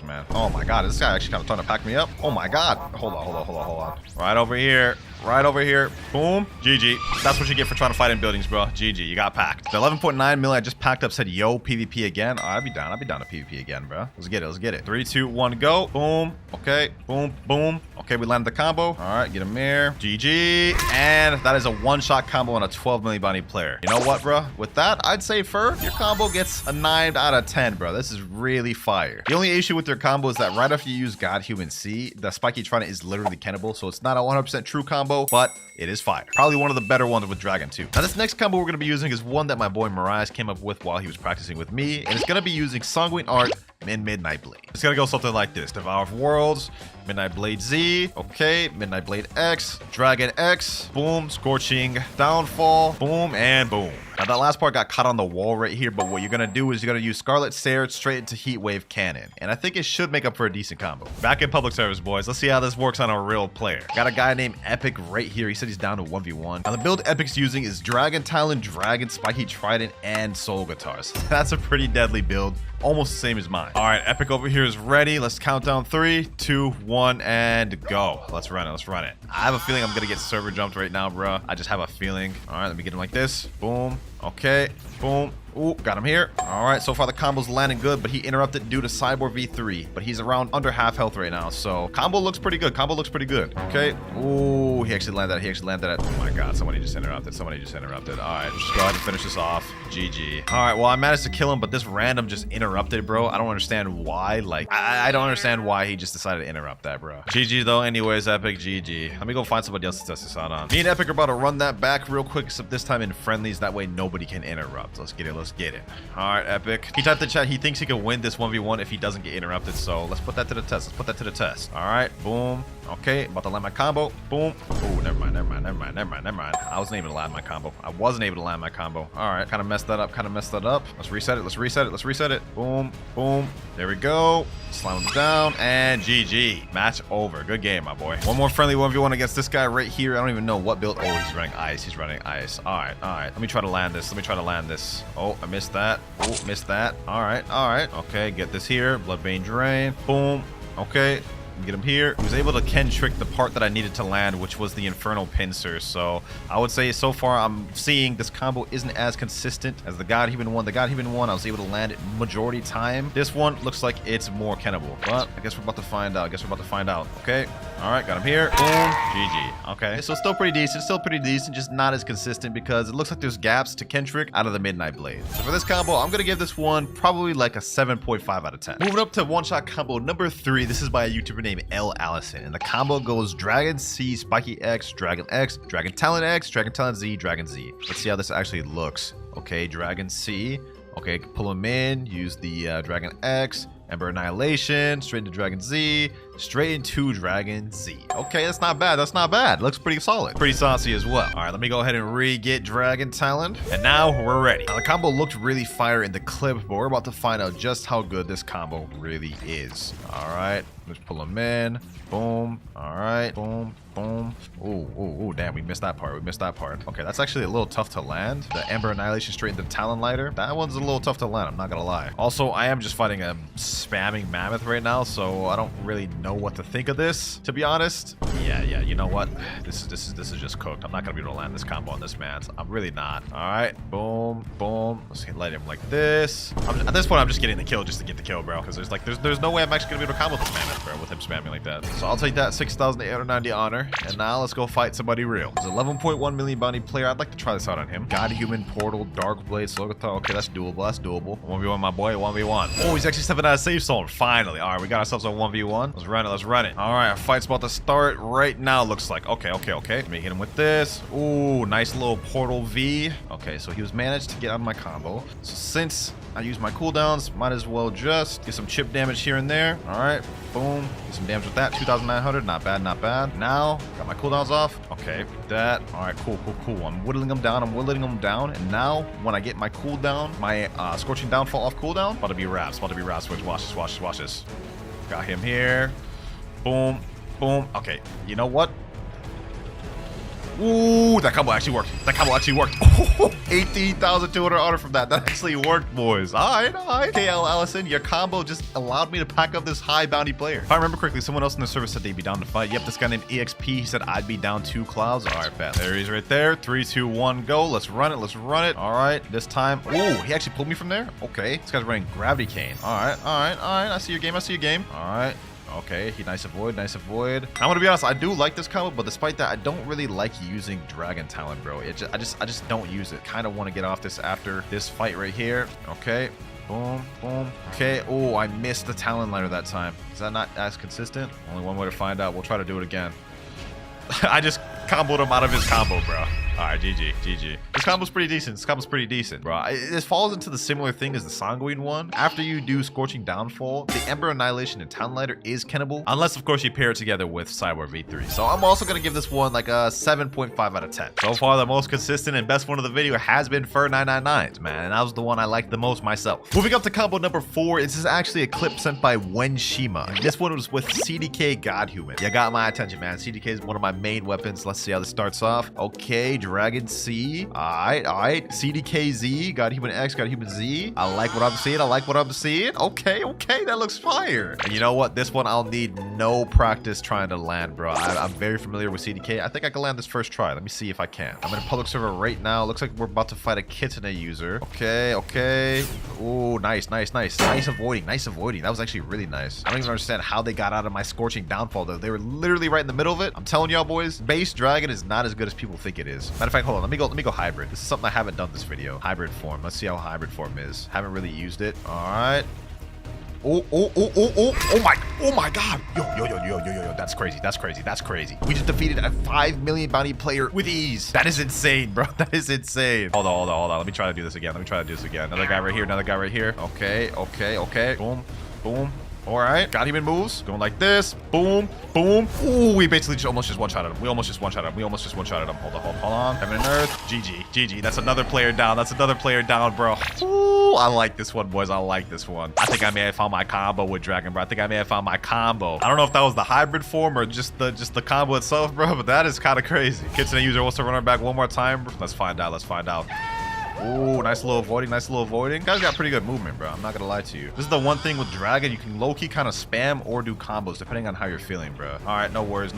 Man? Oh my God, is this guy actually kind of trying to pack me up? Oh my God. Hold on. Right over here. Boom. GG. That's what you get for trying to fight in buildings, bro. GG. You got packed. The 11.9 mil I just packed up said, yo, PvP again. I'd be down to PvP again, bro. Let's get it. 3, 2, 1, go. Boom. Okay. Boom. Okay, we landed the combo. All right, get him there. GG. And that is a one-shot combo on a 12 million bounty player. You know what, bro? With that, I'd say, Fur, your combo gets a 9 out of 10, bro. This is really fire. The only issue with your combo is that right after you use God Human C, the Spiky Trident is literally cannibal, so it's not a 100% true combo, but it is fire. Probably one of the better ones with Dragon 2. Now, this next combo we're going to be using is one that my boy Mariah came up with while he was practicing with me, and it's going to be using Sanguine Art and Midnight Blade. It's going to go something like this. Devour of Worlds, Midnight Blade Z. Okay, Midnight Blade X. Dragon X. Boom. Scorching Downfall. Boom and boom. Now that last part got caught on the wall right here, but what you're gonna do is you're gonna use Scarlet Sarah straight into Heat Wave Cannon. And I think it should make up for a decent combo. Back in public service, boys. Let's see how this works on a real player. Got a guy named Epic right here. He said he's down to 1v1. Now the build Epic's using is Dragon Talon, Dragon, Spiky Trident, and Soul Guitars. That's a pretty deadly build. Almost the same as mine. All right, Epic over here is ready. Let's count down 3, 2, 1, and go. Let's run it. Let's run it. I have a feeling I'm gonna get server jumped right now, bro. I just have a feeling. All right, let me get him like this. Boom. Okay. Boom. Ooh, got him here. All right, so far the combo's landing good, but he interrupted due to Cyborg V3. But he's around under half health right now, so combo looks pretty good. Combo looks pretty good. Okay. Ooh, he actually landed. He actually landed at. Oh my God! Somebody just interrupted. Somebody just interrupted. All right, just go ahead and finish this off. GG. All right. Well, I managed to kill him, but this random just interrupted, bro. I don't understand why. Like, I don't understand why he just decided to interrupt that, bro. GG though. Anyways, Epic. GG. Let me go find somebody else to test this out on. Me and Epic are about to run that back real quick, except this time in friendlies. That way nobody can interrupt. Let's get it. Let's get it. All right, Epic. He typed in chat. He thinks he can win this 1v1 if he doesn't get interrupted. So let's put that to the test. Let's put that to the test. All right. Boom. Okay. About to land my combo. Boom. Oh, never mind. I wasn't able to land my combo. All right. Kind of messed that up. Let's reset it. Boom. Boom. There we go. Slam him down. And GG. Match over. Good game, my boy. One more friendly 1v1 against this guy right here. I don't even know what build. Oh, he's running ice. All right. Let me try to land this. Oh, I missed that. Oh, missed that. All right. Okay, get this here. Bloodbane Drain. Boom. Okay. Get him here. He was able to Ken trick the part that I needed to land, which was the Infernal Pincer. So I would say so far I'm seeing this combo isn't as consistent as the God Human one. The God Human one I was able to land it majority time. This one looks like it's more Kennable. But I guess we're about to find out. Okay. All right, got him here. Boom. GG. Okay. So still pretty decent. Just not as consistent because it looks like there's gaps to Ken trick out of the Midnight Blade. So for this combo, I'm gonna give this one probably like a 7.5 out of 10. Moving up to one-shot combo number 3. This is by a YouTuber named L. Allison, and the combo goes Dragon C, Spiky X, Dragon Talon X, Dragon Talon Z, Dragon Z. Let's see how this actually looks. Okay, Dragon C. Okay, pull him in, use the Dragon X, Ember Annihilation, straight into Dragon Z, straight into Dragon Z. Okay, that's not bad. Looks pretty solid. Pretty saucy as well. All right, let me go ahead and re-get Dragon Talon. And now we're ready. Now, the combo looked really fire in the clip, but we're about to find out just how good this combo really is. All right, let's pull him in. Boom. All right. Boom. Boom. Oh, damn, we missed that part. Okay, that's actually a little tough to land. The Ember Annihilation straight into Talon Lighter. That one's a little tough to land, I'm not gonna lie. Also, I am just fighting a spamming mammoth right now, so I don't really know what to think of this, to be honest. Yeah, you know what? This is just cooked. I'm not gonna be able to land this combo on this man. I'm really not. All right. Boom. Boom. Let's light him like this. At this point, I'm just getting the kill just to get the kill, bro, because there's no way I'm actually gonna be able to combo this mammoth, bro, with him spamming like that. So I'll take that 6,890 honor. And now let's go fight somebody real. There's 11.1 million bounty player. I'd like to try this out on him. God Human, Portal, Dark Blade, Slogathar. Okay, that's doable. 1v1, my boy. 1v1. Oh, he's actually stepping out of safe zone. Finally. All right, we got ourselves a 1v1. Let's run it. All right, our fight's about to start right now, looks like. Okay. Let me hit him with this. Ooh, nice little Portal V. Okay, so he was managed to get out of my combo. So since I use my cooldowns, might as well just get some chip damage here and there. All right, boom. Get some damage with that. 2,900. Not bad. Now, got my cooldowns off. Okay, that. All right, cool. I'm whittling them down. And now, when I get my cooldown, my Scorching Downfall off cooldown, about to be wraps. Watch this. Got him here. Boom. Okay, you know what? Ooh, that combo actually worked. 18,200 honor from that. That actually worked, boys. All right. KL Allison, your combo just allowed me to pack up this high bounty player. If I remember correctly, someone else in the server said they'd be down to fight. Yep, this guy named EXP, he said I'd be down 2 clouds. All right, bet. There he is right there. 3, 2, 1, go. Let's run it. All right, this time. Ooh, he actually pulled me from there? Okay, this guy's running Gravity Cane. All right. I see your game. All right. Okay, nice avoid. I'm gonna be honest, I do like this combo, but despite that, I don't really like using Dragon Talon, bro. I just don't use it. Kind of want to get off this after this fight right here. Okay, boom. Okay, oh, I missed the Talon Lighter that time. Is that not as consistent? Only one way to find out. We'll try to do it again. I just comboed him out of his combo, bro. All right, GG, GG. This combo's pretty decent. This combo's pretty decent, bro. This falls into the similar thing as the Sanguine one. After you do Scorching Downfall, the Ember Annihilation and Town Lighter is kennable, unless, of course, you pair it together with Cyborg V3. So I'm also going to give this one like a 7.5 out of 10. So far, the most consistent and best one of the video has been Fur 999s, man. And that was the one I liked the most myself. Moving up to combo number 4, this is actually a clip sent by Wenshima. This one was with CDK Godhuman. You got my attention, man. CDK is one of my main weapons. Let's see how this starts off. Okay, Dragon C. All right. CDKZ, Godhuman X, Godhuman Z. I like what I'm seeing. I like what I'm seeing. Okay, that looks fire. And you know what? This one I'll need no practice trying to land, bro. I'm very familiar with CDK. I think I can land this first try. Let me see if I can. I'm in a public server right now. Looks like we're about to fight a Kitsune user. Okay. Oh, nice. Nice avoiding. That was actually really nice. I don't even understand how they got out of my Scorching Downfall, though. They were literally right in the middle of it. I'm telling y'all, boys, base Dragon is not as good as people think it is. Matter of fact, hold on. Let me go hybrid. This is something I haven't done this video. Hybrid form. Let's see how hybrid form is. Haven't really used it. All right. Oh my god. Yo, that's crazy. We just defeated a 5 million bounty player with ease. That is insane, bro. That is insane. Hold on. Let me try to do this again. Another guy right here. Okay. Boom. All right, got him in moves. Going like this. Boom. Ooh, we basically almost just one-shotted him. Hold on. Heaven and Earth. GG. That's another player down, bro. Ooh, I like this one, boys. I think I may have found my combo with Dragon, bro. I don't know if that was the hybrid form or just the combo itself, bro, but that is kind of crazy. Kitsune user wants to run her back one more time, bro. Let's find out. Ooh, nice little avoiding. Guys got pretty good movement, bro. I'm not gonna lie to you. This is the one thing with Dragon. You can low-key kind of spam or do combos depending on how you're feeling, bro. All right, no worries.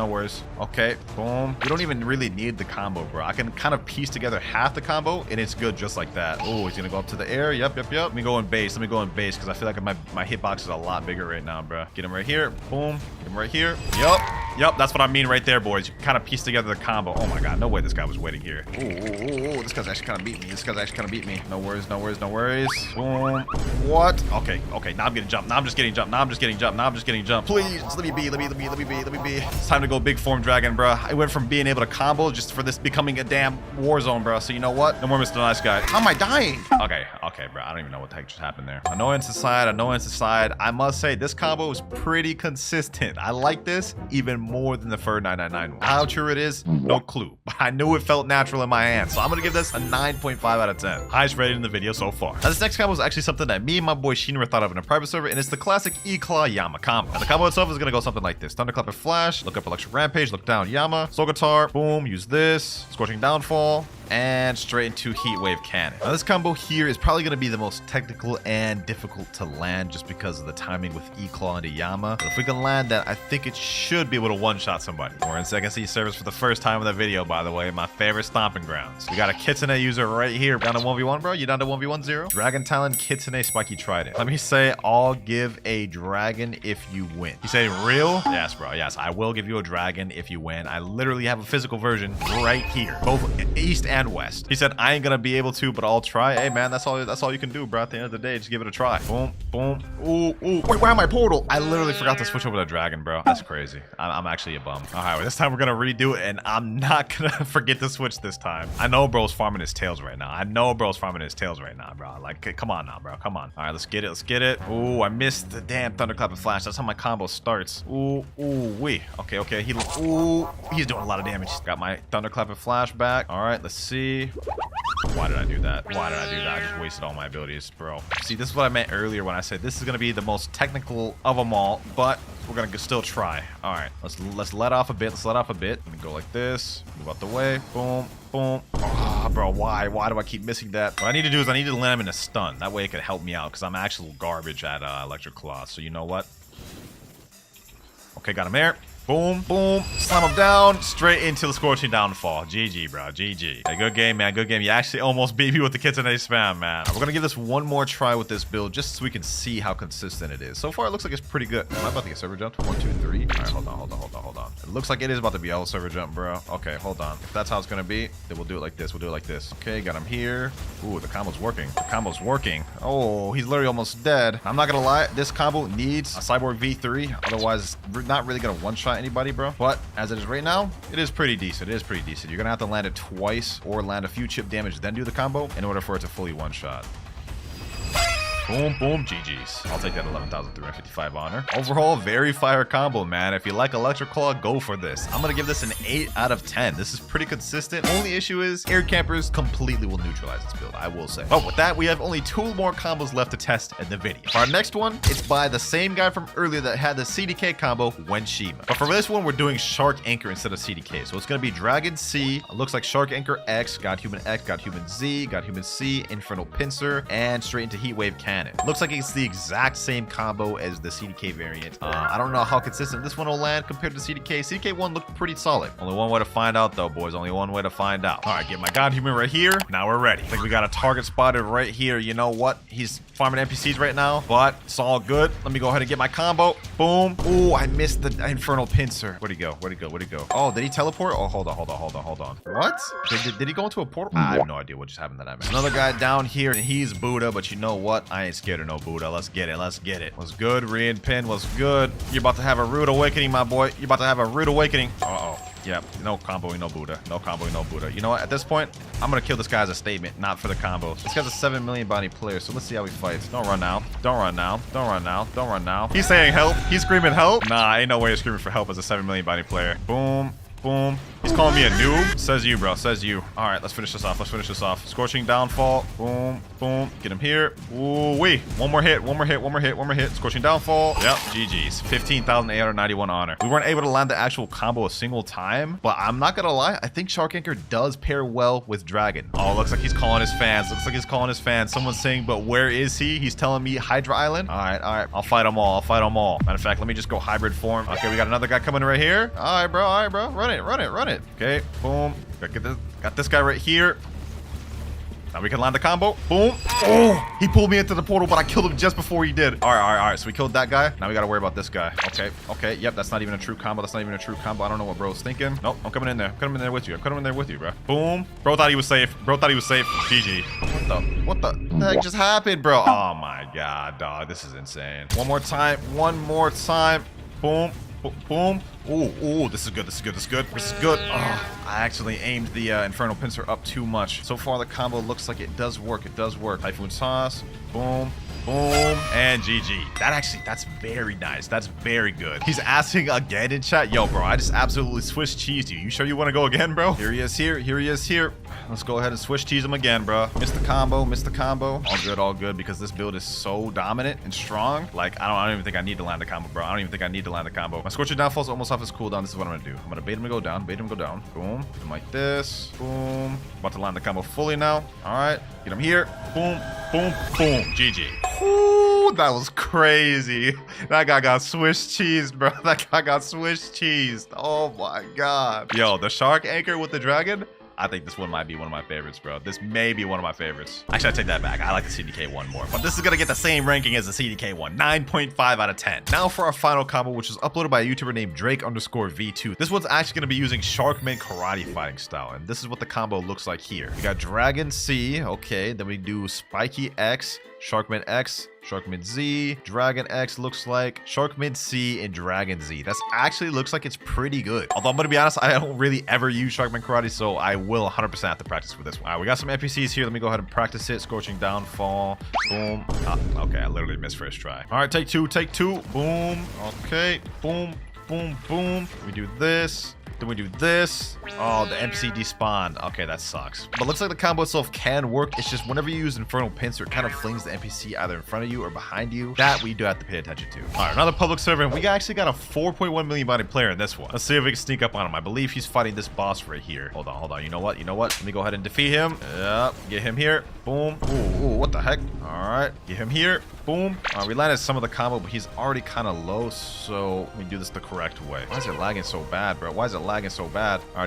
Okay, boom. You don't even really need the combo, bro. I can kind of piece together half the combo, and it's good just like that. Oh, he's gonna go up to the air. Yep. Let me go in base, because I feel like my hitbox is a lot bigger right now, bro. Get him right here. Boom. Get him right here. Yep. That's what I mean right there, boys. You can kind of piece together the combo. Oh my god, no way this guy was waiting here. Ooh, this guy's actually kind of beat me. No worries. Boom. What? Okay. Now I'm getting jumped. Now I'm just getting jumped. Please, just let me be. It's time to go big form Dragon, bro. I went from being able to combo just for this becoming a damn war zone, bro. So you know what? No more Mr. Nice Guy. How am I dying? Okay, bro. I don't even know what the heck just happened there. Annoyance aside. I must say this combo is pretty consistent. I like this even more than the Fur 999 one. How true it is, no clue. But I knew it felt natural in my hands. So I'm gonna give this a 9.5 out of 10. Highest rated in the video so far. Now this next combo is actually something that me and my boy Shinra thought of in a private server, and it's the classic E-Claw Yama combo. Now the combo itself is gonna go something like this. Thunderclap and Flash, look up Electric Rampage, look down Yama, Soul Guitar, boom, use this, Scorching Downfall, and straight into Heat Wave Cannon. Now this combo here is probably going to be the most technical and difficult to land just because of the timing with E-Claw into Yama. But if we can land that, I think it should be able to one-shot somebody. We're in Second Sea servers for the first time in the video, by the way, my favorite stomping grounds. We got a Kitsune user right here. Down to 1v1, bro? You down to 1v1-0? Dragon Talon, Kitsune, Spiky Trident. Let me say, I'll give a dragon if you win. You say real? Yes, bro. Yes, I will give you a dragon if you win. I literally have a physical version right here. Both East and West. He said, I ain't gonna be able to, but I'll try. Hey, man, that's all you can do, bro. At the end of the day, just give it a try. Boom. Ooh. Wait, where am I portal? I literally forgot to switch over to Dragon, bro. That's crazy. I'm actually a bum. All right, well, this time we're gonna redo it, and I'm not gonna forget to switch this time. I know bro's farming his tails right now. Bro. Like, come on now, bro. Come on. All right, let's get it. Ooh, I missed the damn Thunderclap and Flash. That's how my combo starts. Wee. Okay. He's doing a lot of damage. Got my Thunderclap and Flash back. All right, let's see. Why did I do that? I just wasted all my abilities, bro. See, this is what I meant earlier when I said this is going to be the most technical of them all, but we're going to still try. All right, let's let off a bit. Let me go like this. Move out the way. Boom. Oh, bro, why do I keep missing that? What I need to do is I need to land him in a stun. That way it could help me out because I'm actual garbage at WinterKloudz. So you know what? Okay, got him there. Boom. Slam him down. Straight into the Scorching Downfall. GG, bro. GG. Hey, good game, man. Good game. You actually almost beat me with the Kitsune spam, man. We're going to give this one more try with this build just so we can see how consistent it is. So far, it looks like it's pretty good. Am I about to get server jumped? 1, 2, 3. All right, hold on. It looks like it is about to be all server jump, bro. Okay, hold on. If that's how it's going to be, then we'll do it like this. Okay, got him here. Ooh, the combo's working. Oh, he's literally almost dead. I'm not going to lie. This combo needs a Cyborg V3. Otherwise, we're not really going to one-shot got anybody, bro. But as it is right now, it is pretty decent. It is pretty decent. You're gonna have to land it twice or land a few chip damage, then do the combo in order for it to fully one-shot. Boom, boom, GG's. I'll take that 11,355 honor. Overall, very fire combo, man. If you like Electric Claw, go for this. I'm gonna give this an 8 out of 10. This is pretty consistent. Only issue is air campers completely will neutralize this build, I will say. But with that, we have only 2 more combos left to test in the video. For our next one, it's by the same guy from earlier that had the CDK combo, Wenshima. But for this one, we're doing Shark Anchor instead of CDK. So it's gonna be Dragon C. It looks like Shark Anchor X, God Human X, God Human Z, God Human C, Infernal Pincer, and straight into Heat Wave Cannon. Looks like it's the exact same combo as the CDK variant. I don't know how consistent this one will land compared to CDK. CDK1 looked pretty solid. Only one way to find out though, boys. Only one way to find out. All right, get my God Human right here. Now we're ready. I think we got a target spotted right here. You know what? He's farming NPCs right now, but it's all good. Let me go ahead and get my combo. Boom. Oh, I missed the Infernal Pincer. Where'd he go? Where'd he go? Where'd he go? Oh, did he teleport? Oh, hold on. What? Did he go into a portal? I have no idea what just happened to that man. Another guy down here, and he's Buddha, but you know what? I ain't scared of no Buddha. Let's get it. Let's get it. What's good? Rian Pin was good. You're about to have a rude awakening, my boy. You're about to have a rude awakening. Uh-oh. Yep, no comboing, no Buddha. No comboing, no Buddha. You know what? At this point, I'm gonna kill this guy as a statement, not for the combos. This guy's a 7 million body player, so let's see how he fights. Don't run now. Don't run now. Don't run now. Don't run now. He's saying help. He's screaming help. Nah, ain't no way he's screaming for help as a 7 million body player. Boom. Boom. He's calling me a noob. Says you, bro. Says you. All right, let's finish this off. Let's finish this off. Scorching downfall. Boom. Boom. Get him here. Ooh, wee. One more hit. One more hit. One more hit. One more hit. Scorching downfall. Yep. GG's. 15,891 honor. We weren't able to land the actual combo a single time, but I'm not gonna lie. I think Shark Anchor does pair well with Dragon. Oh, looks like he's calling his fans. Looks like he's calling his fans. Someone's saying, but where is he? He's telling me Hydra Island. All right. All right. I'll fight them all. I'll fight them all. Matter of fact, let me just go hybrid form. Okay, we got another guy coming right here. All right, bro. All right, bro. Run it. Run it. Run it. Okay. Boom. Got this guy right here. Now we can land the combo. Boom. Oh, he pulled me into the portal, but I killed him just before he did. All right. So we killed that guy. Now we got to worry about this guy. Okay. Yep, that's not even a true combo. That's not even a true combo. I don't know what bro's thinking. Nope, I'm coming in there. I'm coming in there with you. I'm coming in there with you, bro. Boom. Bro thought he was safe. GG. What the heck just happened, bro? Oh my God, dog. This is insane. One more time. Boom. Boom. Ooh, this is good. This is good. Oh, I actually aimed the Infernal Pincer up too much. So far, the combo looks like it does work. Typhoon Sauce. Boom. Boom. And GG. That's very nice. That's very good. He's asking again in chat. Yo, bro, I just absolutely Swiss cheesed you. You sure you want to go again, bro? Here he is here. Let's go ahead and Swiss cheese him again, bro. Missed the combo. All good, because this build is so dominant and strong. Like, I don't even think I need to land a combo, bro. My Scorcher Downfall is almost off his cooldown. This is what I'm gonna do. I'm gonna bait him to go down. Boom. And like this. Boom. About to land the combo fully now. All right. Get him here. Boom. GG. Ooh, that was crazy. That guy got Swiss cheesed, bro. Oh my God. Yo, the Shark Anchor with the Dragon. I think this one might be one of my favorites, bro. This may be one of my favorites. Actually, I take that back. I like the CDK one more, but this is gonna get the same ranking as the CDK one, 9.5 out of 10. Now for our final combo, which was uploaded by a YouTuber named Drake_V2. This one's actually gonna be using Sharkman karate fighting style, and this is what the combo looks like here. We got Dragon C, okay, then we do Spiky X, Sharkman X, Sharkman Z, Dragon X looks like, Sharkman C, and Dragon Z. That's actually looks like it's pretty good. Although I'm gonna be honest, I don't really ever use Sharkman Karate, so I will 100% have to practice with this one. All right, we got some NPCs here. Let me go ahead and practice it. Scorching Downfall. Boom. Okay, I literally missed first try. All right, take two. Boom. Okay. Boom. We do this. Then we do this. Oh, the NPC despawned. Okay, that sucks. But looks like the combo itself can work. It's just whenever you use Infernal Pincer, it kind of flings the NPC either in front of you or behind you. That we do have to pay attention to. All right, another public server. And we actually got a 4.1 million body player in this one. Let's see if we can sneak up on him. I believe he's fighting this boss right here. Hold on. You know what? Let me go ahead and defeat him. Yep. Get him here. Boom. Ooh, what the heck? All right. Get him here. Boom. All right, we landed some of the combo, but he's already kind of low, so we do this the correct way. Why is it lagging so bad, bro? All right,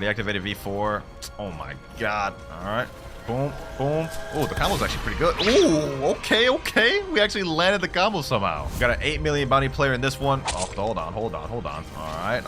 deactivated V4. Oh my God. All right. Boom. Oh, the combo's actually pretty good. Ooh, okay. We actually landed the combo somehow. We got an 8 million bounty player in this one. Oh, hold on. All right.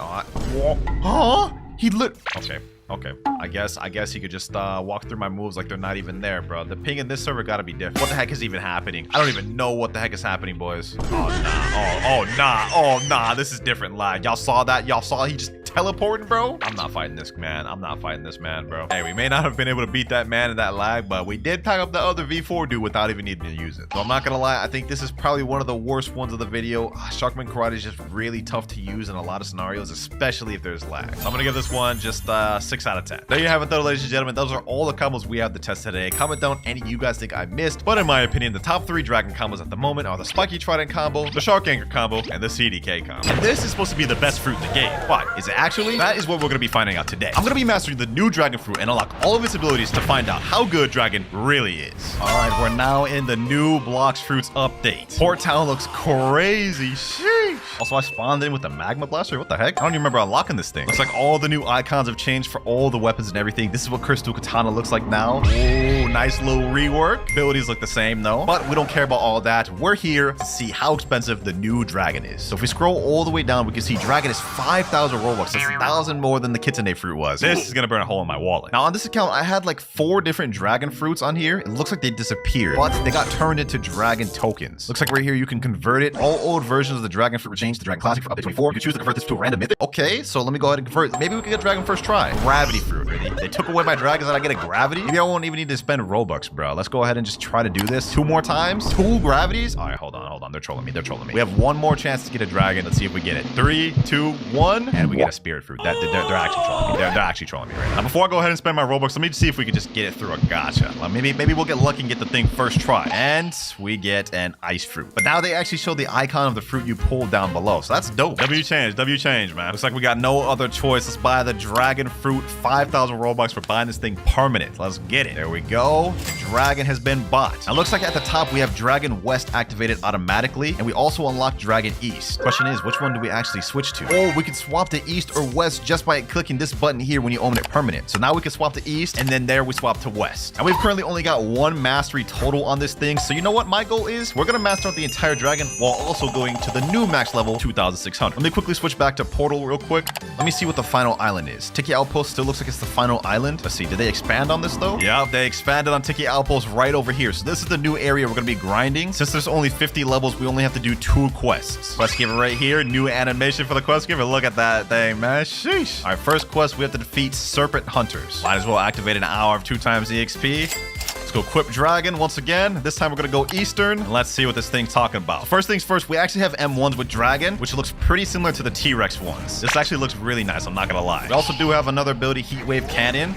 Huh? He lit. Okay. Okay, I guess he could just walk through my moves like they're not even there, bro. The ping in this server gotta be different. What the heck is even happening? I don't even know what the heck is happening, boys. Oh, nah. This is different lag. Y'all saw that? Y'all saw he just teleporting, bro? I'm not fighting this man. I'm not fighting this man, bro. Hey, we may not have been able to beat that man in that lag, but we did pack up the other V4 dude without even needing to use it. So I'm not gonna lie, I think this is probably one of the worst ones of the video. Sharkman Karate is just really tough to use in a lot of scenarios, especially if there's lag. So I'm gonna give this one just 6 out of 10. There you have it though, ladies and gentlemen. Those are all the combos we have to test today. Comment down any you guys think I missed, but in my opinion, the top 3 dragon combos at the moment are the Spiky Trident combo, the Shark Anchor combo, and the CDK combo. And this is supposed to be the best fruit in the game. But is it actually? That is what we're going to be finding out today. I'm going to be mastering the new dragon fruit and unlock all of its abilities to find out how good dragon really is. All right, we're now in the new Blox fruits update. Port Town looks crazy. Sheesh. Also, I spawned in with the magma blaster. What the heck? I don't even remember unlocking this thing. Looks like all the new icons have changed for all the weapons and everything. This is what Crystal Katana looks like now. Oh, nice little rework. Abilities look the same though, but we don't care about all that. We're here to see how expensive the new dragon is. So if we scroll all the way down, we can see dragon is 5,000 Robux. That's 1,000 more than the Kitsune fruit was. This is gonna burn a hole in my wallet. Now on this account, I had like 4 different dragon fruits on here. It looks like they disappeared, but they got turned into dragon tokens. Looks like right here you can convert it. All old versions of the dragon fruit were changed to dragon classic for update 24. You can choose to convert this to a random mythic. Okay, so let me go ahead and convert. Maybe we can get dragon first try. Gravity fruit. They took away my dragons and I get a gravity. Maybe I won't even need to spend Robux, bro. Let's go ahead and just try to do this 2 more times. 2 gravities. All right, hold on. They're trolling me. We have 1 more chance to get a dragon. Let's see if we get it. 3, 2, 1, and we get a spirit fruit. They're actually trolling me. They're actually trolling me right now. Now, before I go ahead and spend my Robux, let me see if we can just get it through a gacha. Well, maybe we'll get lucky and get the thing first try. And we get an ice fruit. But now they actually show the icon of the fruit you pulled down below. So that's dope. W change, man. Looks like we got no other choice. Let's buy the dragon fruit. 5,000 Robux for buying this thing permanent. Let's get it. There we go. Dragon has been bought. Now, looks like at the top we have Dragon West activated automatically, and we also unlock Dragon East. Question is, which one do we actually switch to? Oh, we can swap to East or West just by clicking this button here when you own it permanent. So now we can swap to East, and then there we swap to West. And we've currently only got 1 mastery total on this thing. So you know what my goal is? We're gonna master out the entire dragon while also going to the new max level 2,600. Let me quickly switch back to Portal real quick. Let me see what the final island is. Tiki Outpost still looks like it's the final island. Let's see, did they expand on this though? Yeah, they expanded on Tiki Outpost right over here. So this is the new area we're gonna be grinding. Since there's only 50 levels, we only have to do 2 quests. Quest giver right here, new animation for the quest giver. Look at that thing, man. Sheesh. All right, first quest, we have to defeat Serpent Hunters. Might as well activate an hour of 2 times EXP. Let's go equip dragon once again. This time we're gonna go Eastern, and let's see what this thing's talking about. First things first, we actually have M1s with dragon, which looks pretty similar to the T-Rex ones. This actually looks really nice, I'm not gonna lie. We also do have another ability, Heat Wave Cannon.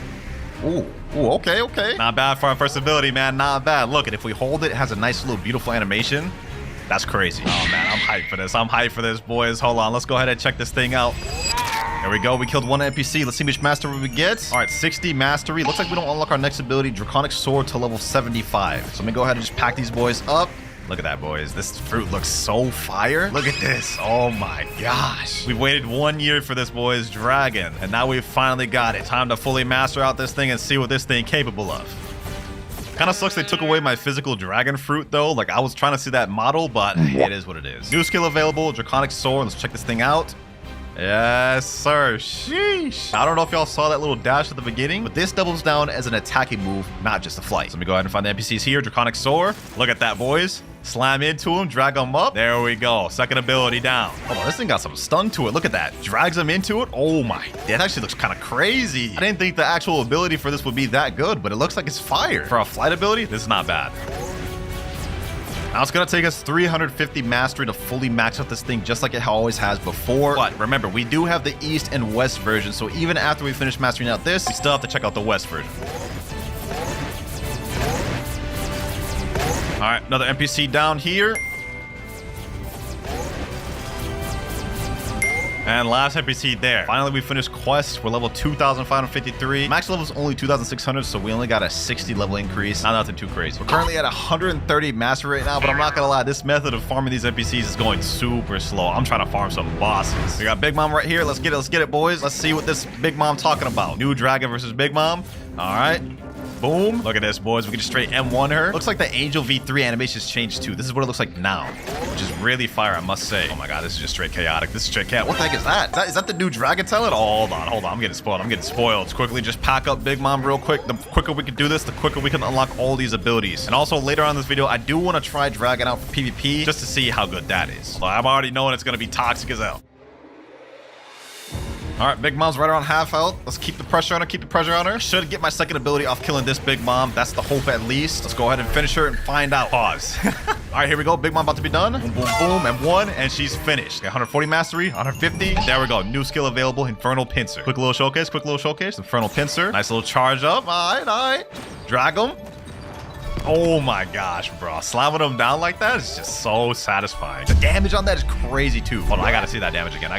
Ooh, okay. Not bad for our first ability, man, not bad. Look, and if we hold it, it has a nice little beautiful animation. That's crazy. Oh man, I'm hyped for this, boys. Hold on, let's go ahead and check this thing out. There we go, we killed 1 NPC. Let's see which mastery we get. All right, 60 mastery. Looks like we don't unlock our next ability, Draconic Sword, to level 75. So let me go ahead and just pack these boys up. Look at that, boys. This fruit looks so fire. Look at this. Oh my gosh. We've waited 1 year for this, boys. Dragon. And now we've finally got it. Time to fully master out this thing and see what this thing capable of. Kind of sucks they took away my physical dragon fruit, though. Like, I was trying to see that model, but it is what it is. New skill available, Draconic Sword. Let's check this thing out. Yes, sir. Sheesh. I don't know if y'all saw that little dash at the beginning, but this doubles down as an attacking move, not just a flight. So let me go ahead and find the NPCs here. Draconic Sword. Look at that, boys. Slam into him, drag him up. There we go. Second ability down. Hold on, this thing got some stun to it. Look at that. Drags him into it. Oh my. That actually looks kind of crazy. I didn't think the actual ability for this would be that good, but it looks like it's fire. For a flight ability, this is not bad. Now it's gonna take us 350 mastery to fully max out this thing just like it always has before. But remember, we do have the East and West version, so even after we finish mastering out this, we still have to check out the West version. All right, another NPC down here. And last NPC there. Finally, we finished quest. We're level 2,553. Max level is only 2,600, so we only got a 60 level increase. Not nothing too crazy. We're currently at 130 mastery right now, but I'm not gonna lie, this method of farming these NPCs is going super slow. I'm trying to farm some bosses. We got Big Mom right here. Let's get it, boys. Let's see what this Big Mom talking about. New dragon versus Big Mom. All right. Boom. Look at this, boys. We can just straight M1 her. Looks like the Angel V3 animations changed too. This is what it looks like now, which is really fire, I must say. Oh my god, this is just straight chaotic. This is straight chaotic. What the heck is that? Is that the new Dragon Talent? Oh, hold on. I'm getting spoiled. Let's quickly just pack up Big Mom real quick. The quicker we can do this, the quicker we can unlock all these abilities. And also later on in this video, I do want to try Dragon out for PvP just to see how good that is. So I'm already knowing it's going to be toxic as hell. All right, Big Mom's right around half health. Let's keep the pressure on her. Should get my second ability off killing this Big Mom. That's the hope at least. Let's go ahead and finish her and find out. Pause. All right, here we go. Big Mom about to be done. Boom, boom, boom, M1, and she's finished. Got 140 mastery, 150. There we go. New skill available, Infernal Pincer. Quick little showcase, Infernal Pincer. Nice little charge up. All right. Drag him. Oh my gosh, bro. Slamming them down like that is just so satisfying. The damage on that is crazy too. Hold on, I gotta see that damage again. All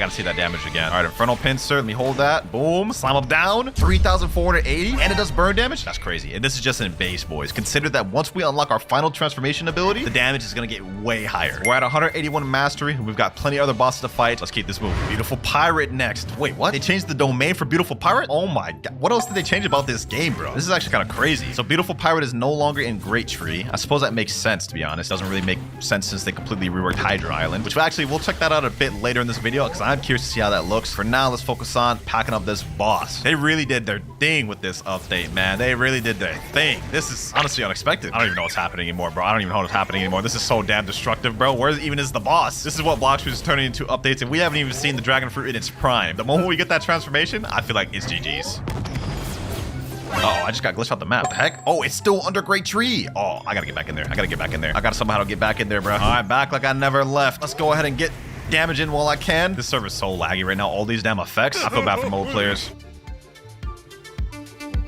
right, Infernal Pincer. Let me hold that. Boom. Slam them down. 3,480. And it does burn damage. That's crazy. And this is just in base, boys. Consider that once we unlock our final transformation ability, the damage is gonna get way higher. We're at 181 mastery. And we've got plenty of other bosses to fight. Let's keep this moving. Beautiful Pirate next. Wait, what? They changed the domain for Beautiful Pirate? Oh my god. What else did they change about this game, bro? This is actually kind of crazy. So Beautiful Pirate is no longer in Great Tree. I suppose that makes sense, to be honest. Doesn't really make sense since they completely reworked Hydra Island, which actually we'll check that out a bit later in this video because I'm curious to see how that looks. For now, let's focus on packing up this boss. They really did their thing with this update, man. They really did their thing. This is honestly unexpected. I don't even know what's happening anymore, bro. This is so damn destructive, bro. Where even is the boss? This is what Blox is turning into updates, and we haven't even seen the Dragon Fruit in its prime. The moment we get that transformation, I feel like it's GG's. Oh, I just got glitched out the map. What the heck? Oh, it's still under Great Tree. Oh, I gotta get back in there. I gotta somehow get back in there, bro. All right, back like I never left. Let's go ahead and get damage in while I can. This server's so laggy right now. All these damn effects. I feel bad for mobile players.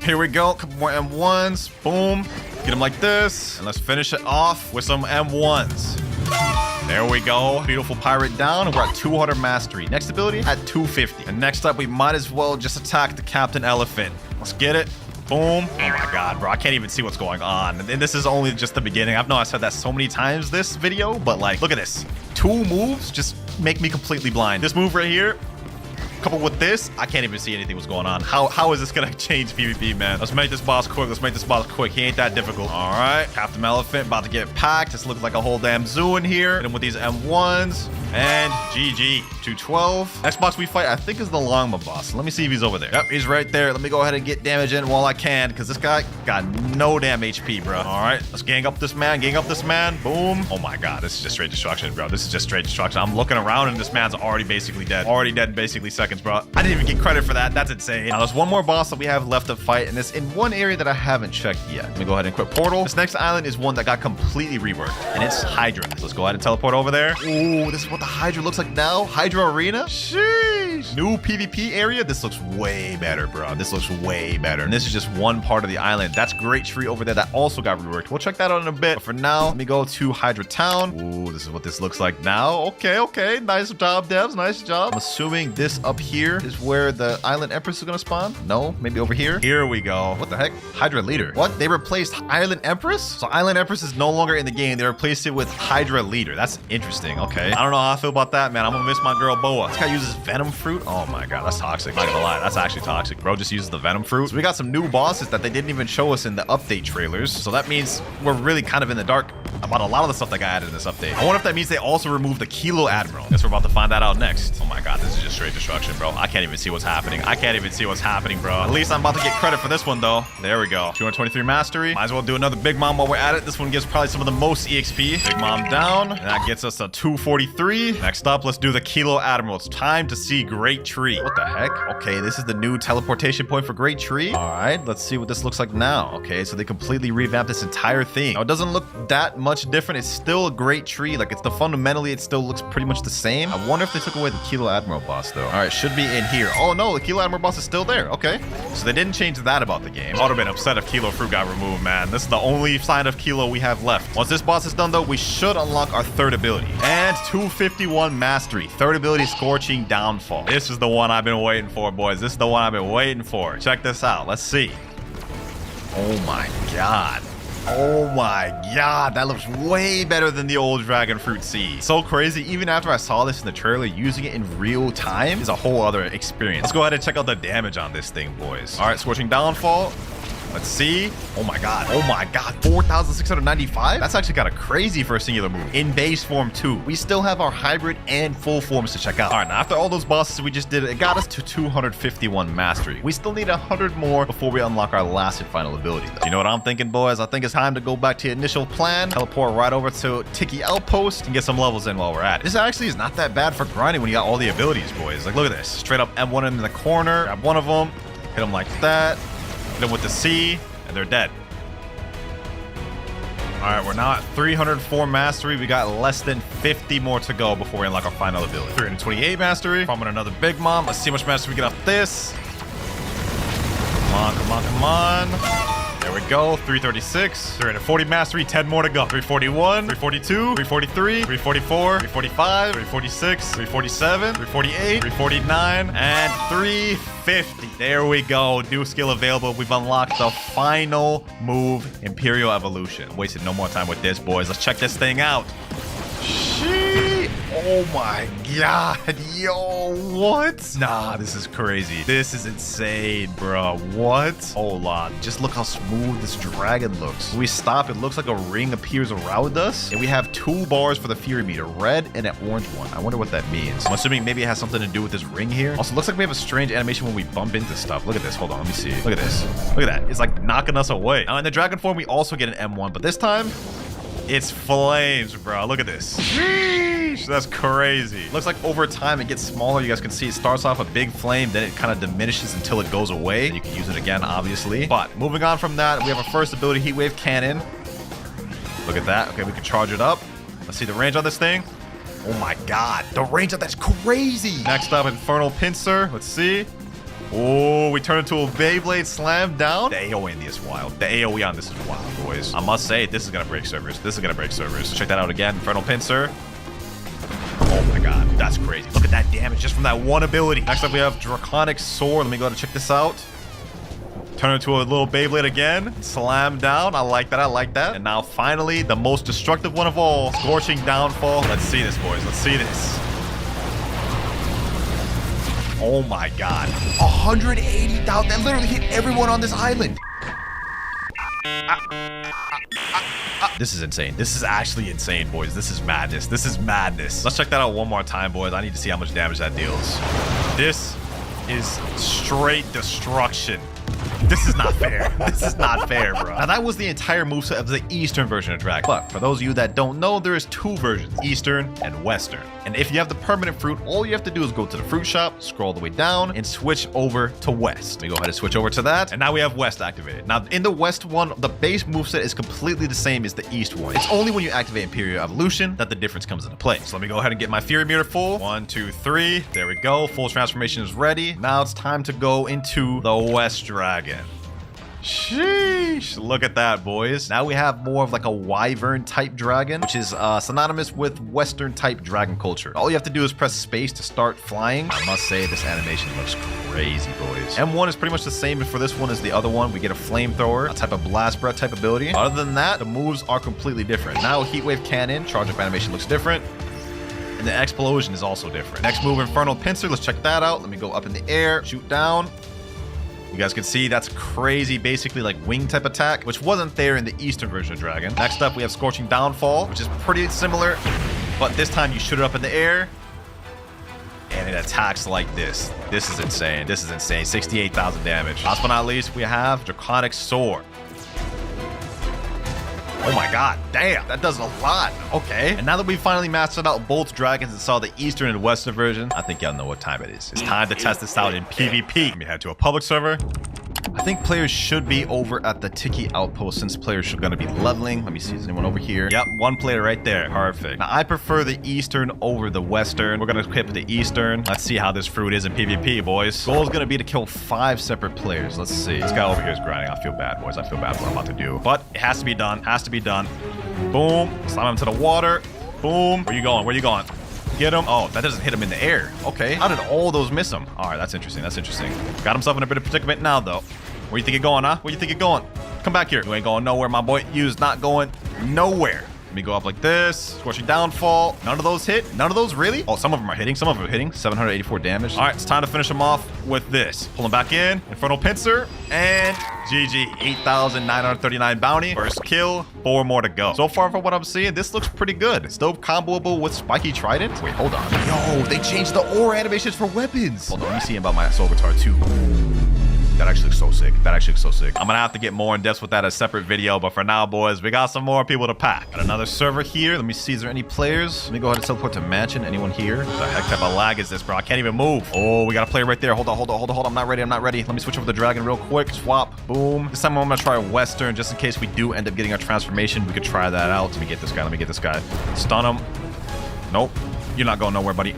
Here we go. Couple more M1s. Boom. Get them like this. And let's finish it off with some M1s. There we go. Beautiful Pirate down. And we're at 200 mastery. Next ability at 250. And next up, we might as well just attack the Captain Elephant. Let's get it. Boom. Oh my god, bro. I can't even see what's going on. And this is only just the beginning. I know I said that so many times this video, but like, look at this. 2 moves just make me completely blind. This move right here, coupled with this, I can't even see anything what's going on. How is this gonna change PvP, man? Let's make this boss quick. He ain't that difficult. All right, Captain Elephant about to get packed. This looks like a whole damn zoo in here. Hit him with these M1s. And GG. 212. Next boss we fight, I think, is the Longma boss. Let me see if he's over there. Yep, he's right there. Let me go ahead and get damage in while I can, because this guy got no damn HP, bro. All right, let's gang up this man. Boom. Oh my god, this is just straight destruction, bro. I'm looking around and this man's already basically dead. Already dead in basically seconds, bro. I didn't even get credit for that. That's insane. Now, there's one more boss that we have left to fight, and it's in one area that I haven't checked yet. Let me go ahead and quit Portal. This next island is one that got completely reworked, and it's Hydra. So let's go ahead and teleport over there. Ooh, this is what the Hydra looks like now. Hydra Arena. Sheesh. New PvP area. This looks way better, bro. And this is just one part of the island. That's Great Tree over there that also got reworked. We'll check that out in a bit. But for now, let me go to Hydra Town. Ooh, this is what this looks like now. Okay. Nice job, devs. Nice job. I'm assuming this up here is where the Island Empress is gonna spawn. No, maybe over here. Here we go. What the heck? Hydra Leader. What? They replaced Island Empress? So Island Empress is no longer in the game. They replaced it with Hydra Leader. That's interesting. Okay. I don't know how I feel about that, man. I'm gonna miss my girl Boa. This guy uses Venom Fruit. Oh my god, that's toxic. Not gonna lie, that's actually toxic. Bro just uses the Venom Fruit. So we got some new bosses that they didn't even show us in the update trailers. So that means we're really kind of in the dark about a lot of the stuff that got added in this update. I wonder if that means they also removed the Kilo Admiral. Guess we're about to find that out next. Oh my god, this is just straight destruction, bro. I can't even see what's happening. Bro. At least I'm about to get credit for this one, though. There we go. 223 mastery. Might as well do another Big Mom while we're at it. This one gives probably some of the most EXP. Big Mom down. And that gets us a 243. Next up, let's do the Kilo Admiral. It's time to see Great Tree. What the heck? Okay, this is the new teleportation point for Great Tree. All right, let's see what this looks like now. Okay, so they completely revamped this entire thing. Now, it doesn't look that much different. It's still a Great Tree. Like, it's fundamentally, it still looks pretty much the same. I wonder if they took away the Kilo Admiral boss, though. All right, should be in here. Oh, no, the Kilo Admiral boss is still there. Okay, so they didn't change that about the game. I would have been upset if Kilo Fruit got removed, man. This is the only sign of Kilo we have left. Once this boss is done, though, we should unlock our third ability. And 251 mastery. Third ability, Scorching Downfall. This is the one I've been waiting for, boys. This is the one I've been waiting for. Check this out. Let's see. Oh my god. Oh my god, that looks way better than the old Dragon Fruit Seed. So crazy. Even after I saw this in the trailer, using it in real time is a whole other experience. Let's go ahead and check out the damage on this thing, boys. All right, Scorching Downfall. Let's see. Oh my god. Oh my god. 4,695? That's actually kind of crazy for a singular move. In base form too. We still have our hybrid and full forms to check out. All right, now after all those bosses we just did, it got us to 251 mastery. We still need 100 more before we unlock our last and final ability though. You know what I'm thinking, boys? I think it's time to go back to the initial plan, teleport right over to Tiki Outpost and get some levels in while we're at it. This actually is not that bad for grinding when you got all the abilities, boys. Like, look at this. Straight up M1 in the corner, grab one of them, hit them like that, hit them with the C, and they're dead. All right, we're now at 304 mastery. We got less than 50 more to go before we unlock our final ability. 328 mastery. Farming another big mom. Let's see how much mastery we get off this. Come on, come on, come on. There we go. 336. 340 mastery. 10 more to go. 341. 342. 343. 344. 345. 346. 347. 348. 349. And 350. There we go. New skill available. We've unlocked the final move, Imperial Evolution. Wasted no more time with this, boys. Let's check this thing out. Oh my god. Yo, what? Nah, this is crazy. This is insane, bro. What? Hold on. Just look how smooth this dragon looks. When we stop, it looks like a ring appears around us. And we have 2 bars for the Fury meter, red and an orange one. I wonder what that means. I'm assuming maybe it has something to do with this ring here. Also, looks like we have a strange animation when we bump into stuff. Look at this. Hold on. Let me see. Look at this. Look at that. It's like knocking us away. Now, in the dragon form, we also get an M1, but this time, it's flames, bro. Look at this. Sheesh, that's crazy. Looks like over time it gets smaller. You guys can see it starts off a big flame, then it kind of diminishes until it goes away. You can use it again, obviously. But moving on from that, we have our first ability, Heat Wave Cannon. Look at that. Okay, we can charge it up. Let's see the range on this thing. Oh my god, the range of that's crazy. Next up, Infernal Pincer. Let's see. Oh, we turn into a Beyblade slam down. The AoE in this is wild. The AoE on this is wild, boys. I must say, this is going to break servers. This is going to break servers. Check that out again. Infernal Pincer. Oh my god, that's crazy. Look at that damage just from that one ability. Next up, we have Draconic Sword. Let me go ahead and check this out. Turn into a little Beyblade again. Slam down. I like that. I like that. And now, finally, the most destructive one of all. Scorching Downfall. Let's see this, boys. Let's see this. Oh my god. 180,000. That literally hit everyone on this island. This is insane. This is actually insane, boys. This is madness. This is madness. Let's check that out one more time, boys. I need to see how much damage that deals. This is straight destruction. This is not fair. This is not fair, bro. Now, that was the entire moveset of the Eastern version of Dragon. But for those of you that don't know, there is 2 versions, Eastern and Western. And if you have the permanent fruit, all you have to do is go to the fruit shop, scroll the way down, and switch over to West. Let me go ahead and switch over to that. And now we have West activated. Now, in the West one, the base moveset is completely the same as the East one. It's only when you activate Imperial Evolution that the difference comes into play. So let me go ahead and get my Fury meter full. 1, 2, 3. There we go. Full transformation is ready. Now it's time to go into the West Dragon. Sheesh. Look at that, boys. Now we have more of like a wyvern type dragon, which is synonymous with Western type dragon culture. All you have to do is press space to start flying. I must say, this animation looks crazy, boys. M1 is pretty much the same for this one as the other one. We get a flamethrower, a type of blast breath type ability. Other than that, the moves are completely different. Now Heat Wave Cannon, charge up animation looks different. And the explosion is also different. Next move, Infernal Pincer. Let's check that out. Let me go up in the air, shoot down. You guys can see that's crazy, basically like wing type attack, which wasn't there in the Eastern version of Dragon. Next up, we have Scorching Downfall, which is pretty similar, but this time you shoot it up in the air, and it attacks like this. This is insane. This is insane. 68,000 damage. Last but not least, we have Draconic Sword. Oh my god, damn, that does a lot. Okay, and now that we finally mastered out both dragons and saw the Eastern and Western version, I think y'all know what time it is. It's time to test this out in PvP. Let me head to a public server. I think players should be over at the Tiki Outpost since players are going to be leveling. Let me see, is anyone over here? Yep, 1 player right there. Perfect. Now, I prefer the Eastern over the Western. We're going to equip the Eastern. Let's see how this fruit is in PvP, boys. Goal is going to be to kill 5 separate players. Let's see. This guy over here is grinding. I feel bad, boys. I feel bad for what I'm about to do. But it has to be done. Has to be done. Boom. Slam him to the water. Boom. Where you going? Where you going? Get him. Oh, that doesn't hit him in the air. Okay. How did all those miss him? All right, that's interesting. That's interesting. Got himself in a bit of predicament now, though. Where you think you're going, huh? Where you think you're going? Come back here. You ain't going nowhere, my boy. You's not going nowhere. Let me go up like this. Scorching downfall. None of those hit. None of those really? Oh, some of them are hitting. Some of them are hitting. 784 damage. All right, it's time to finish him off with this. Pull him back in. Infernal pincer. And GG. 8,939 bounty. First kill. 4 more to go. So far from what I'm seeing, this looks pretty good. Still comboable with spiky trident. Wait, hold on. Yo, they changed the aura animations for weapons. Hold on, let me see about my Sovitar too. That actually looks so sick. That actually looks so sick. I'm gonna have to get more in depth with that as a separate video, but for now, boys, we got some more people to pack. Got another server here. Let me see, is there any players? Let me go ahead and teleport to mansion. Anyone here? What the heck type of lag is this, bro? I can't even move. Oh, we got a player right there. Hold on, hold on, hold on, hold on. I'm not ready. I'm not ready. Let me switch over the dragon real quick. Swap. Boom. This time I'm gonna try Western, just in case we do end up getting our transformation. We could try that out. Let me get this guy. Let me get this guy. Stun him. Nope. You're not going nowhere, buddy.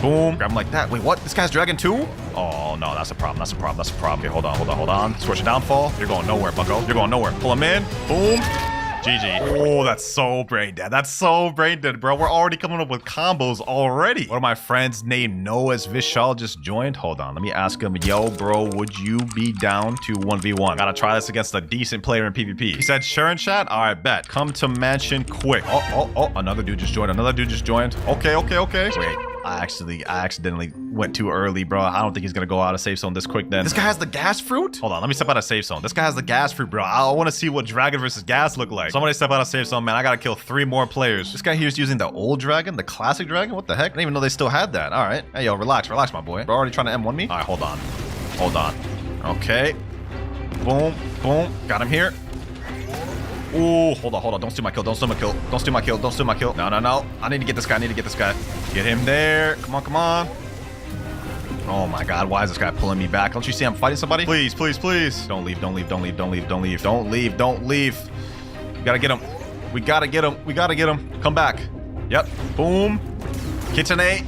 Boom. Grab him like that. Wait, what? This guy's dragon too? Oh, no, that's a problem. That's a problem. That's a problem. Okay, hold on, hold on, hold on. Scorching downfall. You're going nowhere, bucko. You're going nowhere. Pull him in. Boom. GG. Oh, that's so brain dead. That's so brain dead, bro. We're already coming up with combos already. One of my friends named Noah's Vishal just joined. Hold on. Let me ask him, yo, bro, would you be down to 1v1? Gotta try this against a decent player in PvP. He said, sure in chat? All right, bet. Come to mansion quick. Oh, another dude just joined. Another dude just joined. Okay. Wait. I accidentally went too early, bro. I don't think he's gonna go out of safe zone this quick then. This guy has the gas fruit? Hold on, let me step out of safe zone. This guy has the gas fruit, bro. I want to see what dragon versus gas look like. Somebody step out of safe zone, man. I gotta kill 3 more players. This guy here is using the old dragon, the classic dragon. What the heck? I didn't even know they still had that. All right. Hey, yo, relax, my boy. Bro, already trying to M1 me? All right, hold on. Okay. Boom. Got him here. Ooh, hold on. Don't steal my kill. No. I need to get this guy. Get him there. Come on. Oh my god, why is this guy pulling me back? Don't you see I'm fighting somebody? Please. Don't leave. We gotta get him. Come back. Yep. Boom. Kitsune.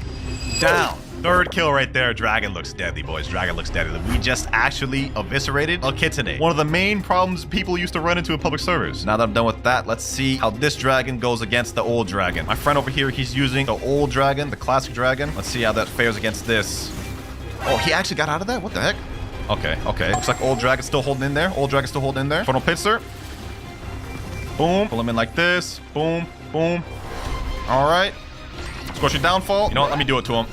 Down. 3rd kill right there. Dragon looks deadly, boys. We just actually eviscerated a Kitsune. One of the main problems people used to run into in public servers. Now that I'm done with that, let's see how this dragon goes against the old dragon. My friend over here, he's using the old dragon, the classic dragon. Let's see how that fares against this. Oh, he actually got out of that? What the heck? Okay. Looks like old dragon's still holding in there. Funnel pincer. Boom. Pull him in like this. Boom. All right. Scorching downfall. You know what? Let me do it to him.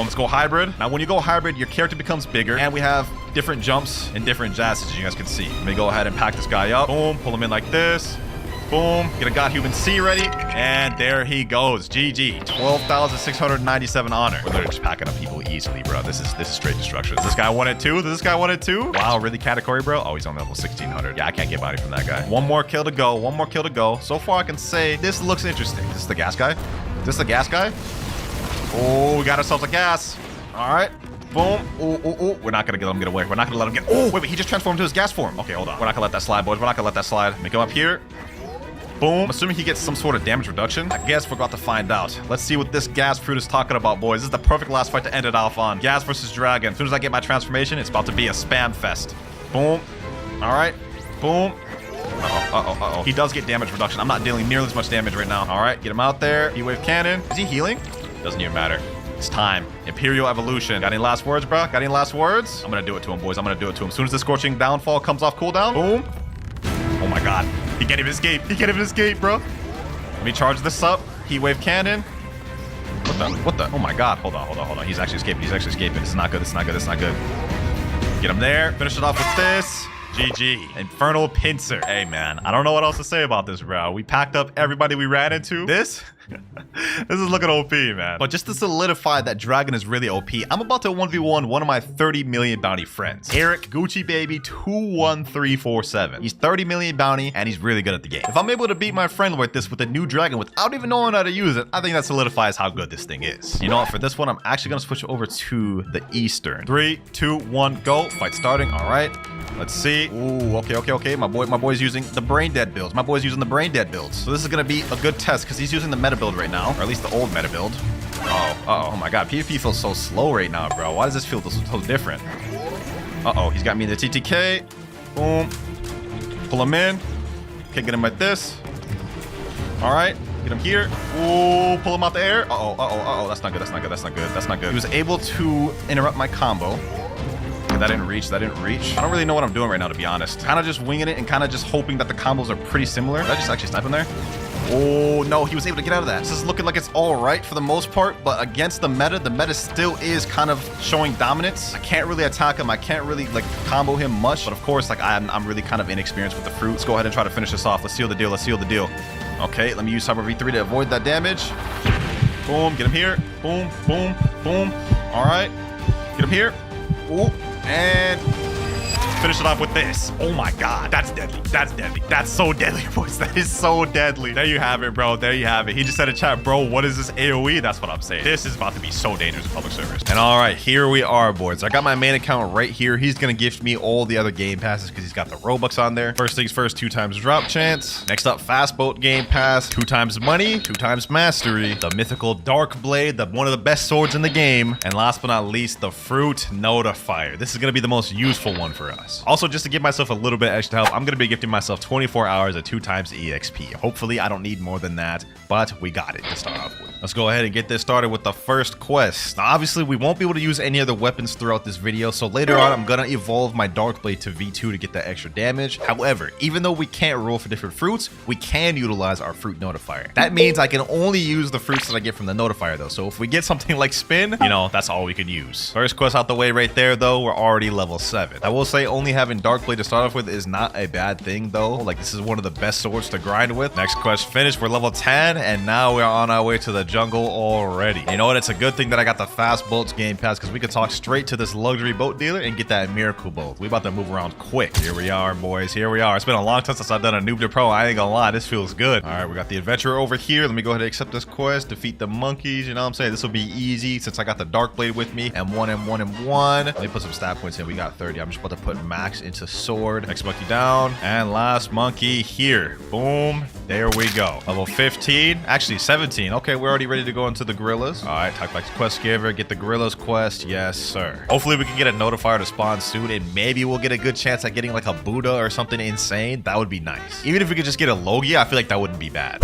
Let's go hybrid. Now, when you go hybrid, your character becomes bigger, and we have different jumps and different jazz, as you guys can see. Let me go ahead and pack this guy up. Boom. Pull him in like this. Boom. Get a God Human C ready. And there he goes. GG. 12,697 honor. We're literally just packing up people easily, bro. This is straight destruction. Does this guy want it too? Wow, really category, bro? Oh, he's on level 1600. Yeah, I can't get body from that guy. One more kill to go. So far, I can say this looks interesting. This is the gas guy. Oh, we got ourselves a gas. All right. Boom. Ooh. We're not gonna let him get away. Oh, wait, he just transformed into his gas form. Okay, hold on. We're not gonna let that slide, boys. Let me come up here. Boom. I'm assuming he gets some sort of damage reduction. I guess we're about to find out. Let's see what this gas fruit is talking about, boys. This is the perfect last fight to end it off on. Gas versus dragon. As soon as I get my transformation, it's about to be a spam fest. Boom. All right. Boom. Uh-oh. He does get damage reduction. I'm not dealing nearly as much damage right now. All right, get him out there. Heat-wave cannon. Is he healing? Doesn't even matter. It's time. Imperial evolution. Got any last words, bro? I'm gonna do it to him, boys. As soon as the scorching downfall comes off cooldown. Boom. Oh my god. He can't even escape, bro. Let me charge this up. Heat-wave cannon. What the? Oh my god. Hold on. He's actually escaping. This is not good. Get him there. Finish it off with this. GG. Infernal pincer. Hey, man. I don't know what else to say about this, bro. We packed up everybody we ran into. This is looking OP, man. But just to solidify that dragon is really OP, I'm about to 1v1 one of my 30 million bounty friends. Eric Gucci Baby 21347. He's 30 million bounty, and he's really good at the game. If I'm able to beat my friend like this with a new dragon without even knowing how to use it, I think that solidifies how good this thing is. You know what? For this one, I'm actually going to switch over to the Eastern. 3, 2, 1, go. Fight starting. All right. Let's see. Ooh, okay. My boy's using the brain dead builds. So this is gonna be a good test because he's using the meta build right now, or at least the old meta build. Oh my god, PvP feels so slow right now, bro. Why does this feel so different? He's got me in the TTK. Boom. Pull him in. Okay, get him like this. All right, get him here. Ooh, pull him out the air. That's not good. He was able to interrupt my combo. That didn't reach. I don't really know what I'm doing right now, to be honest. Kind of just winging it and kind of just hoping that the combos are pretty similar. Did I just actually snipe him there? Oh, no, he was able to get out of that. This is looking like it's all right for the most part, but against the meta still is kind of showing dominance. I can't really attack him. I can't really, like, combo him much. But, of course, like, I'm really kind of inexperienced with the fruit. Let's go ahead and try to finish this off. Let's seal the deal. Let's seal the deal. Okay, let me use Cyber V3 to avoid that damage. Boom, get him here. Boom, boom, boom. All right, get him here. Ooh, and finish it off with this. Oh my god, that's deadly. That's deadly. That's so deadly, boys. That is so deadly. There you have it, bro. There you have it. He just said in chat, bro, what is this AoE? That's what I'm saying. This is about to be so dangerous in public servers. And all right, here we are, boys. I got my main account right here. He's gonna gift me all the other game passes because he's got the Robux on there. First things first, 2 times drop chance. Next up, fast boat game pass, 2 times money, 2 times mastery, the mythical dark blade, one of the best swords in the game, and last but not least, the fruit notifier. This is gonna be the most useful one for us. Also, just to give myself a little bit extra help, I'm going to be gifting myself 24 hours at 2 times EXP. Hopefully, I don't need more than that, but we got it to start off with. Let's go ahead and get this started with the first quest. Now, obviously, we won't be able to use any other weapons throughout this video, so later on, I'm going to evolve my Dark Blade to V2 to get that extra damage. However, even though we can't roll for different fruits, we can utilize our fruit notifier. That means I can only use the fruits that I get from the notifier, though. So if we get something like spin, you know, that's all we can use. First quest out the way right there, though, we're already level 7. I will say only having Dark Blade to start off with is not a bad thing, though. Like, this is one of the best swords to grind with. Next quest finished. We're level 10, and now we're on our way to the jungle already. You know what? It's a good thing that I got the fast boats game pass because we could talk straight to this luxury boat dealer and get that miracle boat. We about to move around quick. Here we are, boys. Here we are. It's been a long time since I've done a noob to pro. I ain't gonna lie. This feels good. All right, we got the adventurer over here. Let me go ahead and accept this quest. Defeat the monkeys. You know what I'm saying? This will be easy since I got the dark blade with me. M1, M1, M1. Let me put some stat points in. We got 30. I'm just about to put max into sword. Next monkey down, and last monkey here. Boom, there we go. Level 15, actually 17. Okay, we're already ready to go into the gorillas. All right, talk back to quest giver, get the gorillas quest. Yes, sir. Hopefully we can get a notifier to spawn soon, and maybe we'll get a good chance at getting like a Buddha or something insane. That would be nice. Even if we could just get a Logia, I feel like that wouldn't be bad.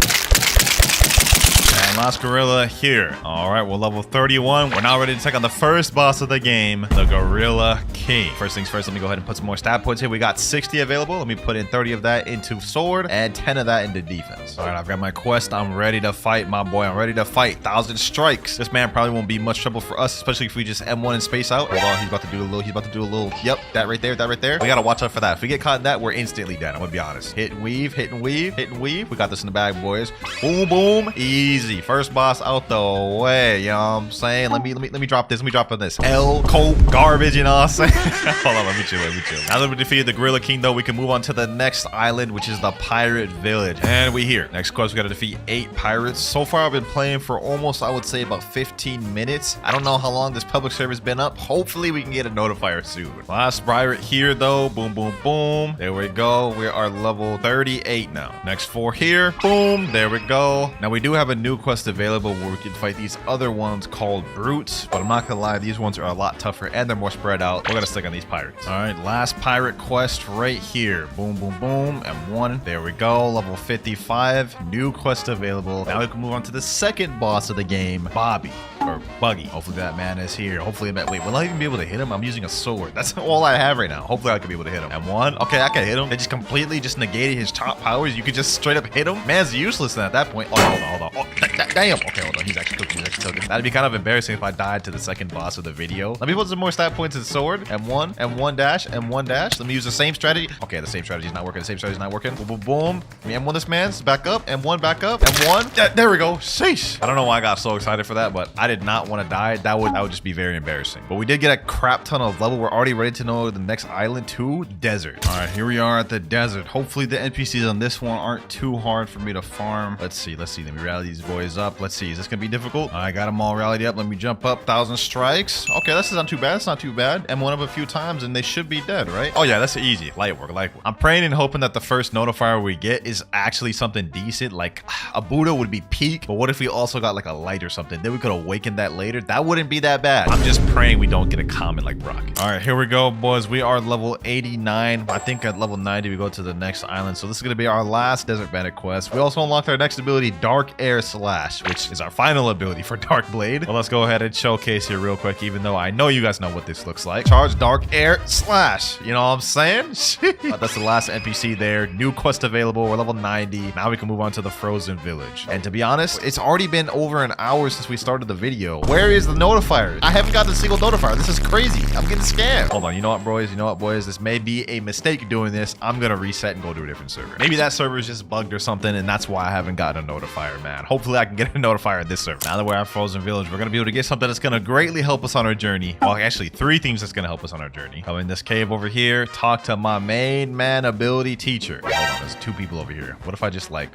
And last gorilla here. All right, we're level 31. We're now ready to take on the first boss of the game, the Gorilla King. First things first, let me go ahead and put some more stat points here. We got 60 available. Let me put in 30 of that into sword and 10 of that into defense. All right, I've got my quest. I'm ready to fight, my boy. I'm ready to fight. 1,000 strikes. This man probably won't be much trouble for us, especially if we just M1 and space out. Hold on, he's about to do a little, yep, that right there, that right there. We gotta watch out for that. If we get caught in that, we're instantly dead. I'm gonna be honest. Hit and weave, hit and weave, hit and weave. We got this in the bag, boys. Boom, boom, easy. First boss out the way, you know what I'm saying? Let me drop this. Let me drop on this. L coat garbage, you know what I'm saying? Hold on, let me chill. Now that we defeated the Gorilla King, though, we can move on to the next island, which is the Pirate Village. And we here. Next quest, we gotta defeat 8 pirates. So far, I've been playing for almost, I would say, about 15 minutes. I don't know how long this public server's been up. Hopefully, we can get a notifier soon. Last pirate here, though. Boom, boom, boom. There we go. We are level 38 now. Next 4 here. Boom. There we go. Now, we do have a new quest available where we can fight these other ones called brutes, but I'm not gonna lie, these ones are a lot tougher and they're more spread out. We're gonna stick on these pirates. All right, last pirate quest right here. Boom, boom, boom, M1. There we go, level 55. New quest available. Now we can move on to the second boss of the game, Bobby. Or Buggy. Hopefully that man is here. Hopefully, wait, will I even be able to hit him? I'm using a sword. That's all I have right now. Hopefully I can be able to hit him. M1. Okay, I can hit him. They just completely just negated his top powers. You could just straight up hit him. Man's useless at that point. Oh, hold on. Oh, damn. Okay, hold on. He's actually cooking. That'd be kind of embarrassing if I died to the second boss of the video. Let me put some more stat points in sword. M1, M1 dash, M1 dash. Let me use the same strategy. Okay, the same strategy is not working. Boom, boom, boom. Let me M1 this man's. Back up. M1 back up. M1. There we go. Sheesh. I don't know why I got so excited for that, but I did not want to die. That would just be very embarrassing. But we did get a crap ton of level. We're already ready to know the next island too. Desert. All right, here we are at the desert. Hopefully the NPCs on this one aren't too hard for me to farm. Let's see. Let me rally these boys up. Let's see. Is this gonna be difficult? I got them all rallied up. Let me jump up. 1,000 strikes. Okay, this is not too bad. It's not too bad. M1 up a few times and they should be dead, right? Oh yeah, that's easy. Light work. I'm praying and hoping that the first notifier we get is actually something decent. Like a Buddha would be peak, but what if we also got like a light or something? Then we could awaken awaken that later, that wouldn't be that bad. I'm just praying we don't get a comment like Brock. All right, here we go, boys. We are level 89. I think at level 90 we go to the next island. So this is going to be our last Desert Bandit quest. We also unlocked our next ability, Dark Air Slash, which is our final ability for Dark Blade. Well, let's go ahead and showcase here real quick, even though I know you guys know what this looks like. Charge Dark Air Slash. You know what I'm saying? That's the last NPC there. New quest available. We're level 90. Now we can move on to the Frozen Village. And to be honest, it's already been over an hour since we started the video. Where is the notifier? I haven't got a single notifier. This is crazy. I'm getting scammed. Hold on. You know what, boys? You know what, boys? This may be a mistake doing this. I'm going to reset and go to a different server. Maybe that server is just bugged or something, and that's why I haven't gotten a notifier, man. Hopefully I can get a notifier in this server. Now that we're at Frozen Village, we're going to be able to get something that's going to greatly help us on our journey. Well, actually, 3 things that's going to help us on our journey. Come in this cave over here. Talk to my main man ability teacher. Hold on. There's 2 people over here. What if I just like,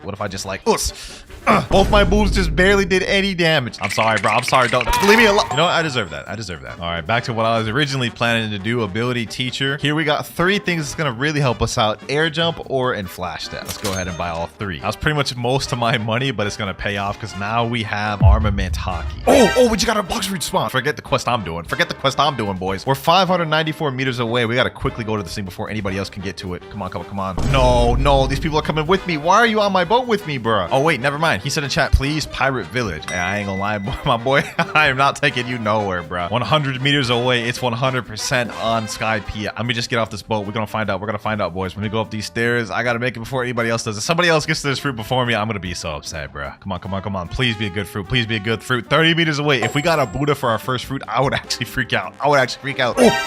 both my moves just barely did any damage. I'm sorry, bro. I'm sorry. Don't leave me alone. You know what? I deserve that. I deserve that. All right, back to what I was originally planning to do, ability teacher. Here we got 3 things that's going to really help us out. Air jump or and flash step. Let's go ahead and buy all 3. That was pretty much most of my money, but it's going to pay off because now we have armament hockey. Oh, we just got a Blox fruit spawn. Forget the quest I'm doing. Forget the quest I'm doing, boys. We're 594 meters away. We got to quickly go to this thing before anybody else can get to it. Come on, come on, come on. No, these people are coming with me. Why are you on my boat with me, bro? Oh, wait, never mind. He said in chat, please pirate village. Hey, I ain't gonna lie, my boy. I am not taking you nowhere, bro. 100 meters away. It's 100% on Sky P. Let me just get off this boat. We're gonna find out. We're gonna find out, boys. When we go up these stairs, I gotta make it before anybody else does. If somebody else gets to this fruit before me, I'm gonna be so upset, bro. Come on, come on, come on. Please be a good fruit. Please be a good fruit. 30 meters away. If we got a Buddha for our first fruit, I would actually freak out. Oh,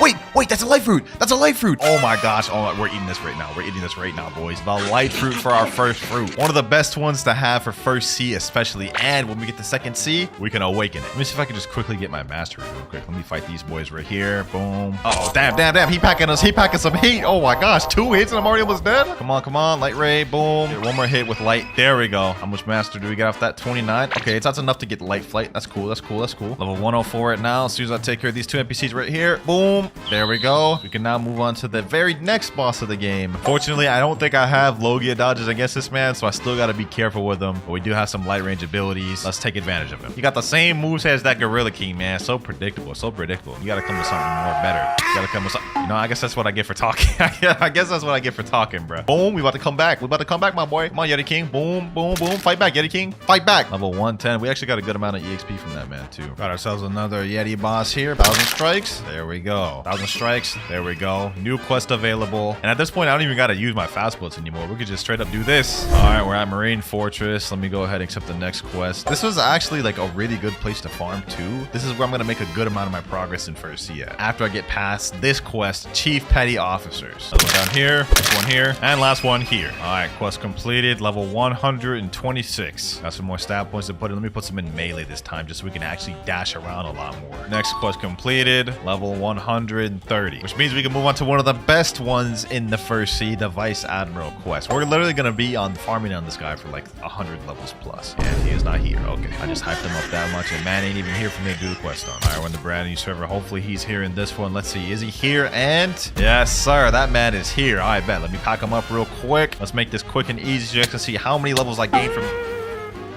wait, that's a light fruit. That's a light fruit. Oh my gosh. Oh, we're eating this right now. We're eating this right now, boys. The light fruit for our first fruit. One of the best ones to have for first C especially. And when we get the second C, we can awaken it. Let me see if I can just quickly get my mastery real quick. Let me fight these boys right here. Boom. Oh, damn. He packing us. He packing some heat. Oh my gosh. 2 hits and I'm already almost dead. Come on. Light ray. Boom. Get 1 more hit with light. There we go. How much master do we get off that? 29. Okay, that's enough to get light flight. That's cool. Level 104 right now. As soon as I take care of these 2 NPCs right here. Boom. There we go. We can now move on to the very next boss of the game. Fortunately, I don't think I have Logia dodges against this man, so I still got to be careful with him. But we do have some light range abilities. Let's take advantage of him. He got the same moves as that Gorilla King, man. So predictable. You got to come with something more better. You got to come with something. You know, I guess that's what I get for talking. I guess that's what I get for talking, bro. Boom. We about to come back. My boy. Come on, Yeti King. Boom. Fight back, Yeti King. Fight back. Level 110. We actually got a good amount of EXP from that man, too. Got ourselves another Yeti boss here. 1,000 strikes. There we go. 1,000 strikes. There we go. New quest available. And at this point, I don't even got to use my fast bullets anymore. We could just straight up do this. All right, we're at Marine Fortress. Let me go ahead and accept the next quest. This was actually like a really good place to farm too. This is where I'm going to make a good amount of my progress in first C at. After I get past this quest, Chief Petty Officers. Another one down here, next one here, and last one here. All right, quest completed. Level 126. Got some more stat points to put in. Let me put some in melee this time just so we can actually dash around a lot more. Next quest completed. Level 130, which means we can move on to one of the best ones in the first C, the Vice Admiral quest. We're literally going to be on farming on this guy for like 100 levels plus. And he is not here. Okay, I just hyped him up that much and man ain't even here for me to do the quest on. All right, we're in the brand new server. Hopefully he's here in this one. Let's see. Is he here? And yes, sir. That man is here. All right, bet. Let me pack him up real quick. Let's make this quick and easy so you guys can see how many levels I gained from...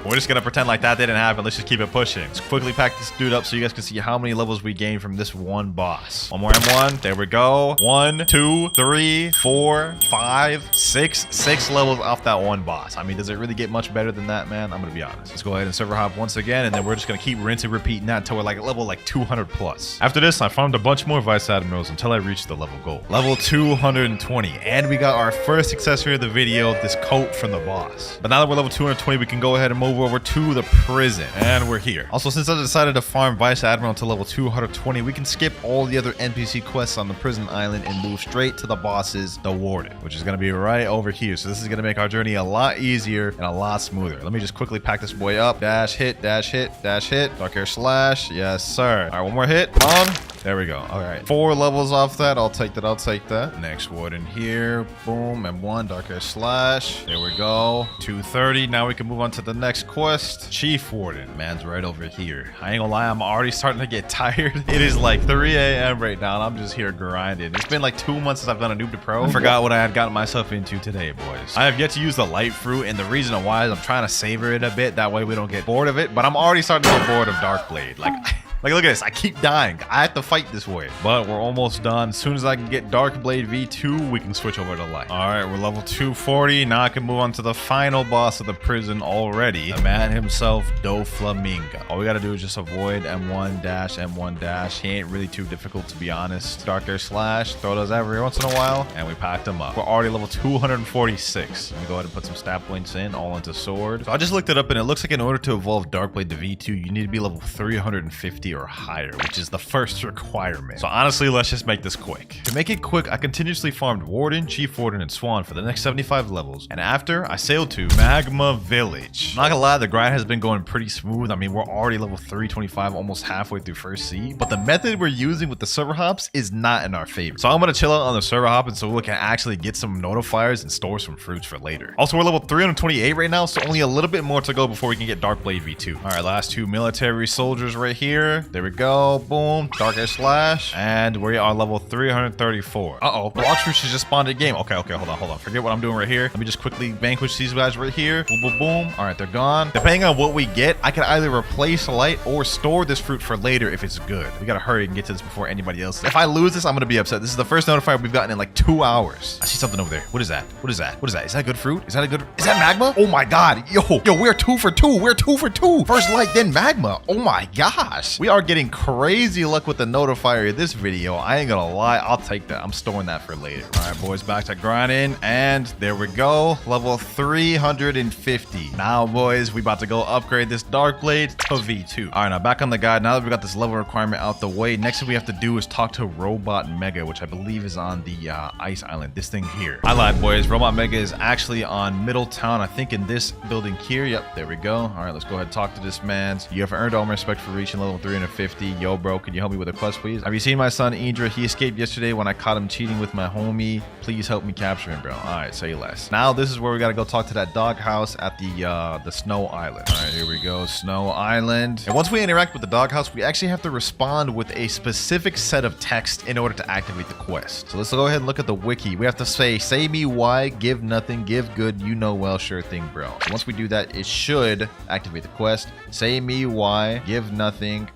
We're just gonna pretend like that didn't happen. Let's just keep it pushing. Let's quickly pack this dude up so you guys can see how many levels we gained from this one boss. One more M1. There we go. 1, 2, 3, 4, 5, 6. 6 levels off that one boss. I mean, does it really get much better than that, man? I'm gonna be honest. Let's go ahead and server hop once again, and then we're just gonna keep rinsing and repeating that until we're like level 200 plus. After this, I farmed a bunch more Vice Admirals until I reached the level goal. Level 220. And we got our first accessory of the video, this coat from the boss. But now that we're level 220, we can go ahead and move over to the prison, and we're here. Also, since I decided to farm Vice Admiral to level 220, we can skip all the other NPC quests on the prison island and move straight to the boss's, the Warden, which is going to be right over here. So this is going to make our journey a lot easier and a lot smoother. Let me just quickly pack this boy up. Dash hit, dash hit, dash hit. Dark Air Slash. Yes, sir. All right, one more hit. Come on. There we go. All right. 4 levels off that. I'll take that. I'll take that. Next warden here. Boom. M1. Dark Air Slash. There we go. 230. Now we can move on to the next quest. Chief Warden. Man's right over here. I ain't gonna lie. I'm already starting to get tired. It is like 3 a.m. right now, and I'm just here grinding. It's been like 2 months since I've done a noob to pro. I forgot what I had gotten myself into today, boys. I have yet to use the light fruit, and the reason why is I'm trying to savor it a bit. That way we don't get bored of it. But I'm already starting to get bored of Darkblade. Like, look at this. I keep dying. I have to fight this way. But we're almost done. As soon as I can get Darkblade V2, we can switch over to light. All right, we're level 240. Now I can move on to the final boss of the prison already. The man himself, Doflamingo. All we got to do is just avoid M1 dash, M1 dash. He ain't really too difficult, to be honest. Dark Air Slash. Throw those every once in a while. And we packed him up. We're already level 246. Let me go ahead and put some stat points in, all into sword. So I just looked it up, and it looks like in order to evolve Darkblade to V2, you need to be level 350 or higher, which is the first requirement. So honestly, let's just make this quick. To make it quick, I continuously farmed Warden, Chief Warden, and Swan for the next 75 levels. And after, I sailed to Magma Village. Not gonna lie, the grind has been going pretty smooth. I mean, we're already level 325, almost halfway through first sea. But the method we're using with the server hops is not in our favor. So I'm gonna chill out on the server hop, and so we can actually get some notifiers and store some fruits for later. Also, we're level 328 right now, so only a little bit more to go before we can get Darkblade V2. All right, last 2 military soldiers right here. There we go. Boom. Dark Air Slash. And we are level 334. Uh-oh. Blox fruits just spawned a game. Okay, hold on. Forget what I'm doing right here. Let me just quickly vanquish these guys right here. Boom, boom, boom. All right, they're gone. Depending on what we get, I can either replace light or store this fruit for later if it's good. We gotta hurry and get to this before anybody else. If I lose this, I'm gonna be upset. This is the first notifier we've gotten in like 2 hours. I see something over there. What is that? What is that? Is that good fruit? Is that magma? Oh my god. Yo, we're 2 for 2. We're 2 for 2. First light, then magma. Oh my gosh. We are getting crazy luck with the notifier of this video. I ain't gonna lie. I'll take that. I'm storing that for later. All right, boys, back to grinding. And there we go. Level 350. Now, boys, we about to go upgrade this Darkblade to V2. All right, now back on the guide. Now that we got this level requirement out the way, next thing we have to do is talk to Robot Mega, which I believe is on the ice island. This thing here. I lied, boys. Robot Mega is actually on Middletown. I think in this building here. Yep, there we go. All right, let's go ahead and talk to this man. You have earned all my respect for reaching level 350. Yo, bro, can you help me with a quest, please? Have you seen my son, Indra? He escaped yesterday when I caught him cheating with my homie. Please help me capture him, bro. All right, say less. Now, this is where we got to go talk to that doghouse at the Snow Island. All right, here we go. Snow Island. And once we interact with the doghouse, we actually have to respond with a specific set of text in order to activate the quest. So let's go ahead and look at the wiki. We have to say me why, give nothing, give good, you know well, sure thing, bro. So once we do that, it should activate the quest. Say me why, give nothing,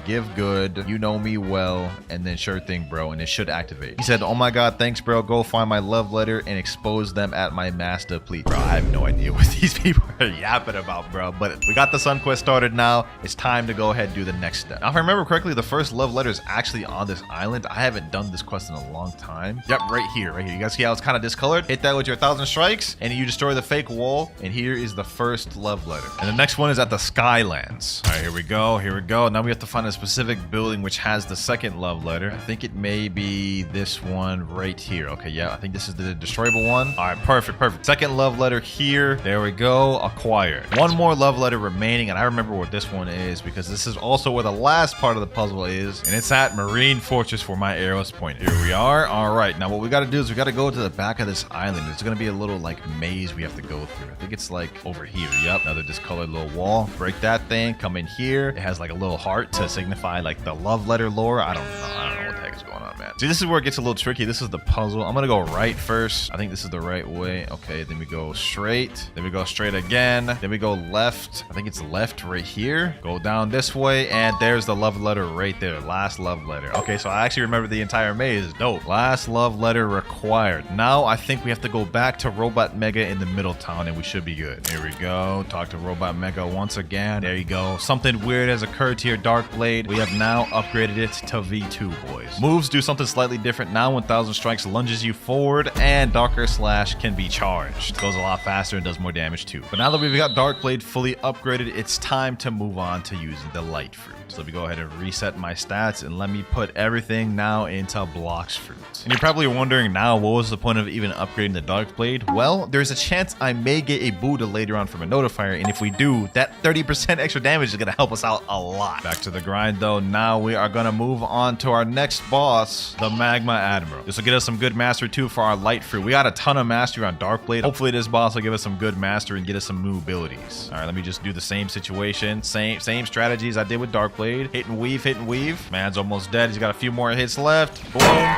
give good, you know me well, and then sure thing, bro, and it should activate. He said, oh my god, thanks, bro. Go find my love letter and expose them at my master, please. Bro, I have no idea what these people are yapping about, bro, but we got the Sun Quest started now. It's time to go ahead and do the next step. Now, if I remember correctly, the first love letter is actually on this island. I haven't done this quest in a long time. Yep, right here. You guys see how it's kind of discolored? Hit that with your 1,000 strikes, and you destroy the fake wall, and here is the first love letter. And the next one is at the Skylands. All right, here we go. Now we have to find a specific building which has the second love letter. I think it may be this one right here. Okay, yeah, I think this is the destroyable one. All right, perfect. Second love letter here. There we go. Acquired. One more love letter remaining, and I remember what this one is because this is also where the last part of the puzzle is, and it's at Marine Fortress where my arrows point. Here we are. All right, now what we got to do is we got to go to the back of this island. It's going to be a little like maze we have to go through. I think it's like over here. Yep, another discolored little wall. Break that thing. Come in here. It has like a little heart to signify like the love letter lore. I don't know what the heck is going on, man. See, this is where it gets a little tricky. This is the puzzle. I'm gonna go right first. I think this is the right way. Okay, then we go straight. Then we go straight again. Then we go left. I think it's left right here. Go down this way, and there's the love letter right there. Last love letter. Okay, so I actually remember the entire maze. Dope. Last love letter required. Now I think we have to go back to Robot Mega in the Middletown, and we should be good. Here we go. Talk to Robot Mega once again. There you go. Something weird has occurred to your Darkblade. We have now upgraded it to V2, boys. Moves do something slightly different now. 1000 strikes lunges you forward, and Darker Slash can be charged. Goes a lot faster and does more damage too. But now that we've got Dark Blade fully upgraded, it's time to move on to using the Light Fruit. So let me go ahead and reset my stats and let me put everything now into Blox fruits. And you're probably wondering now, what was the point of even upgrading the Dark Blade? Well, there's a chance I may get a Buddha later on from a notifier, and if we do, that 30% extra damage is gonna help us out a lot. Back to the grind though. Now we are gonna move on to our next boss, the Magma Admiral. This will get us some good mastery too for our Light Fruit. We got a ton of mastery on Dark Blade. Hopefully this boss will give us some good mastery and get us some new abilities. All right, let me just do the same situation, same strategies I did with Dark Blade. Hit and weave, hit and weave. Man's almost dead. He's got a few more hits left. Boom.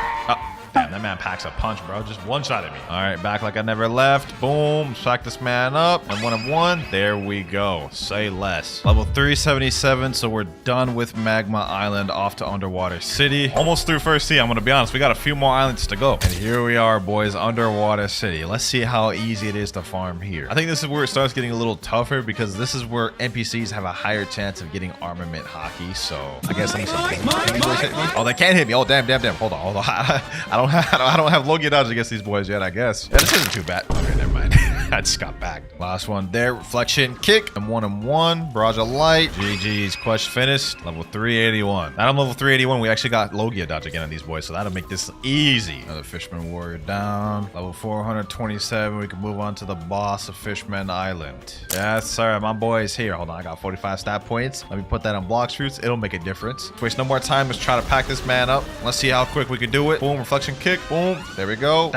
Damn, that man packs a punch, bro. Just one-shotted me. All right, back like I never left. Boom. Smack this man up. And 1 of 1. There we go. Say less. Level 377. So we're done with Magma Island, off to Underwater City. Almost through first sea. I'm going to be honest. We got a few more islands to go. And here we are, boys. Underwater City. Let's see how easy it is to farm here. I think this is where it starts getting a little tougher because this is where NPCs have a higher chance of getting armament hockey. So I guess let me see. Can these boys hit me? Oh, they can't hit me. Oh, damn. Hold on. I don't have Logia dodge against these boys yet, I guess. Yeah, this isn't too bad. Okay, never mind. I just got back. Last one there. Reflection kick. And 1 and 1. Barrage of light. GG's. Quest finished. Level 381. Now I'm level 381. We actually got Logia dodge again on these boys, so that'll make this easy. Another Fishman Warrior down. Level 427. We can move on to the boss of Fishman Island. Yes, sir. My boy is here. Hold on. I got 45 stat points. Let me put that on Blox fruits. It'll make a difference. Let's waste no more time. Let's try to pack this man up. Let's see how quick we can do it. Boom. Reflection kick. Boom. There we go.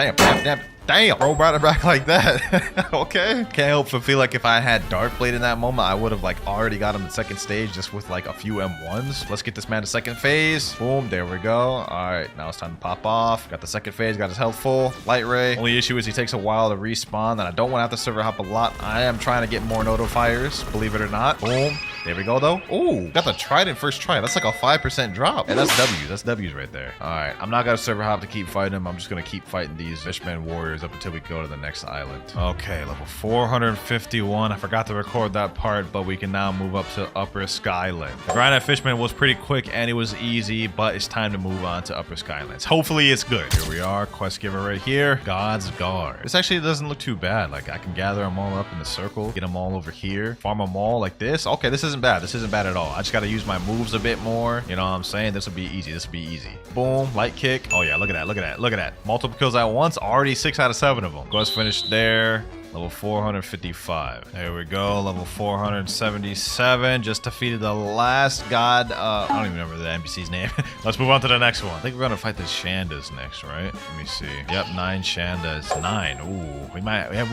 Damn, bro, brought it back like that. Okay. Can't help but feel like if I had Dark Blade in that moment, I would have like already got him the second stage just with like a few M1s. Let's get this man to second phase. Boom, there we go. All right, now it's time to pop off. Got the second phase, got his health full. Light Ray. Only issue is he takes a while to respawn, and I don't want to have to server hop a lot. I am trying to get more notifiers, believe it or not. Boom. There we go, though. Ooh, got the Trident first try. That's like a 5% drop. And that's W. That's W's right there. All right, I'm not going to server hop to keep fighting him. I'm just going to keep fighting these Fishman Warriors up until we go to the next island. Okay, level 451. I forgot to record that part, but we can now move up to Upper Skyland. The grind at Fishman was pretty quick and it was easy, but it's time to move on to Upper Skylands. Hopefully it's good. Here we are. Quest giver right here. God's Guard. This actually doesn't look too bad. Like I can gather them all up in the circle, get them all over here, farm them all like this. Okay, this isn't bad. This isn't bad at all. I just got to use my moves a bit more. You know what I'm saying? This will be easy. This will be easy. Boom. Light kick. Oh yeah, look at that. Look at that. Look at that. Multiple kills at once. Already 6 out of 7 of them. Quest finished there. Level 455. There we go. Level 477. Just defeated the last god. I don't even remember the NPC's name. Let's move on to the next one. I think we're gonna fight the Shandas next, right? Let me see. Yep, 9 Shandas. 9. Ooh, we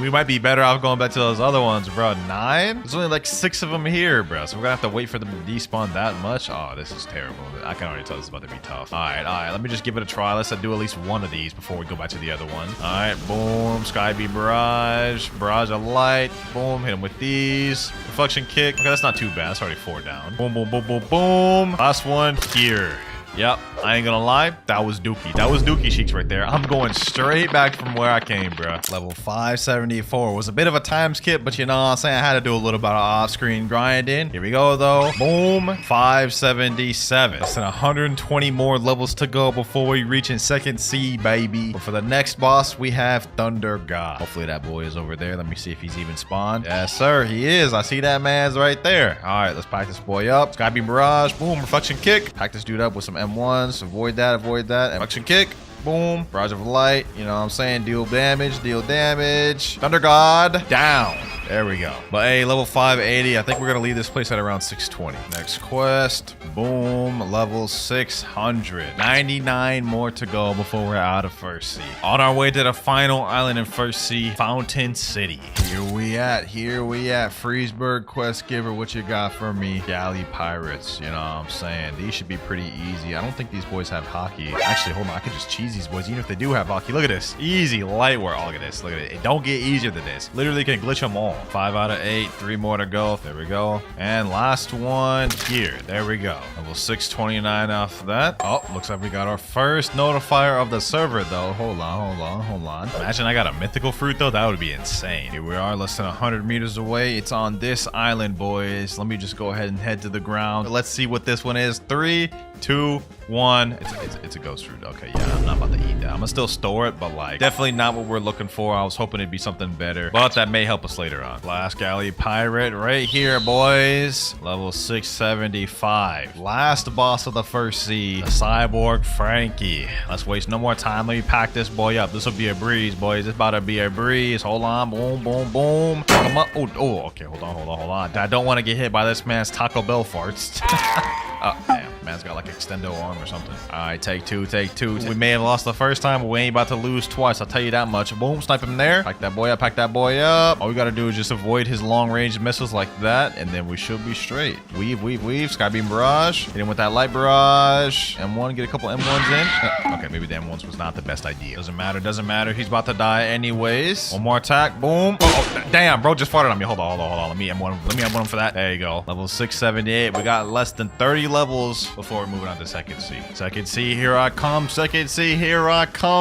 might be better off going back to those other ones, bro. 9? There's only like 6 of them here, bro. So we're gonna have to wait for them to despawn that much. Oh, this is terrible. I can already tell this is about to be tough. All right. Let me just give it a try. Let's do at least one of these before we go back to the other one. All right, boom. Sky Beam Barrage. Barrage of light. Boom. Hit him with these. Reflection kick. Okay, that's not too bad. That's already 4 down. Boom, boom, boom, boom, boom. Last one here. Yep, I ain't gonna lie, that was dookie. That was dookie cheeks right there. I'm going straight back from where I came, bro. Level 574 was a bit of a time skip, but you know what I'm saying? I had to do a little bit of off-screen grinding. Here we go, though. Boom, 577. Less than 120 more levels to go before we reach in second C, baby. But for the next boss, we have Thunder God. Hopefully that boy is over there. Let me see if he's even spawned. Yes, sir, he is. I see that man's right there. All right, let's pack this boy up. Sky Beam Barrage. Boom, Reflection Kick. Pack this dude up with some M1s. Avoid that. Reflection kick. Boom. Barrage of light. You know what I'm saying? Deal damage. Thunder God. Down. There we go. But hey, level 580. I think we're going to leave this place at around 620. Next quest. Boom. Level 600. 99 more to go before we're out of First Sea. On our way to the final island in First Sea, Fountain City. Here we at. Freesburg quest giver. What you got for me? Galley Pirates. You know what I'm saying? These should be pretty easy. I don't think these boys have hockey. Actually, hold on. I could just cheese these boys even if they do have hockey. Look at this. Easy light work. Oh, look at this. Look at it. It don't get easier than this. Literally can glitch them all. all. 5 out of 8. 3 more to go. There we go. And last one here. There we go. Level 629 off that. Oh, looks like we got our first notifier of the server, though. Hold on. Imagine I got a mythical fruit, though. That would be insane. Here we are, less than 100 meters away. It's on this island, boys. Let me just go ahead and head to the ground. Let's see what this one is. 3, 2, 1. It's a ghost fruit. Okay, yeah, I'm not about to eat that. I'm gonna still store it, but like definitely not what we're looking for. I was hoping it'd be something better, but that may help us later on. Last galley pirate right here, boys. Level 675. Last boss of the first sea, the cyborg Frankie. Let's waste no more time. Let me pack this boy up. This will be a breeze, boys. It's about to be a breeze. Hold on. Boom, boom, boom. Come up. Oh, okay. Hold on. I don't want to get hit by this man's Taco Bell farts. Oh, damn. Man's got like extendo arm or something. All right, take two. We may have lost the first time, but we ain't about to lose twice. I'll tell you that much. Boom, snipe him there. Pack that boy up. All we got to do is just avoid his long-range missiles like that, and then we should be straight. Weave. Skybeam barrage. Hit him with that light barrage. M1, get a couple M1s in. Okay, maybe the M1s was not the best idea. Doesn't matter. He's about to die anyways. One more attack. Boom. Oh, damn, bro just farted on me. Hold on. Let me M1 him for that. There you go. Level 678. We got less than 30 levels before we're moving on to second C. Second C, here I come.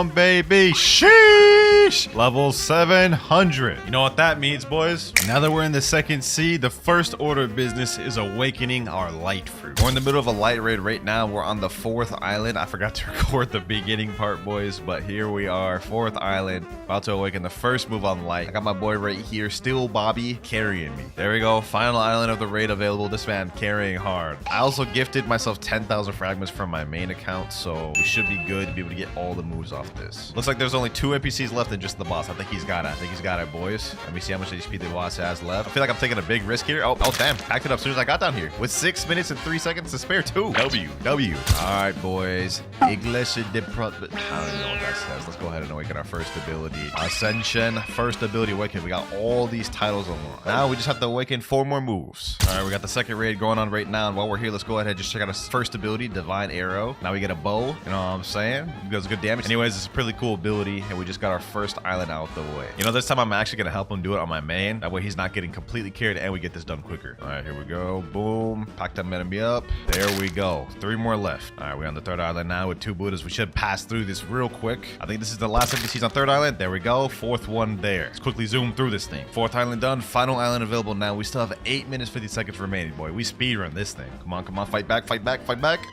Baby. Sheesh. Level 700. You know what that means, boys? Now that we're in the second C, the first order of business is awakening our light fruit. We're in the middle of a light raid right now. We're on the 4th island. I forgot to record the beginning part, boys, but here we are, 4th island, about to awaken the first move on light. I got my boy right here, still Bobby, carrying me. There we go. Final island of the raid available. This man carrying hard. I also gifted myself 10,000 fragments from my main account, so we should be good to be able to get all the moves off this. Looks like there's only 2 NPCs left and just the boss. I think he's got it, boys. Let me see how much HP the boss has left. I feel like I'm taking a big risk here. Oh damn. Packed it up as soon as I got down here. With 6 minutes and 3 seconds to spare too. W. All right, boys. Iglesia de Pro... I don't even know what that says. Let's go ahead and awaken our first ability. Ascension. First ability awaken. We got all these titles unlocked. Now we just have to awaken 4 more moves. All right, we got the second raid going on right now. And while we're here, let's go ahead and just check out our first ability, Divine Arrow. Now we get a bow. You know what I'm saying? It does good damage. Anyways, it's a pretty cool ability. And we just got our first island out the way. You know, this time I'm actually going to help him do it on my main. That way he's not getting completely carried and we get this done quicker. All right, here we go. Boom. Pack that enemy up. There we go. 3 more left. All right, we're on the 3rd island now with 2 Buddhas. We should pass through this real quick. I think this is the last NPCs on 3rd island. There we go. 4th one there. Let's quickly zoom through this thing. 4th island done. Final island available now. We still have 8 minutes, 50 seconds remaining, boy. We speedrun this thing. Come on. Fight back.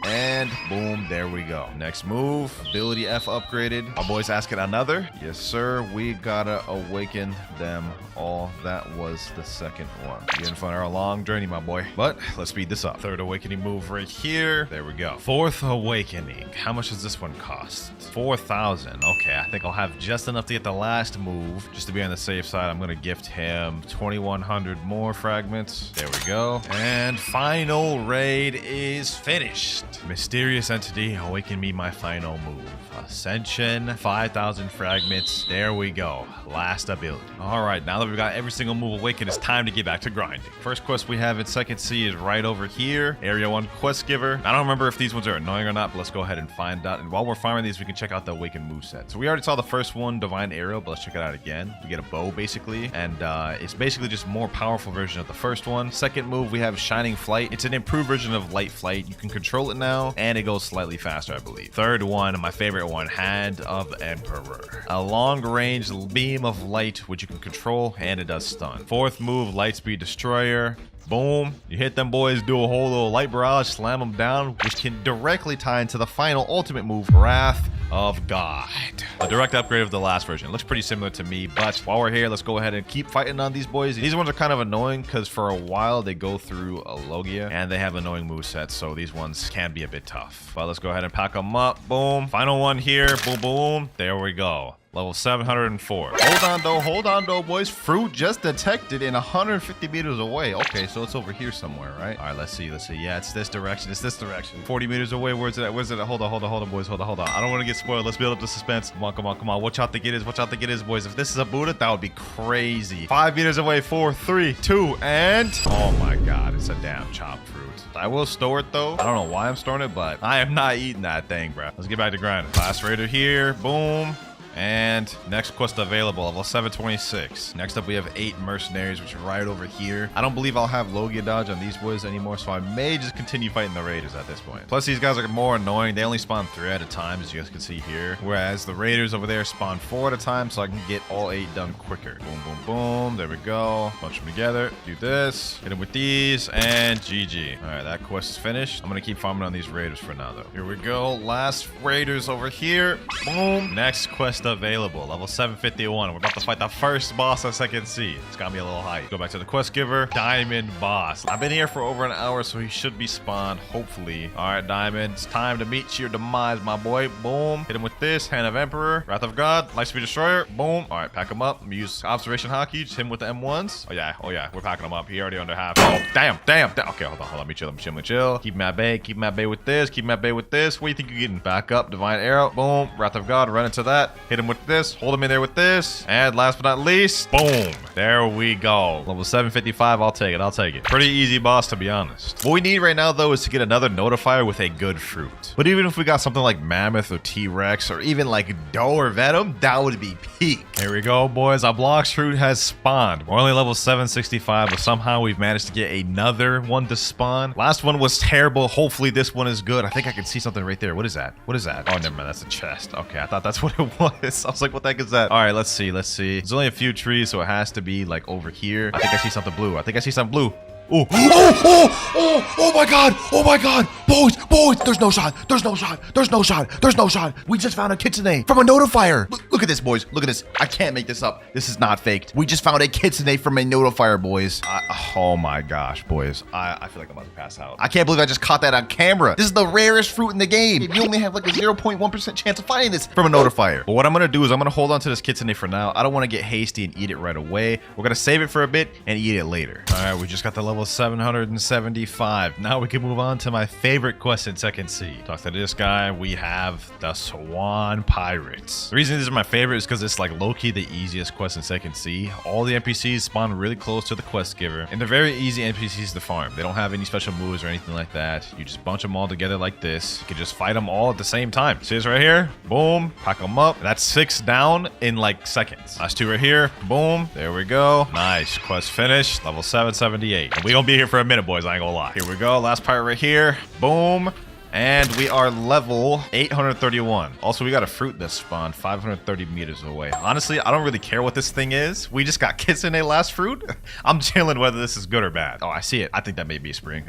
And boom. There we go. Next move. Ability F upgraded. Our boy's asking another. Yes, sir. We gotta awaken them all. That was the second one. Getting for our long journey, my boy. But let's speed this up. 3rd awakening move right here. There we go. 4th awakening. How much does this one cost? 4,000. Okay, I think I'll have just enough to get the last move. Just to be on the safe side, I'm gonna gift him 2,100 more fragments. There we go. And final raid is finished. Mysterious entity, awaken me my final move. Ascension, 5,000 fragments. There we go. Last ability. All right, now that we've got every single move awakened, it's time to get back to grinding. First quest we have in second C is right over here. Area 1 quest giver. I don't remember if these ones are annoying or not, but let's go ahead and find out. And while we're farming these, we can check out the awakened moveset. So we already saw the first one, Divine Arrow, but let's check it out again. We get a bow basically, and it's basically just more powerful version of the first one. Second move, we have Shining Flight. It's an improved version of Light Flight. You can control it now, and it goes slightly faster, I believe. Third one, my favorite one, Hand of Emperor. A long-range beam of light, which you can control, and it does stun. Fourth move, Lightspeed Destroyer. Boom. You hit them boys, do a whole little light barrage, slam them down, which can directly tie into the final ultimate move, Wrath of God. A direct upgrade of the last version. It looks pretty similar to me, but while we're here, let's go ahead and keep fighting on these boys. These ones are kind of annoying because for a while they go through a Logia and they have annoying movesets, so these ones can be a bit tough. But let's go ahead and pack them up. Boom. Final one here. Boom, boom. There we go. Level 704. Hold on though, boys. Fruit just detected in 150 meters away. Okay, so it's over here somewhere, right? All right, let's see. Yeah, it's this direction. 40 meters away. Where's it at? Hold on, boys. Hold on. I don't want to get spoiled. Let's build up the suspense. Come on. Watch out to get his, boys. If this is a Buddha, that would be crazy. 5 meters away. 4, 3, 2, and... Oh my God, it's a damn chopped fruit. I will store it though. I don't know why I'm storing it, but I am not eating that thing, bro. Let's get back to grinding. Last raider here. Boom. And next quest available, level 726. Next up, we have 8 mercenaries, which are right over here. I don't believe I'll have Logia dodge on these boys anymore, so I may just continue fighting the raiders at this point. Plus, these guys are more annoying. They only spawn 3 at a time, as you guys can see here. Whereas the raiders over there spawn 4 at a time, so I can get all 8 done quicker. Boom, boom, boom. There we go. Bunch them together. Do this. Hit them with these, and GG. All right, that quest is finished. I'm gonna keep farming on these raiders for now, though. Here we go. Last raiders over here. Boom. Next quest available. Level 751. We're about to fight the first boss as I can see. It's gonna be a little hype. Go back to the quest giver. Diamond boss. I've been here for over an hour, so he should be spawned, hopefully. All right, Diamond. It's time to meet your demise, my boy. Boom. Hit him with this. Hand of Emperor. Wrath of God. Lightspeed Destroyer. Boom. All right, pack him up. I'm gonna use Observation Hockey. Just hit him with the M1s. Oh, yeah. We're packing him up. He already under half. Oh, damn. Okay, hold on. Let me chill. Keep him at bay. Keep him at bay with this. Keep him at bay with this. What do you think you're getting? Back up. Divine Arrow. Boom. Wrath of God. Run into that. Hit him with this. Hold him in there with this. And last but not least, boom. There we go. Level 755. I'll take it. Pretty easy boss, to be honest. What we need right now, though, is to get another notifier with a good fruit. But even if we got something like Mammoth or T-Rex or even like Doe or Venom, that would be peak. Here we go, boys. Our Blox fruit has spawned. We're only level 765, but somehow we've managed to get another one to spawn. Last one was terrible. Hopefully this one is good. I think I can see something right there. What is that? Oh, never mind. That's a chest. Okay, I thought that's what it was. I was like, what the heck is that? All right, let's see. There's only a few trees, so it has to be like over here. I think I see something blue. Oh my god. Boys, there's no shot. We just found a kitsune from a notifier. Look at this, boys. Look at this. I can't make this up. This is not faked. We just found a kitsune from a notifier, boys. Oh my gosh, boys. I feel like I'm about to pass out. I can't believe I just caught that on camera. This is the rarest fruit in the game. You only have like a 0.1% chance of finding this from a notifier. But what I'm gonna do is I'm gonna hold on to this kitsune for now. I don't want to get hasty and eat it right away. We're gonna save it for a bit and eat it later. All right, we just got the level 775. Now we can move on to my favorite quest in Second Sea. Talk to this guy. We have the Swan Pirates. The reason these are my favorite is because it's like low-key the easiest quest in Second Sea. All the NPCs spawn really close to the quest giver, and they're very easy NPCs to farm. They don't have any special moves or anything like that. You just bunch them all together like this. You can just fight them all at the same time. See this right here? Boom. Pack them up. That's 6 down in like seconds. Last 2 right here. Boom. There we go. Nice. Quest finished. Level 778. And we gonna be here for a minute, boys. I ain't gonna lie. Here we go. Last pirate right here. Boom. And we are level 831. Also, we got a fruit that spawned 530 meters away. Honestly, I don't really care what this thing is. We just got kitsune last fruit. I'm chilling whether this is good or bad. Oh, I see it. I think that may be a spring.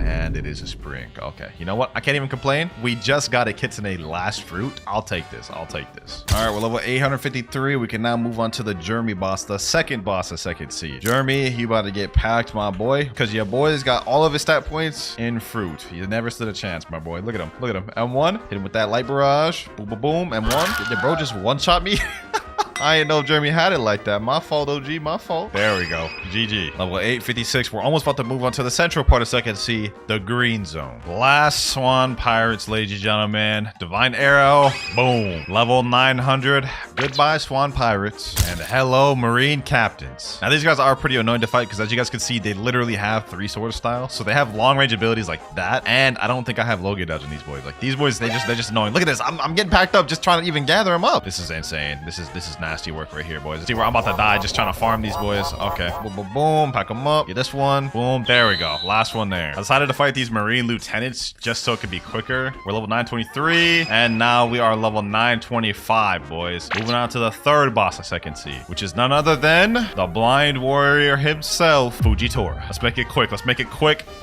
And it is a spring. Okay. You know what? I can't even complain. We just got a kitsune last fruit. I'll take this. All right, we're level 853. We can now move on to the Jeremy boss, the second boss of Second Sea. Jeremy, you about to get packed, my boy, because your boy's got all of his stat points in fruit. He never stood a chance, my boy. Look at him. M1. Hit him with that light barrage. Boom, boom, boom. M1. Did bro just one-shot me? I didn't know Jeremy had it like that. My fault, OG. My fault. There we go. GG. Level 856. We're almost about to move on to the central part of Second Sea, the green zone. Last Swan Pirates, ladies and gentlemen. Divine Arrow. Boom. Level 900. Goodbye, Swan Pirates. And hello, Marine Captains. Now, these guys are pretty annoying to fight because, as you guys can see, they literally have 3 sword styles. So they have long-range abilities like that. And I don't think I have Logia dodge on these boys. Like, these boys, they're just annoying. Look at this. I'm getting packed up just trying to even gather them up. This is insane. This is nasty work right here, boys. See where I'm about to die just trying to farm these boys. Okay. Boom, boom, boom. Pack them up. Get this one. Boom. There we go. Last one there. I decided to fight these Marine Lieutenants just so it could be quicker. We're level 923. And now we are level 925, boys. Moving on to the third boss of Second Sea, which is none other than the Blind Warrior himself, Fujitora. Let's make it quick. Let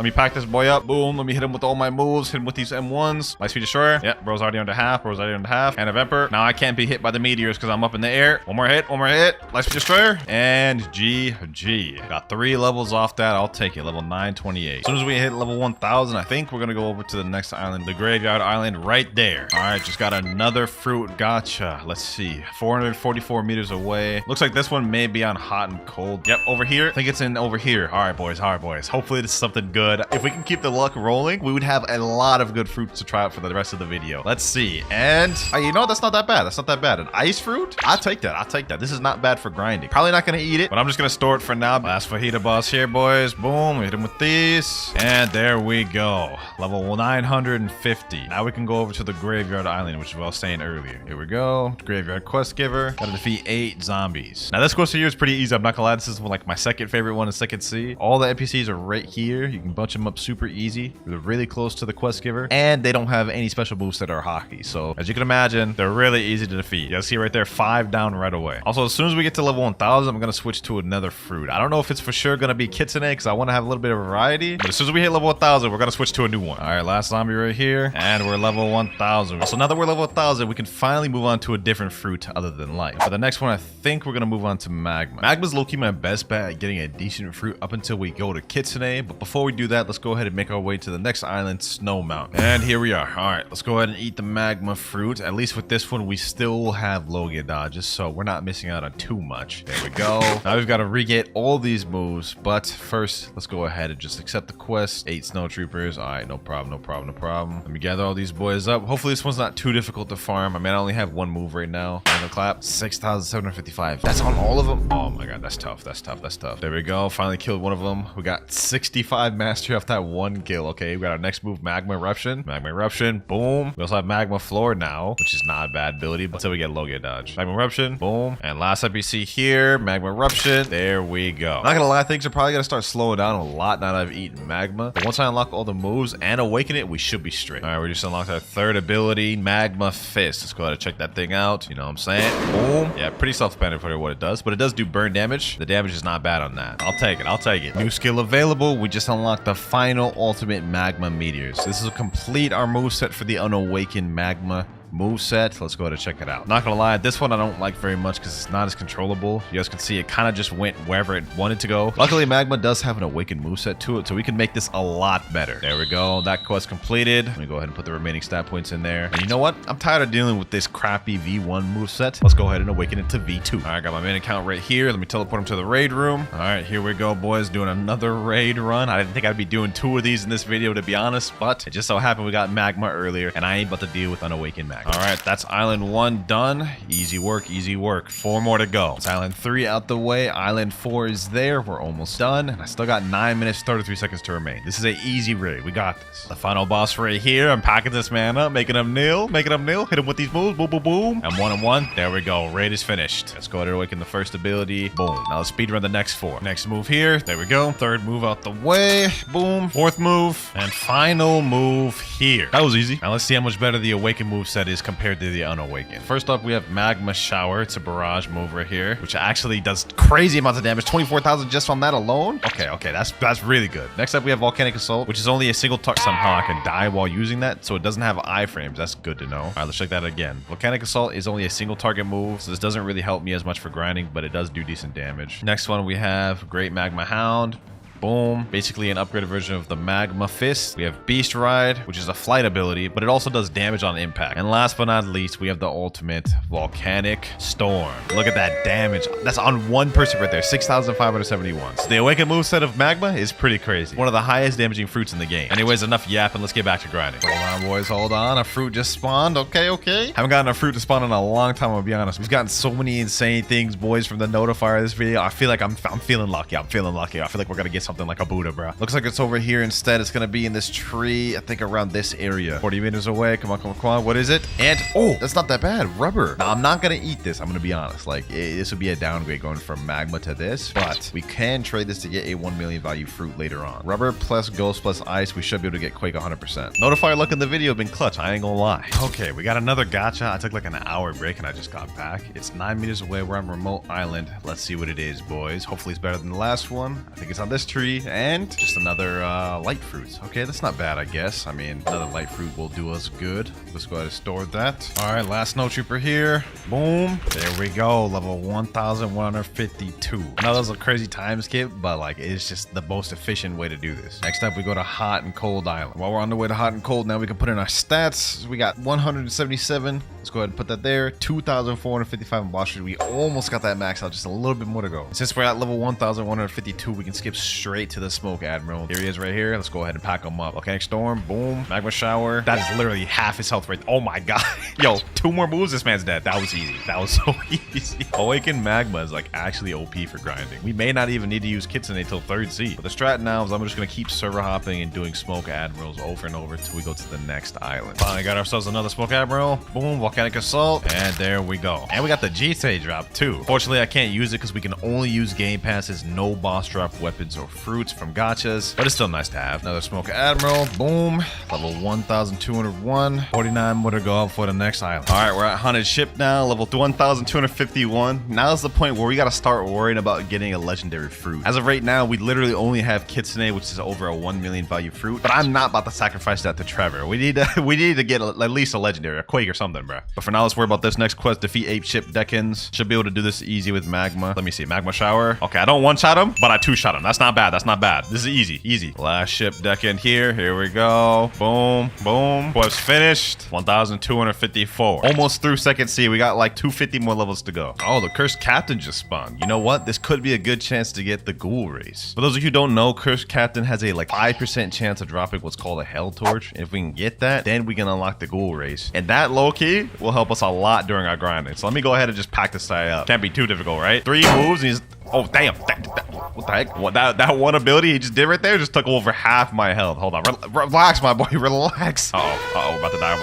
me pack this boy up. Boom. Let me hit him with all my moves. Hit him with these M1s. Lightspeed Destroyer. Yep. Bro's already under half. Hand of Emperor. Now I can't be hit by the meteors because I'm up in the air. One more hit. Lightspeed Destroyer. And GG. Got 3 levels off that. I'll take it. Level 928. As soon as we hit level 1000, I think we're going to go over to the next island, the Graveyard Island right there. All right. Just got another fruit. Gotcha. Let's see. 444 meters away. Looks like this one may be on hot and cold. Yep. Over here. I think it's in over here. All right, boys. Hopefully this is something good. If we can keep the luck rolling, we would have a lot of good fruits to try out for the rest of the video. Let's see. And you know, that's not that bad. An ice fruit? I'll take that. I'll take that. This is not bad for grinding. Probably not going to eat it, but I'm just going to store it for now. Last fajita boss here, boys. Boom. Hit him with these. And there we go. Level 950. Now we can go over to the Graveyard Island, which is what I was saying earlier. Here we go. Graveyard Quest Giver. Gotta defeat 8 zombies. Now this quest here is pretty easy. I'm not gonna lie. This is like my second favorite one in Second C. All the NPCs are right here. You can bunch them up super easy. They're really close to the Quest Giver. And they don't have any special moves that are hockey. So as you can imagine, they're really easy to defeat. You guys see right there, 5 down right away. Also, as soon as we get to level 1000, I'm gonna switch to another fruit. I don't know if it's for sure gonna be kitsune because I want to have a little bit of variety. But as soon as we hit level 1000, we're gonna switch to a new one. All right, last zombie right here. And we're level 1000. So now that we're level 1000, we can finally move on to a different fruit other than life. For the next one, I think we're gonna move on to magma. Magma's low-key my best bet at getting a decent fruit up until we go to Kitsune. But before we do that, let's go ahead and make our way to the next island, Snow Mountain. And here we are. All right, let's go ahead and eat the magma fruit. At least with this one, we still have Logia dodges, so we're not missing out on too much. There we go. Now we've got to re-get all these moves, but first, let's go ahead and just accept the quest. 8 snow troopers. All right, no problem, no problem, no problem. Let me gather all these boys up. Hopefully this one's not too difficult to farm. I mean, I only have one move right now. And the clap, 6,755. That's on all of them. Oh my god, that's tough. That's tough. That's tough. There we go. Finally killed one of them. We got 65 mastery off that one kill. Okay, we got our next move, Magma Eruption. Magma Eruption. Boom. We also have Magma Floor now, which is not a bad ability, but until we get Logia dodge. Magma Eruption. Boom. And last NPC here, Magma Eruption. There we go. Not gonna lie, things are probably gonna start slowing down a lot now that I've eaten magma. But once I unlock all the moves and awaken it, we should be straight. All right, we just unlocked our third ability, Magma Fist. Let's go ahead and check that thing out. You know what I'm saying? Boom. Yeah, pretty self-explanatory what it does, but it does do burn damage. The damage is not bad on that. I'll take it. I'll take it. New skill available. We just unlocked the final ultimate Magma Meteors. This will complete our moveset for the unawakened magma moveset. Let's go ahead and check it out. Not gonna lie, this one I don't like very much because it's not as controllable. You guys can see it kind of just went wherever it wanted to go. Luckily, Magma does have an awakened moveset to it, so we can make this a lot better. There we go. That quest completed. Let me go ahead and put the remaining stat points in there. And you know what? I'm tired of dealing with this crappy V1 moveset. Let's go ahead and awaken it to V2. All right, I got my main account right here. Let me teleport him to the raid room. All right, here we go, boys. Doing another raid run. I didn't think I'd be doing 2 of these in this video, to be honest, but it just so happened we got Magma earlier, and I ain't about to deal with unawakened Magma. All right, that's Island 1 done. Easy work, easy work. 4 more to go. It's Island 3 out the way. Island 4 is there. We're almost done. And I still got 9 minutes, 33 seconds to remain. This is an easy raid. We got this. The final boss right here. I'm packing this man up, making him kneel, making him kneel. Hit him with these moves. Boom, boom, boom. And 1 and 1. There we go. Raid is finished. Let's go ahead and awaken the first ability. Boom. Now let's speed run the next 4. Next move here. There we go. Third move out the way. Boom. 4th move. And final move here. That was easy. Now let's see how much better the awakened move set is compared to the unawakened. First up, we have Magma Shower. It's a barrage move right here, which actually does crazy amounts of damage. 24,000 just on that alone. Okay, that's really good. Next up, we have Volcanic Assault, which is only a single target. Somehow I can die while using that, so it doesn't have iframes. That's good to know. All right, let's check that again. Volcanic Assault is only a single target move, so this doesn't really help me as much for grinding, but it does do decent damage. Next one, we have Great Magma Hound. Boom. Basically an upgraded version of the Magma Fist. We have Beast Ride, which is a flight ability, but it also does damage on impact. And last but not least, we have the ultimate Volcanic Storm. Look at that damage. That's on one person right there. 6,571. So the awakened moveset of Magma is pretty crazy. One of the highest damaging fruits in the game. Anyways, enough yapping. Let's get back to grinding. Hold on, boys. Hold on. A fruit just spawned. Okay. Haven't gotten a fruit to spawn in a long time, I'll be honest. We've gotten so many insane things, boys, from the notifier of this video. I feel like I'm feeling lucky. I feel like we're going to get something like a Buddha, bro. Looks like it's over here instead. It's gonna be in this tree, I think around this area. 40 meters away. Come on. What is it? And oh, that's not that bad. Rubber. Now, I'm not gonna eat this. I'm gonna be honest. Like, this would be a downgrade going from magma to this, but we can trade this to get a 1 million value fruit later on. Rubber plus ghost plus ice. We should be able to get Quake 100%. Notifier luck in the video been clutch. I ain't gonna lie. Okay, we got another gacha. I took like an hour break and I just got back. It's 9 meters away. We're on remote island. Let's see what it is, boys. Hopefully it's better than the last one. I think it's on this tree. And just another light fruit. Okay, that's not bad, I guess. I mean, another light fruit will do us good. Let's go ahead and store that. All right, last snow trooper here. Boom. There we go. Level 1,152. Now, that was a crazy time skip, but like, it's just the most efficient way to do this. Next up, we go to Hot and Cold Island. While we're on the way to Hot and Cold, now we can put in our stats. We got 177. Let's go ahead and put that there. 2,455 in boss. We almost got that max out. Just a little bit more to go. Since we're at level 1,152, we can skip straight straight to the smoke admiral. Here he is right here. Let's go ahead and pack him up. Volcanic storm, boom, magma shower. That is literally half his health rate. Oh my god. Yo, 2 more moves, this man's dead. That was easy. That was so easy. Awaken magma is like actually OP for grinding. We may not even need to use Kitsune until 3rd sea. But the strat now is I'm just gonna keep server hopping and doing smoke admirals over and over until we go to the next island. Finally got ourselves another smoke admiral. Boom, volcanic assault, and there we go. And we got the GTA drop too. Fortunately, I can't use it because we can only use game passes, no boss drop weapons or fruits from gachas, but it's still nice to have. Another smoke admiral, boom, level 1201. 49 more to go up for the next island. All right, we're at haunted ship now, level 1251. Now's the point where we got to start worrying about getting a legendary fruit. As of right now, we literally only have Kitsune, which is over a 1 million value fruit, but I'm not about to sacrifice that to Trevor. We need to get at least a legendary, a Quake or something, bro. But for now, let's worry about this next quest. Defeat ape ship Decans. Should be able to do this easy with magma. Let me see, magma shower. Okay, I don't one-shot him, but I two-shot him. That's not bad. That's not bad. This is easy, easy. Last ship Decan here. Here we go. Boom, boom. Quest finished. 1254. Almost through 2nd sea. We got like 250 more levels to go. Oh, the cursed captain just spawned. You know what? This could be a good chance to get the ghoul race. For those of you who don't know, cursed captain has a like 5% chance of dropping what's called a hell torch. If we can get that, then we can unlock the ghoul race. And that low-key will help us a lot during our grinding. So let me go ahead and just pack this guy up. Can't be too difficult, right? 3 moves and he's... Oh, damn. What the heck? What, that one ability he just did right there just took over half my health. Hold on. Relax, my boy. Relax. Uh-oh. About to die.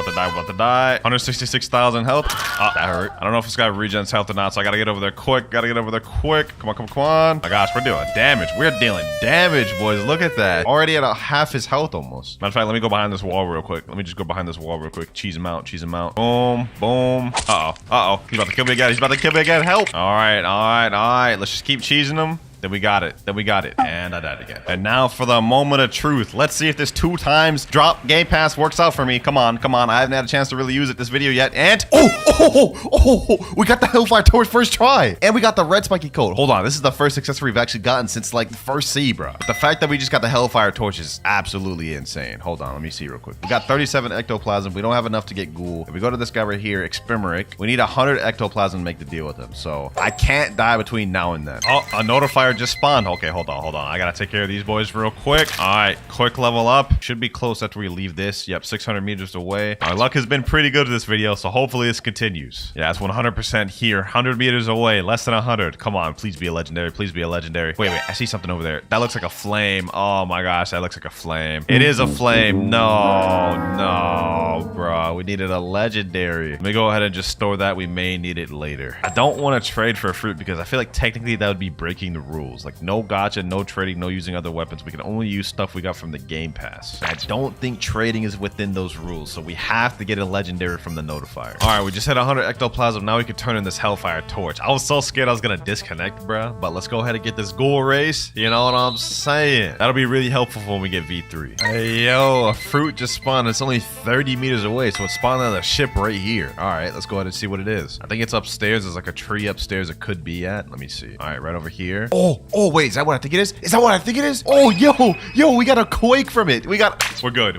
166,000 health. That hurt. I don't know if this guy regens health or not, so I gotta get over there quick. Come on. My gosh, we're doing damage. We're dealing damage, boys. Look at that. Already at half his health almost. Matter of fact, let me go behind this wall real quick. Cheese him out. Boom. Uh-oh. He's about to kill me again. Help. All right. Let's just keep cheesing him. Then we got it. And I died again. And now for the moment of truth. Let's see if this 2 times drop game pass works out for me. Come on. I haven't had a chance to really use it this video yet. And we got the Hellfire Torch first try. And we got the red spiky coat. Hold on. This is the first success we've actually gotten since like the 1st sea, bro. But the fact that we just got the Hellfire Torch is absolutely insane. Hold on. Let me see real quick. We got 37 ectoplasm. We don't have enough to get ghoul. If we go to this guy right here, Experimeric, we need 100 ectoplasm to make the deal with him. So I can't die between now and then. Oh, a notifier just spawned. Okay, hold on. I gotta take care of these boys real quick. All right, quick level up. Should be close after we leave this. Yep, 600 meters away. Our luck has been pretty good this video, so hopefully this continues. Yeah, it's 100% here. 100 meters away, less than 100. Come on, please be a legendary. Wait, I see something over there. That looks like a flame. Oh my gosh, that looks like a flame. It is a flame. No, bro. We needed a legendary. Let me go ahead and just store that. We may need it later. I don't want to trade for a fruit because I feel like technically that would be breaking the rules. Like no gacha, no trading, no using other weapons. We can only use stuff we got from the game pass. I don't think trading is within those rules, so we have to get a legendary from the notifier. All right, we just hit 100 ectoplasm. Now we can turn in this Hellfire Torch. I was so scared I was gonna disconnect, bro. But let's go ahead and get this ghoul race. You know what I'm saying? That'll be really helpful when we get V3. Hey, yo, a fruit just spawned. It's only 30 meters away, so it's spawned on the ship right here. All right, let's go ahead and see what it is. I think it's upstairs. There's like a tree upstairs it could be at. Let me see. All right, right over here. Oh, wait, is that what I think it is? Oh, yo, we got a Quake from it. We're good,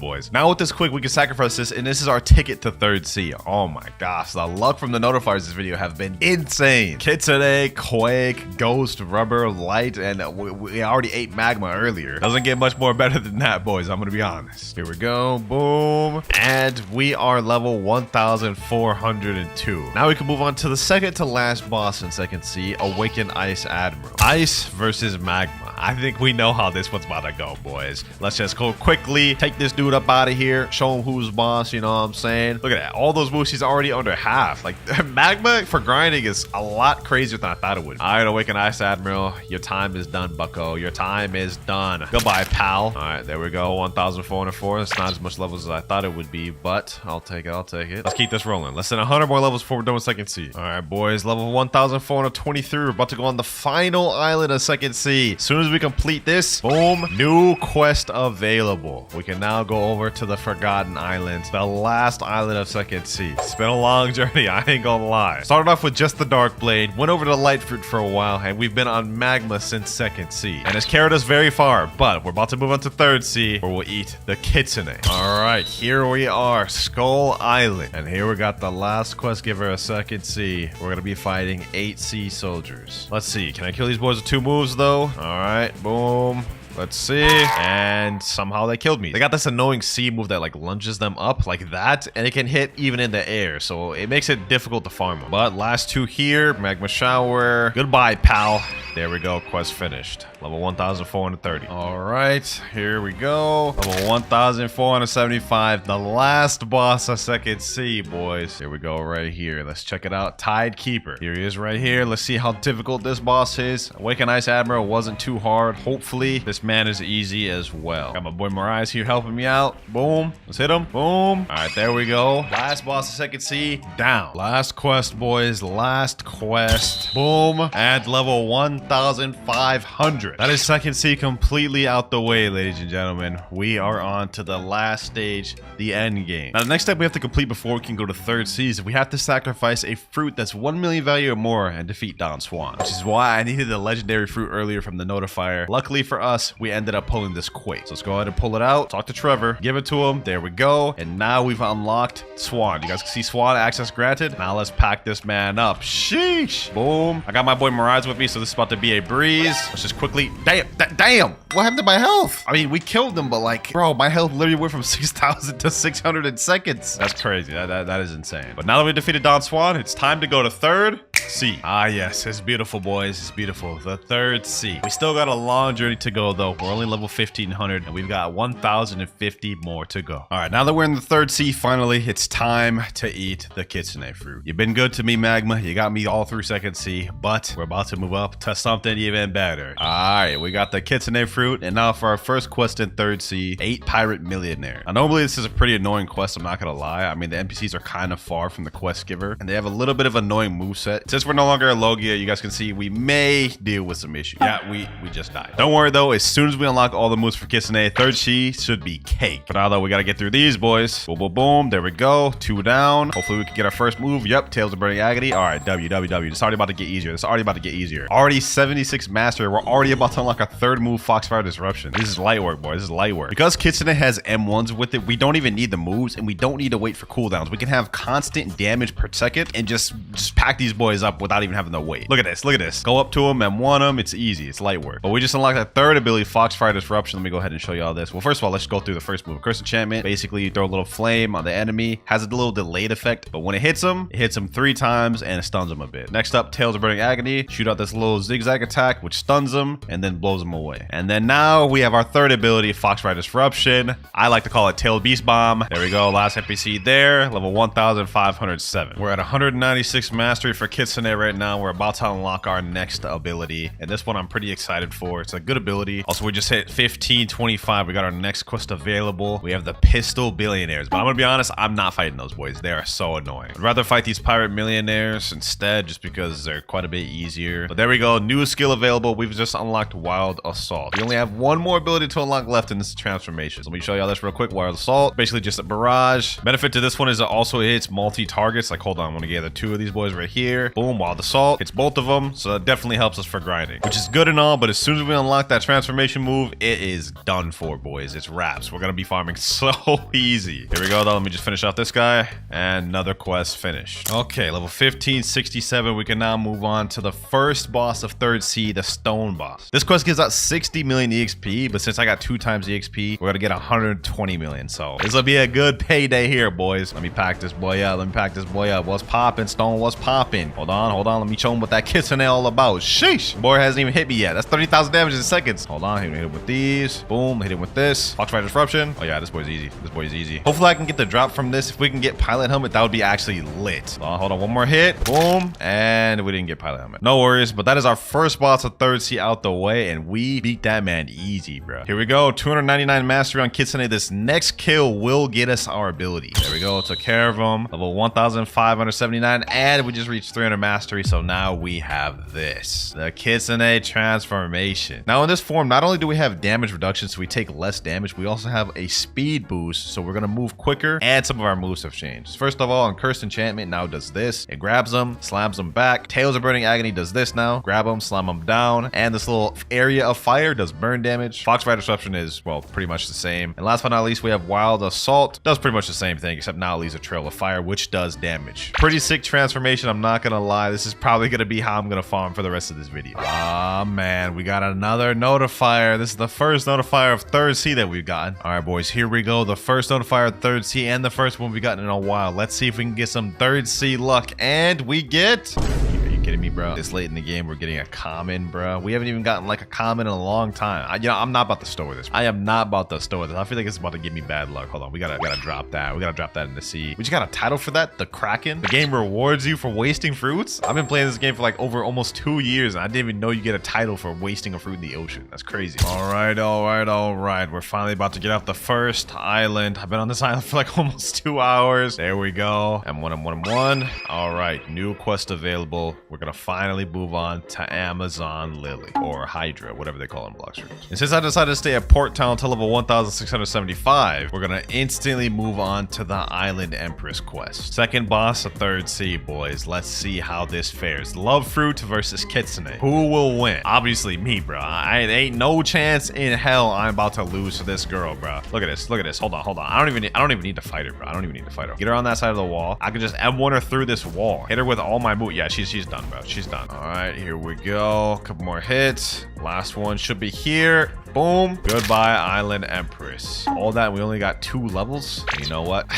boys. Now with this Quake, we can sacrifice this, and this is our ticket to 3rd sea. Oh my gosh, the luck from the notifiers this video have been insane. Kitsune, Quake, Ghost, Rubber, Light, and we already ate Magma earlier. Doesn't get much more better than that, boys. I'm gonna be honest. Here we go, boom. And we are level 1402. Now we can move on to the second to last boss in 2nd sea, Awaken Ice Admiral. Ice versus Magma. I think we know how this one's about to go, boys. Let's just go quickly, take this dude up out of here, show him who's boss, you know what I'm saying? Look at that. All those moves, he's already under half. Like, Magma for grinding is a lot crazier than I thought it would. All right, Awaken Ice Admiral. Your time is done, bucko. Your time is done. Goodbye, pal. All right, there we go. 1,404. That's not as much levels as I thought it would be, but I'll take it. Let's keep this rolling. Less than 100 more levels before we're done with 2nd sea. All right, boys. Level 1,423. We're about to go on the final island of 2nd sea. As soon as we complete this, boom, new quest available. We can now go over to the Forgotten Islands, the last island of 2nd sea. It's been a long journey, I ain't gonna lie. Started off with just the Dark Blade, went over to Light Fruit for a while, and we've been on Magma since 2nd sea. And it's carried us very far, but we're about to move on to 3rd sea, where we'll eat the Kitsune. All right, here we are, Skull Island. And here we got the last quest giver of 2nd sea. We're gonna be fighting 8 sea soldiers. Let's see, can I kill these boys with 2 moves though? All right. right, boom. Let's see. And somehow they killed me. They got this annoying C move that like lunges them up like that, and it can hit even in the air, so it makes it difficult to farm them. But last two here, magma shower. Goodbye, pal. There we go, quest finished. Level 1,430. All right, here we go. Level 1,475. The last boss of second C, boys. Here we go right here. Let's check it out. Tide Keeper. Here he is right here. Let's see how difficult this boss is. Awaken Ice Admiral wasn't too hard. Hopefully, this man is easy as well. Got my boy Mariah here helping me out. Boom. Let's hit him. Boom. All right, there we go. Last boss of second C, down. Last quest, boys. Last quest. Boom. At level 1,500. That is second C completely out the way, ladies and gentlemen. We are on to the last stage, the end game. Now, the next step we have to complete before we can go to third C is we have to sacrifice a fruit that's 1 million value or more and defeat Don Swan, which is why I needed the legendary fruit earlier from the notifier. Luckily for us, we ended up pulling this quick. So let's go ahead and pull it out. Talk to Trevor. Give it to him. There we go. And now we've unlocked Swan. You guys can see Swan access granted. Now let's pack this man up. Sheesh. Boom. I got my boy Mirage with me, so this is about to be a breeze. Let's just quickly... Damn. What happened to my health? I mean, we killed him, but like, bro, my health literally went from 6,000 to 600 in seconds. That's crazy. That is insane. But now that we defeated Don Swan, it's time to go to third C. Ah, yes. It's beautiful, boys. It's beautiful. The third C. We still got a long journey to go, though. We're only level 1,500, and we've got 1,050 more to go. All right, now that we're in the third C, finally, it's time to eat the kitsune fruit. You've been good to me, Magma. You got me all through second C, but we're about to move up to something even better. All right, we got the kitsune fruit, and now for our first quest in third C, 8 pirate millionaire. Now, normally this is a pretty annoying quest, I'm not gonna lie. I mean, the NPCs are kind of far from the quest giver, and they have a little bit of annoying moveset. Since we're no longer at Logia, you guys can see we may deal with some issues. Yeah, we just died. Don't worry though, as soon as we unlock all the moves for Kitsune, third C should be cake. But now though, we gotta get through these, boys. Boom, boom, boom. There we go. 2 down. Hopefully we can get our first move. Yep, Tails of Burning Agony. All right, W. It's already about to get easier. Already 76 master. We're already about to unlock our third move, Foxfire Disruption. This is light work, boys. This is light work. Because Kitsune has M1s with it, we don't even need the moves, and we don't need to wait for cooldowns. We can have constant damage per second and just pack these boys up without even having to wait. Look at this. Look at this. Go up to them and M1 them. It's easy. It's light work. But we just unlocked that third ability, Foxfire Disruption. Let me go ahead and show you all this. Well, first of all, let's go through the first move. Curse Enchantment. Basically, you throw a little flame on the enemy. Has a little delayed effect, but when it hits him 3 times and it stuns him a bit. Next up, Tails of Burning Agony. Shoot out this little zigzag attack, which stuns him and then blows him away. And then now we have our third ability, Foxfire Disruption. I like to call it Tail Beast Bomb. There we go. Last NPC there. Level 1,507. We're at 196 mastery for Kitsune right now. We're about to unlock our next ability. And this one I'm pretty excited for. It's a good ability. Also, we just hit 1525. We got our next quest available. We have the Pistol Billionaires. But I'm gonna be honest, I'm not fighting those boys. They are so annoying. I'd rather fight these Pirate Millionaires instead, just because they're quite a bit easier. But there we go. New skill available. We've just unlocked Wild Assault. We only have one more ability to unlock left in this transformation. So let me show y'all this real quick. Wild Assault. Basically just a barrage. Benefit to this one is it also hits multi-targets. Like, hold on. I'm gonna gather 2 of these boys right here. Boom. Wild Assault. Hits both of them. So that definitely helps us for grinding, which is good and all. But as soon as we unlock that transformation move, it is done for, boys. It's wraps. We're gonna be farming so easy. Here we go, though. Let me just finish out this guy. And another quest finished. Okay, level 1567. We can now move on to the first boss of third C, the Stone Boss. This quest gives out 60 million EXP, but since I got 2 times EXP, we're gonna get 120 million. So this will be a good payday here, boys. Let me pack this boy up. What's popping, Stone? What's popping? Hold on. Let me show him what that Kitsune all about. Sheesh. Boy hasn't even hit me yet. That's 30,000 damage in seconds. Hold on. Hit him with these. Boom. Hit him with this. Foxfire Disruption. Oh yeah, this boy's easy. Hopefully I can get the drop from this. If we can get Pilot Helmet, that would be actually lit. Hold on. One more hit. Boom. And we didn't get Pilot Helmet. No worries, but that is our first boss of third C out the way, and we beat that man easy, bro. Here we go. 299 mastery on Kitsune. This next kill will get us our ability. There we go. Took care of him. Level 1,579, and we just reached 300 mastery. So now we have this, the Kitsune transformation. Now in this form, not only do we have damage reduction, so we take less damage, we also have a speed boost, so we're gonna move quicker, and some of our moves have changed. First of all, on Cursed Enchantment now does this. It grabs them, slams them back. Tails of Burning Agony does this now. Grab them, them, slam them down. And this little area of fire does burn damage. Foxfire Disruption is, well, pretty much the same. And last but not least, we have Wild Assault. Does pretty much the same thing, except now it leaves a trail of fire, which does damage. Pretty sick transformation, I'm not gonna lie. This is probably gonna be how I'm gonna farm for the rest of this video. Ah, man, we got another notifier. This is the first notifier of third C that we've gotten. All right, boys, here we go. The first notifier of third C and the first one we've gotten in a while. Let's see if we can get some third C luck. And we get... Are you kidding me, bro? This late in the game, we're getting a common, bro. We haven't even gotten like a common in a long time. I'm not about to store this. I am not about to store this. I feel like it's about to give me bad luck. Hold on, we gotta drop that. We gotta drop that in the sea. We just got a title for that, the Kraken. The game rewards you for wasting fruits. I've been playing this game for like over almost 2 years, and I didn't even know you get a title for wasting a fruit in the ocean. That's crazy. All right. We're finally about to get off the first island. I've been on this island for like almost 2 hours. There we go. M1. All right, new quest available. We're gonna finally move on to Amazon Lily, or Hydra, whatever they call it in Blox. And since I decided to stay at Port Town until level 1675, we're gonna instantly move on to the Island Empress quest. Second boss of third C, boys. Let's see how this fares. Love Fruit versus Kitsune. Who will win? Obviously me, bro. I ain't no chance in hell I'm about to lose to this girl, bro. Look at this. Hold on. I don't even need to fight her, bro. I don't even need to fight her. Get her on that side of the wall. I can just M1 her through this wall. Hit her with all my boot. Yeah, she's done, bro. She's done. All right, here we go. Couple more hits. Last one should be here. Boom. Goodbye, Island Empress. All that, we only got 2 levels. You know what?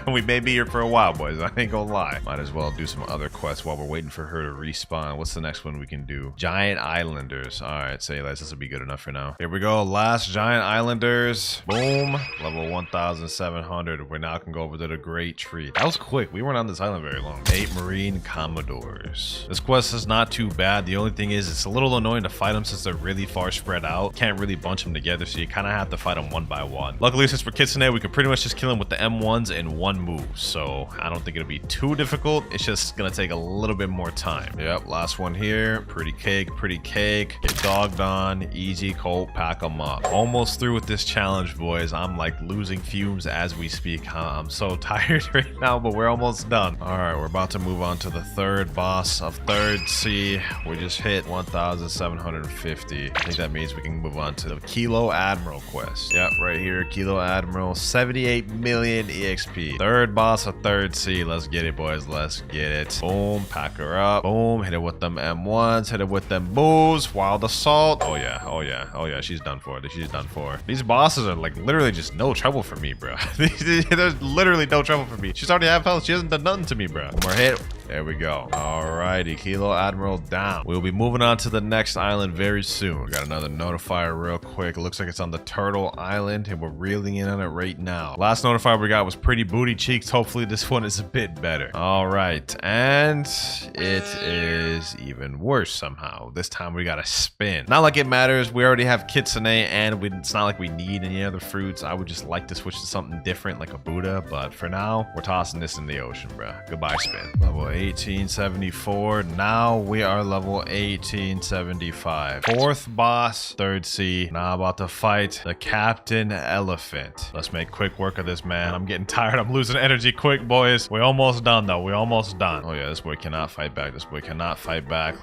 We may be here for a while, boys. I ain't gonna lie. Might as well do some other quests while we're waiting for her to respawn. What's the next one we can do? Giant Islanders. All right, say less. This will be good enough for now. Here we go. Last Giant Islanders. Boom. Level 1700. We now can go over to the Great Tree. That was quick. We weren't on this island very long. 8 Marine Commodores. This quest is not too bad. The only thing is it's a little annoying to fight them since they're really far spread out. Can't really bunch them together, so you kind of have to fight them one by one. Luckily, since we're Kitsune, we can pretty much just kill them with the M1s in one move, so I don't think it'll be too difficult. It's just gonna take a little bit more time. Yep, last one here. Pretty cake. Get dogged on. Easy colt, pack them up. Almost through with this challenge, boys. I'm like losing fumes as we speak. I'm so tired right now, but we're almost done. All right, we're about to move on to the third boss of third C. We just hit 1750. I think that means we can move on to the Kilo Admiral quest. Yep, right here, Kilo Admiral, 78 million EXP. Third boss of third C. Let's get it, boys. Let's get it. Boom, pack her up. Boom, hit it with them M1s, hit it with them boos. Wild Assault. Oh yeah, she's done for. These bosses are like literally just no trouble for me, bro. There's literally no trouble for me. She's already half health. She hasn't done nothing to me, bro. One more hit. There we go. Alrighty, Kilo Admiral down. We'll be moving on to the next island very soon. We got another notifier real quick. It looks like it's on the Turtle Island, and we're reeling in on it right now. Last notifier we got was pretty booty cheeks. Hopefully this one is a bit better. Alright, and it is even worse somehow. This time we got a spin. Not like it matters. We already have Kitsune, and it's not like we need any other fruits. I would just like to switch to something different like a Buddha, but for now, we're tossing this in the ocean, bro. Goodbye, spin. Level 1874. Now we are level 1875. Fourth boss, third C. Now about to fight the Captain Elephant. Let's make quick work of this, man. I'm getting tired. I'm losing energy quick, boys. We're almost done, though. We're almost done. Oh, yeah, this boy cannot fight back.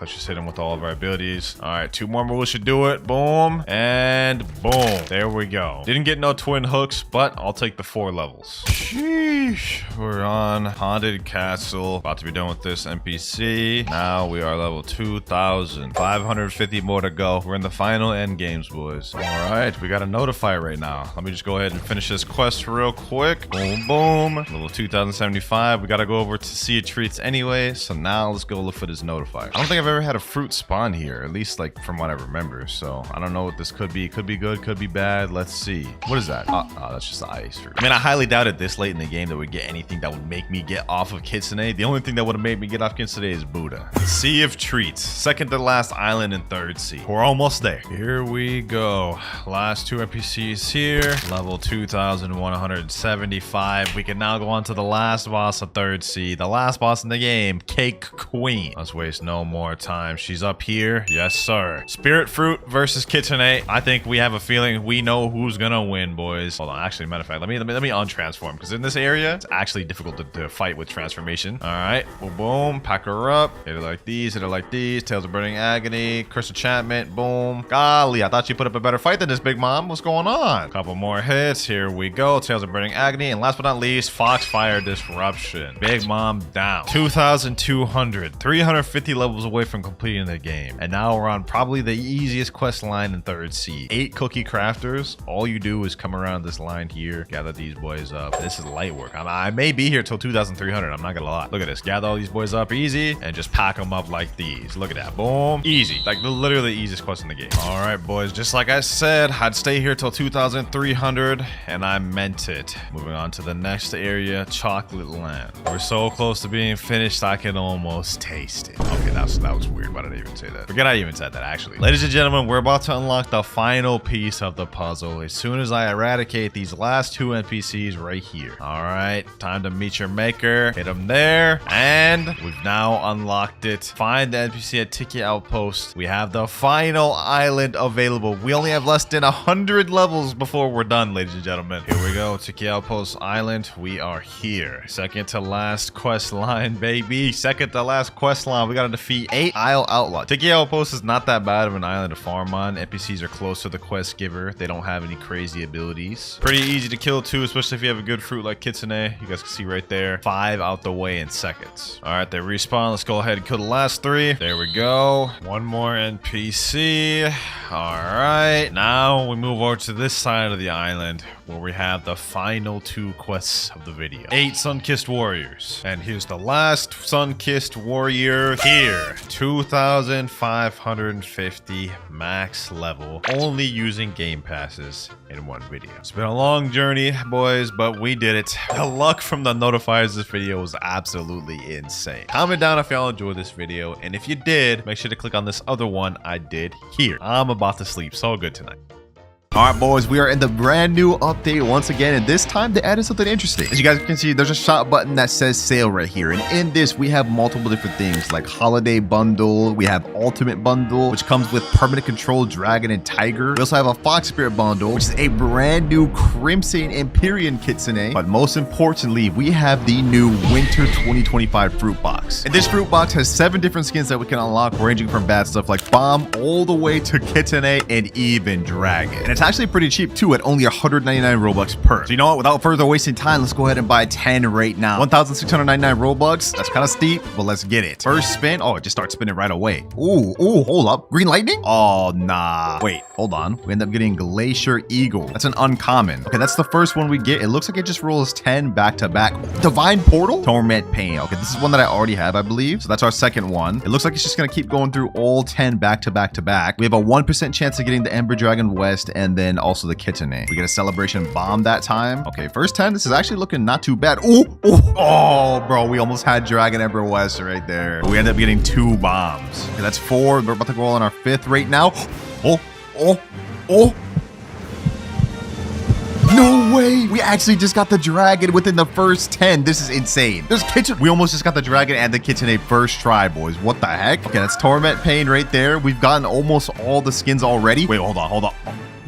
Let's just hit him with all of our abilities. All right, 2 more moves should do it. Boom. And boom. There we go. Didn't get no twin hooks, but I'll take the 4 levels. Sheesh. We're on Haunted Castle. About to be done with this NPC. Now we are level 2000. 550 more to go. We're in the final end games, boys. All right, we got a notifier right now. Let me just go ahead and finish this quest real quick. Boom, boom. Level 2075. We got to go over to Sea of Treats anyway. So now let's go look for this notifier. I don't think I've ever had a fruit spawn here, at least like from what I remember. So I don't know what this could be. Could be good, could be bad. Let's see. What is that? Oh, that's just the ice fruit. I mean, I highly doubted this late in the game that we'd get anything that would make me get off of Kitsune. The only thing that would have made me get off Kitsune is Buddha. Sea of Treats. Second to last island in third sea. We're almost there. Here we go. Last 2 NPCs here. Level 2175. We can now go on to the last boss of third sea. The last boss in the game, Cake Queen. Let's waste no more time. She's up here. Yes, sir. Spirit Fruit versus Kitsune. I think we have a feeling we know who's gonna win, boys. Hold on. Actually, matter of fact, let me untransform, because in this area, it's actually difficult to fight with transformation. All right. Boom, boom. Pack her up. Hit her like these. Hit her like these. Tales of Burning Agony. Curse Enchantment. Boom. Golly, I thought you put up a better fight than this, Big Mom. What's going on? Couple more hits. Here we go. Tales of Burning Agony. And last but not least, Foxfire Disruption. Big Mom down. 2,200. 350 levels away from completing the game. And now we're on probably the easiest quest line in 3rd Sea. 8 cookie crafters. All you do is come around this line here, gather these boys up. This is light work. I may be here till 2,300. I'm not gonna lie. Look at this. Gather all these boys up easy and just pack them up like these. Look at that. Boom. Easy. Like literally the easiest quest in the game. All right, boys. Just like I said, I'd stay here till 2,300 and I meant it. Moving on to the next area, Chocolate Land. We're so close to being finished, I can almost taste it. Okay, that was weird, but I didn't even say that. Forget I even said that, actually. Ladies and gentlemen, we're about to unlock the final piece of the puzzle as soon as I eradicate these last 2 NPCs right here. All right, time to meet your maker. Hit them there, and we've now unlocked it. Find the NPC at Tiki Outpost. We have the final island available. We only have less than 100 levels before we're done, ladies and gentlemen. Here we go, Tiki Outpost Island. We are here. Second to last quest line, baby. Second to last quest line. We gotta defeat 8 Isle Outlaw. Tiki Outpost is not that bad of an island to farm on. NPCs are close to the quest giver. They don't have any crazy abilities. Pretty easy to kill too, especially if you have a good fruit like Kitsune. You guys can see right there. 5 out the way in seconds. All right, they respawn. Let's go ahead and kill the last 3. There we go. One more NPC. All right, now we move over to this side of the island where we have the final 2 quests of the video. 8 Sun-Kissed Warriors. And here's the last Sun-Kissed Warrior here. 2,550 max level, only using game passes in 1 video. It's been a long journey, boys, but we did it. The luck from the notifiers this video was absolutely insane. Comment down if y'all enjoyed this video, and if you did, make sure to click on this other one I did here. I'm about to sleep so good tonight. All right, boys, we are in the brand new update once again, and this time they added something interesting. As you guys can see, there's a shop button that says sale right here, and in this we have multiple different things like holiday bundle. We have ultimate bundle, which comes with permanent control dragon and tiger. We also have a fox spirit bundle, which is a brand new crimson Empyrean kitsune. But most importantly, we have the new winter 2025 fruit box, and this fruit box has 7 different skins that we can unlock, ranging from bad stuff like bomb all the way to kitsune and even dragon. And it's actually pretty cheap too, at only 199 Robux per. So you know what, without further wasting time, let's go ahead and buy 10 right now. 1,699 Robux. That's kind of steep, but let's get it. First spin. Oh, it just starts spinning right away. Ooh, hold up. Green lightning? Oh, nah. Wait, hold on. We end up getting Glacier Eagle. That's an uncommon. Okay, that's the first one we get. It looks like it just rolls 10 back to back. Divine Portal? Torment Pain. Okay, this is one that I already have, I believe. So that's our second one. It looks like it's just gonna keep going through all 10 back to back to back. We have a 1% chance of getting the Ember Dragon West and then also the kitsune. We get a celebration bomb that time. Okay, first 10. This is actually looking not too bad. Oh, bro, we almost had Dragon Ember West right there. We end up getting 2 bombs. Okay, that's 4. We're about to go on our 5th right now. No way! We actually just got the dragon within the first 10. This is insane. There's kitchen. We almost just got the dragon and the kitsune first try, boys. What the heck? Okay, that's Torment Pain right there. We've gotten almost all the skins already. Wait, hold on.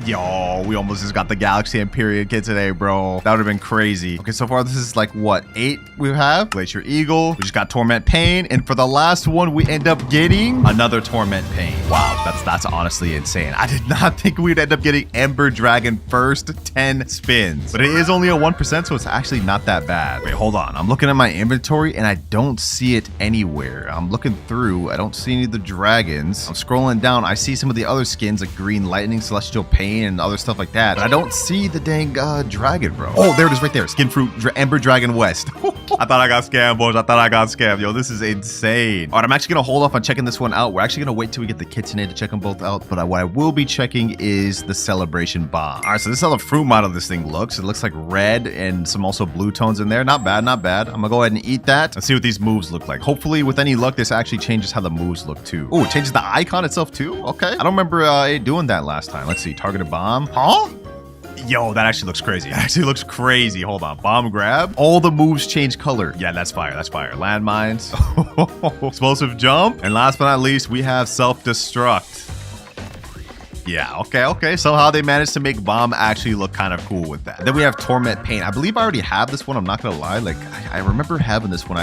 Yo, we almost just got the Galaxy Empyrean kitsune, bro. That would have been crazy. Okay, so far this is like what, 8 we have? Glacier Eagle. We just got Torment Pain, and for the last one, we end up getting another Torment Pain. Wow, that's honestly insane. I did not think we'd end up getting Ember Dragon first 10 spins, but it is only a 1%, so it's actually not that bad. Wait, hold on. I'm looking at my inventory, and I don't see it anywhere. I'm looking through. I don't see any of the dragons. I'm scrolling down. I see some of the other skins like Green Lightning, Celestial Pain, and other stuff like that, but I don't see the dang dragon, bro. Oh, there it is right there. Skin Fruit Ember Dragon West. I thought I got scammed, boys. I thought I got scammed. Yo, this is insane. All right, I'm actually gonna hold off on checking this one out. We're actually gonna wait till we get the kitsune to check them both out, but what I will be checking is the celebration bomb. All right, so this is how the fruit model of this thing looks. It looks like red and some also blue tones in there. Not bad, not bad. I'm gonna go ahead and eat that and see what these moves look like. Hopefully, with any luck, this actually changes how the moves look too. Oh, it changes the icon itself too? Okay. I don't remember it doing that last time. Let's see. Targeted bomb. Huh? Yo, that actually looks crazy. That actually looks crazy. Hold on. Bomb grab. All the moves change color. Yeah, that's fire. That's fire. Landmines. Explosive jump. And last but not least, we have self-destruct. Yeah, okay. Somehow they managed to make Bomb actually look kind of cool with that. Then we have Torment Pain. I believe I already have this one. I'm not gonna lie. Like, I remember having this when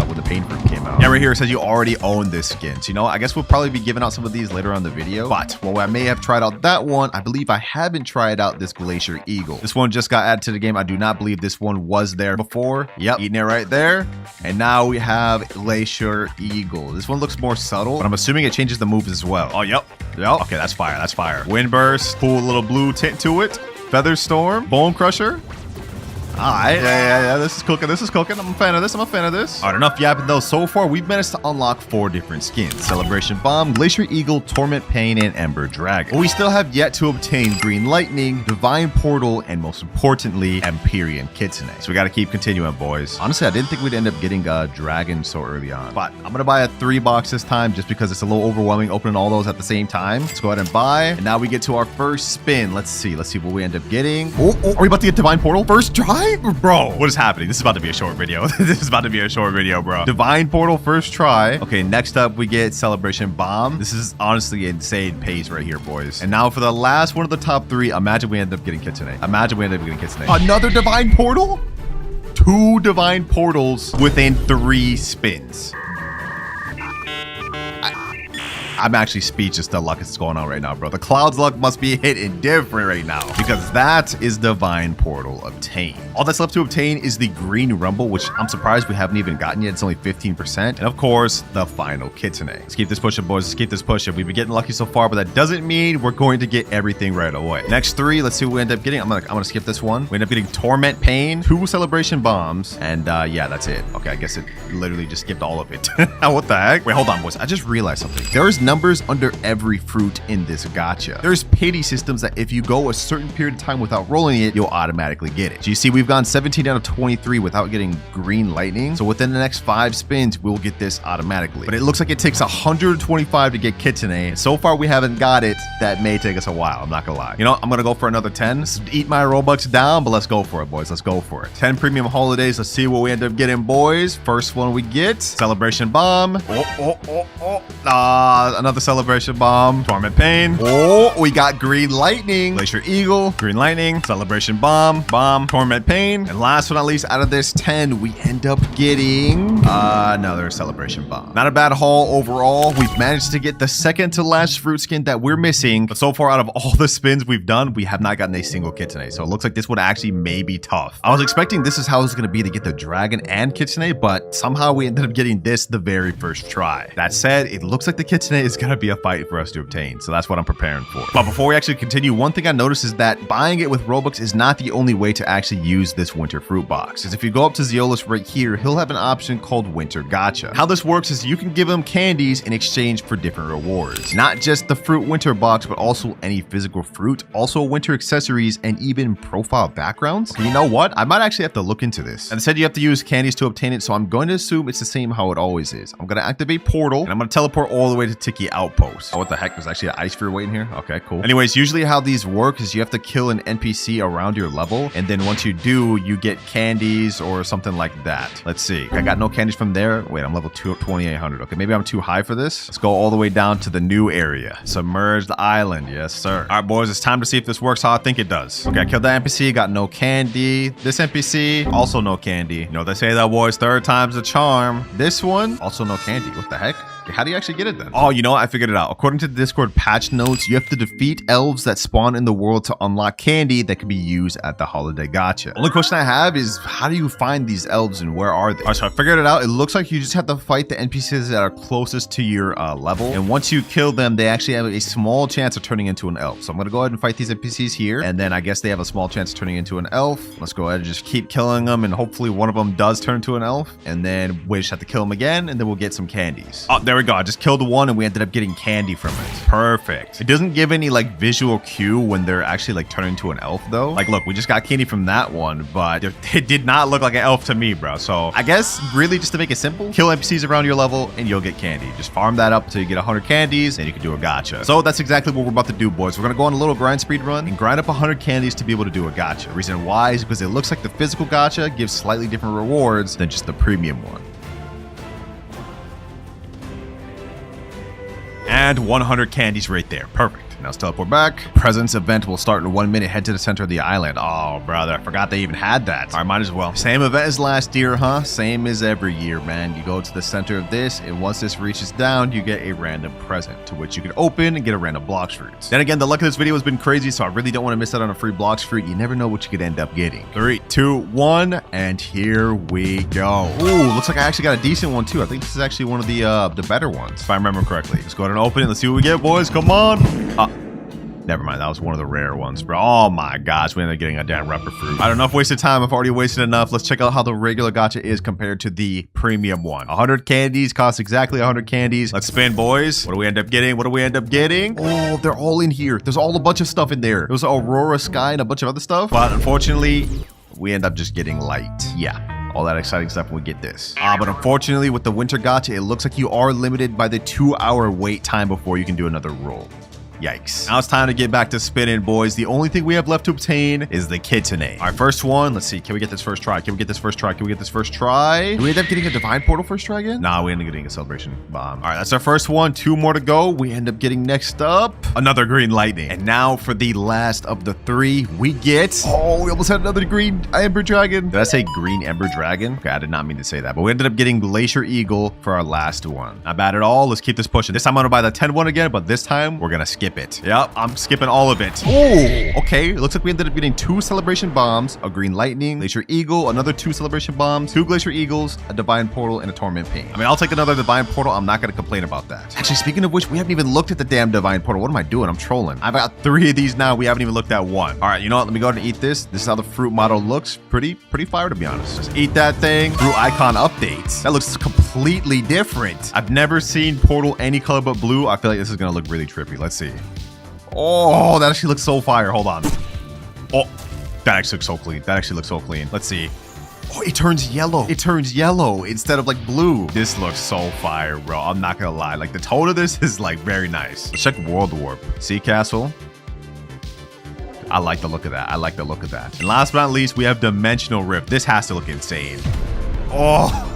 when the Pain fruit came out. Yeah, right here it says you already own this skin. So, you know, I guess we'll probably be giving out some of these later on in the video. But while I may have tried out that one, I believe I haven't tried out this Glacier Eagle. This one just got added to the game. I do not believe this one was there before. Yep, eating it right there. And now we have Glacier Eagle. This one looks more subtle, but I'm assuming it changes the moves as well. Oh, yep. Okay, that's fire. That's fire. Windburst, cool little blue tint to it. Feather Storm, Bone Crusher. All right, yeah. This is cooking. I'm a fan of this. All right, enough yapping though. So far, we've managed to unlock 4 different skins: Celebration Bomb, Glacier Eagle, Torment Pain, and Ember Dragon. But we still have yet to obtain Green Lightning, Divine Portal, and most importantly, Empyrean Kitsune. So we got to keep continuing, boys. Honestly, I didn't think we'd end up getting a dragon so early on, but I'm gonna buy a 3-box this time just because it's a little overwhelming opening all those at the same time. Let's go ahead and buy, and now we get to our first spin. Let's see what we end up getting. Oh, are we about to get Divine Portal first try? Bro, what is happening? This is about to be a short video. Bro. Divine Portal first try. Okay, next up we get Celebration Bomb. This is honestly insane pace right here, boys. And now for the last one of the top 3, imagine we end up getting Kitsune. Another Divine Portal? 2 Divine Portals within 3 spins. I'm actually speechless. The luck is going on right now, bro. The Cloud's luck must be hitting different right now because that is Divine Portal obtained. All that's left to obtain is the Green Rumble, which I'm surprised we haven't even gotten yet. It's only 15%. And of course, the final Kitsune. Let's keep this pushing, boys. Let's keep this pushing. We've been getting lucky so far, but that doesn't mean we're going to get everything right away. Next 3, let's see what we end up getting. I'm gonna skip this one. We end up getting Torment Pain, 2 Celebration Bombs, and yeah, that's it. Okay, I guess it literally just skipped all of it. What the heck? Wait, hold on, boys. I just realized something. There's numbers under every fruit in this gacha. There's pity systems that if you go a certain period of time without rolling it, you'll automatically get it. So you see, we've gone 17 out of 23 without getting Green Lightning. So within the next 5 spins, we'll get this automatically. But it looks like it takes 125 to get Kitsune. And so far, we haven't got it. That may take us a while. I'm not gonna lie. You know, I'm gonna go for another 10. Let's eat my Robux down, but let's go for it, boys. Let's go for it. 10 premium holidays. Let's see what we end up getting, boys. First one we get, Celebration Bomb. Another Celebration Bomb. Torment Pain. Oh, we got Green Lightning. Glacier Eagle. Green Lightning. Celebration Bomb. Torment Pain. And last but not least, out of this 10, we end up getting another Celebration Bomb. Not a bad haul overall. We've managed to get the second to last fruit skin that we're missing. But so far, out of all the spins we've done, we have not gotten a single Kitsune. So it looks like this one actually may be tough. I was expecting this is how it's going to be to get the Dragon and Kitsune, but somehow we ended up getting this the very first try. That said, it looks like the Kitsune is going to be a fight for us to obtain. So that's what I'm preparing for. But before we actually continue, one thing I noticed is that buying it with Robux is not the only way to actually use this winter fruit box. Because if you go up to Zeolus right here, he'll have an option called Winter Gacha. How this works is you can give him candies in exchange for different rewards. Not just the fruit winter box, but also any physical fruit, also winter accessories, and even profile backgrounds. And you know what? I might actually have to look into this. And it said you have to use candies to obtain it, so I'm going to assume it's the same how it always is. I'm going to activate Portal, and I'm going to teleport all the way to Tiki Outpost. Oh, what the heck? There's actually an ice sphere waiting here? Okay, cool. Anyways, usually how these work is you have to kill an NPC around your level, and then once you do, you get candies or something like that. Let's see. I got no candies from there. Wait, I'm level 2800. Okay, maybe I'm too high for this. Let's go all the way down to the new area. Submerged Island. Yes, sir. All right, boys, it's time to see if this works how I think it does. Okay, I killed that NPC, got no candy. This NPC, also no candy. You know, they say that, boys, 3rd time's the charm. This one, also no candy. What the heck? How do you actually get it then? Oh, you know what? I figured it out. According to the Discord patch notes, you have to defeat elves that spawn in the world to unlock candy that can be used at the holiday gacha. Only question I have is how do you find these elves and where are they? All right, so I figured it out. It looks like you just have to fight the NPCs that are closest to your level. And once you kill them, they actually have a small chance of turning into an elf. So I'm going to go ahead and fight these NPCs here. And then I guess they have a small chance of turning into an elf. Let's go ahead and just keep killing them. And hopefully one of them does turn into an elf. And then we just have to kill them again. And then we'll get some candies. Oh, there we go. I just killed one and we ended up getting candy from it. Perfect. It doesn't give any like visual cue when they're actually like turning into an elf though. Like, look, we just got candy from that one, but it did not look like an elf to me, bro. So I guess really just to make it simple, kill NPCs around your level and you'll get candy. Just farm that up until you get 100 candies and you can do a gacha. So that's exactly what we're about to do, boys. We're going to go on a little grind speed run and grind up 100 candies to be able to do a gacha. The reason why is because it looks like the physical gacha gives slightly different rewards than just the premium one. And 100 candies right there. Perfect. Now let's teleport back. Presence event will start in 1 minute. Head to the center of the island. Oh, brother, I forgot they even had that. All right, might as well. Same event as last year, huh? Same as every year, man. You go to the center of this, and once this reaches down, you get a random present, to which you can open and get a random Blox fruit. Then again, the luck of this video has been crazy, so I really don't want to miss out on a free Blox fruit. You never know what you could end up getting. 3, 2, 1, and here we go. Ooh, looks like I actually got a decent one, too. I think this is actually one of the better ones, if I remember correctly. Let's go ahead and open it. Let's see what we get, boys. Come on. Never mind, that was one of the rare ones, bro. Oh my gosh, we ended up getting a damn rapper fruit. I don't know if wasted time. I've already wasted enough. Let's check out how the regular gacha is compared to the premium one. 100 candies cost exactly 100 candies. Let's spin, boys. What do we end up getting? What do we end up getting? Oh, they're all in here. There's all a bunch of stuff in there. There's Aurora Sky and a bunch of other stuff. But unfortunately, we end up just getting light. Yeah. All that exciting stuff when we get this. But unfortunately, with the winter gacha, it looks like you are limited by the 2-hour wait time before you can do another roll. Yikes. Now it's time to get back to spinning, boys. The only thing we have left to obtain is the kitsune. All right, first one. Let's see. Can we get this first try? Can we get this first try? Can we get this first try? Do we end up getting a divine portal first try again? Nah, we end up getting a celebration bomb. All right, that's our first one. 2 more to go. We end up getting next up another green lightning. And now for the last of the 3, we get... Oh, we almost had another green ember dragon. Did I say green ember dragon? Okay, I did not mean to say that. But we ended up getting glacier eagle for our last one. Not bad at all. Let's keep this pushing. This time I'm gonna buy the 10 one again, but this time we're gonna skip it. Yep, I'm skipping all of it. Oh, okay. It looks like we ended up getting 2 celebration bombs, a green lightning, glacier eagle, another 2 celebration bombs, 2 glacier eagles, a divine portal, and a torment pain. I mean, I'll take another divine portal. I'm not gonna complain about that. Actually, speaking of which, we haven't even looked at the damn divine portal. What am I doing? I'm trolling. I've got 3 of these now. We haven't even looked at 1. All right, you know what? Let me go ahead and eat this. This is how the fruit model looks. Pretty fire, to be honest. Just eat that thing. Fruit icon updates. That looks completely different. I've never seen portal any color but blue. I feel like this is gonna look really trippy. Let's see. Oh, that actually looks so fire. Hold on. Oh, that actually looks so clean. That actually looks so clean. Let's see. Oh, it turns yellow. It turns yellow instead of like blue. This looks so fire, bro. I'm not gonna lie. Like the tone of this is like very nice. Let's check World Warp. Sea Castle. I like the look of that. I like the look of that. And last but not least, we have Dimensional Rift. This has to look insane. Oh.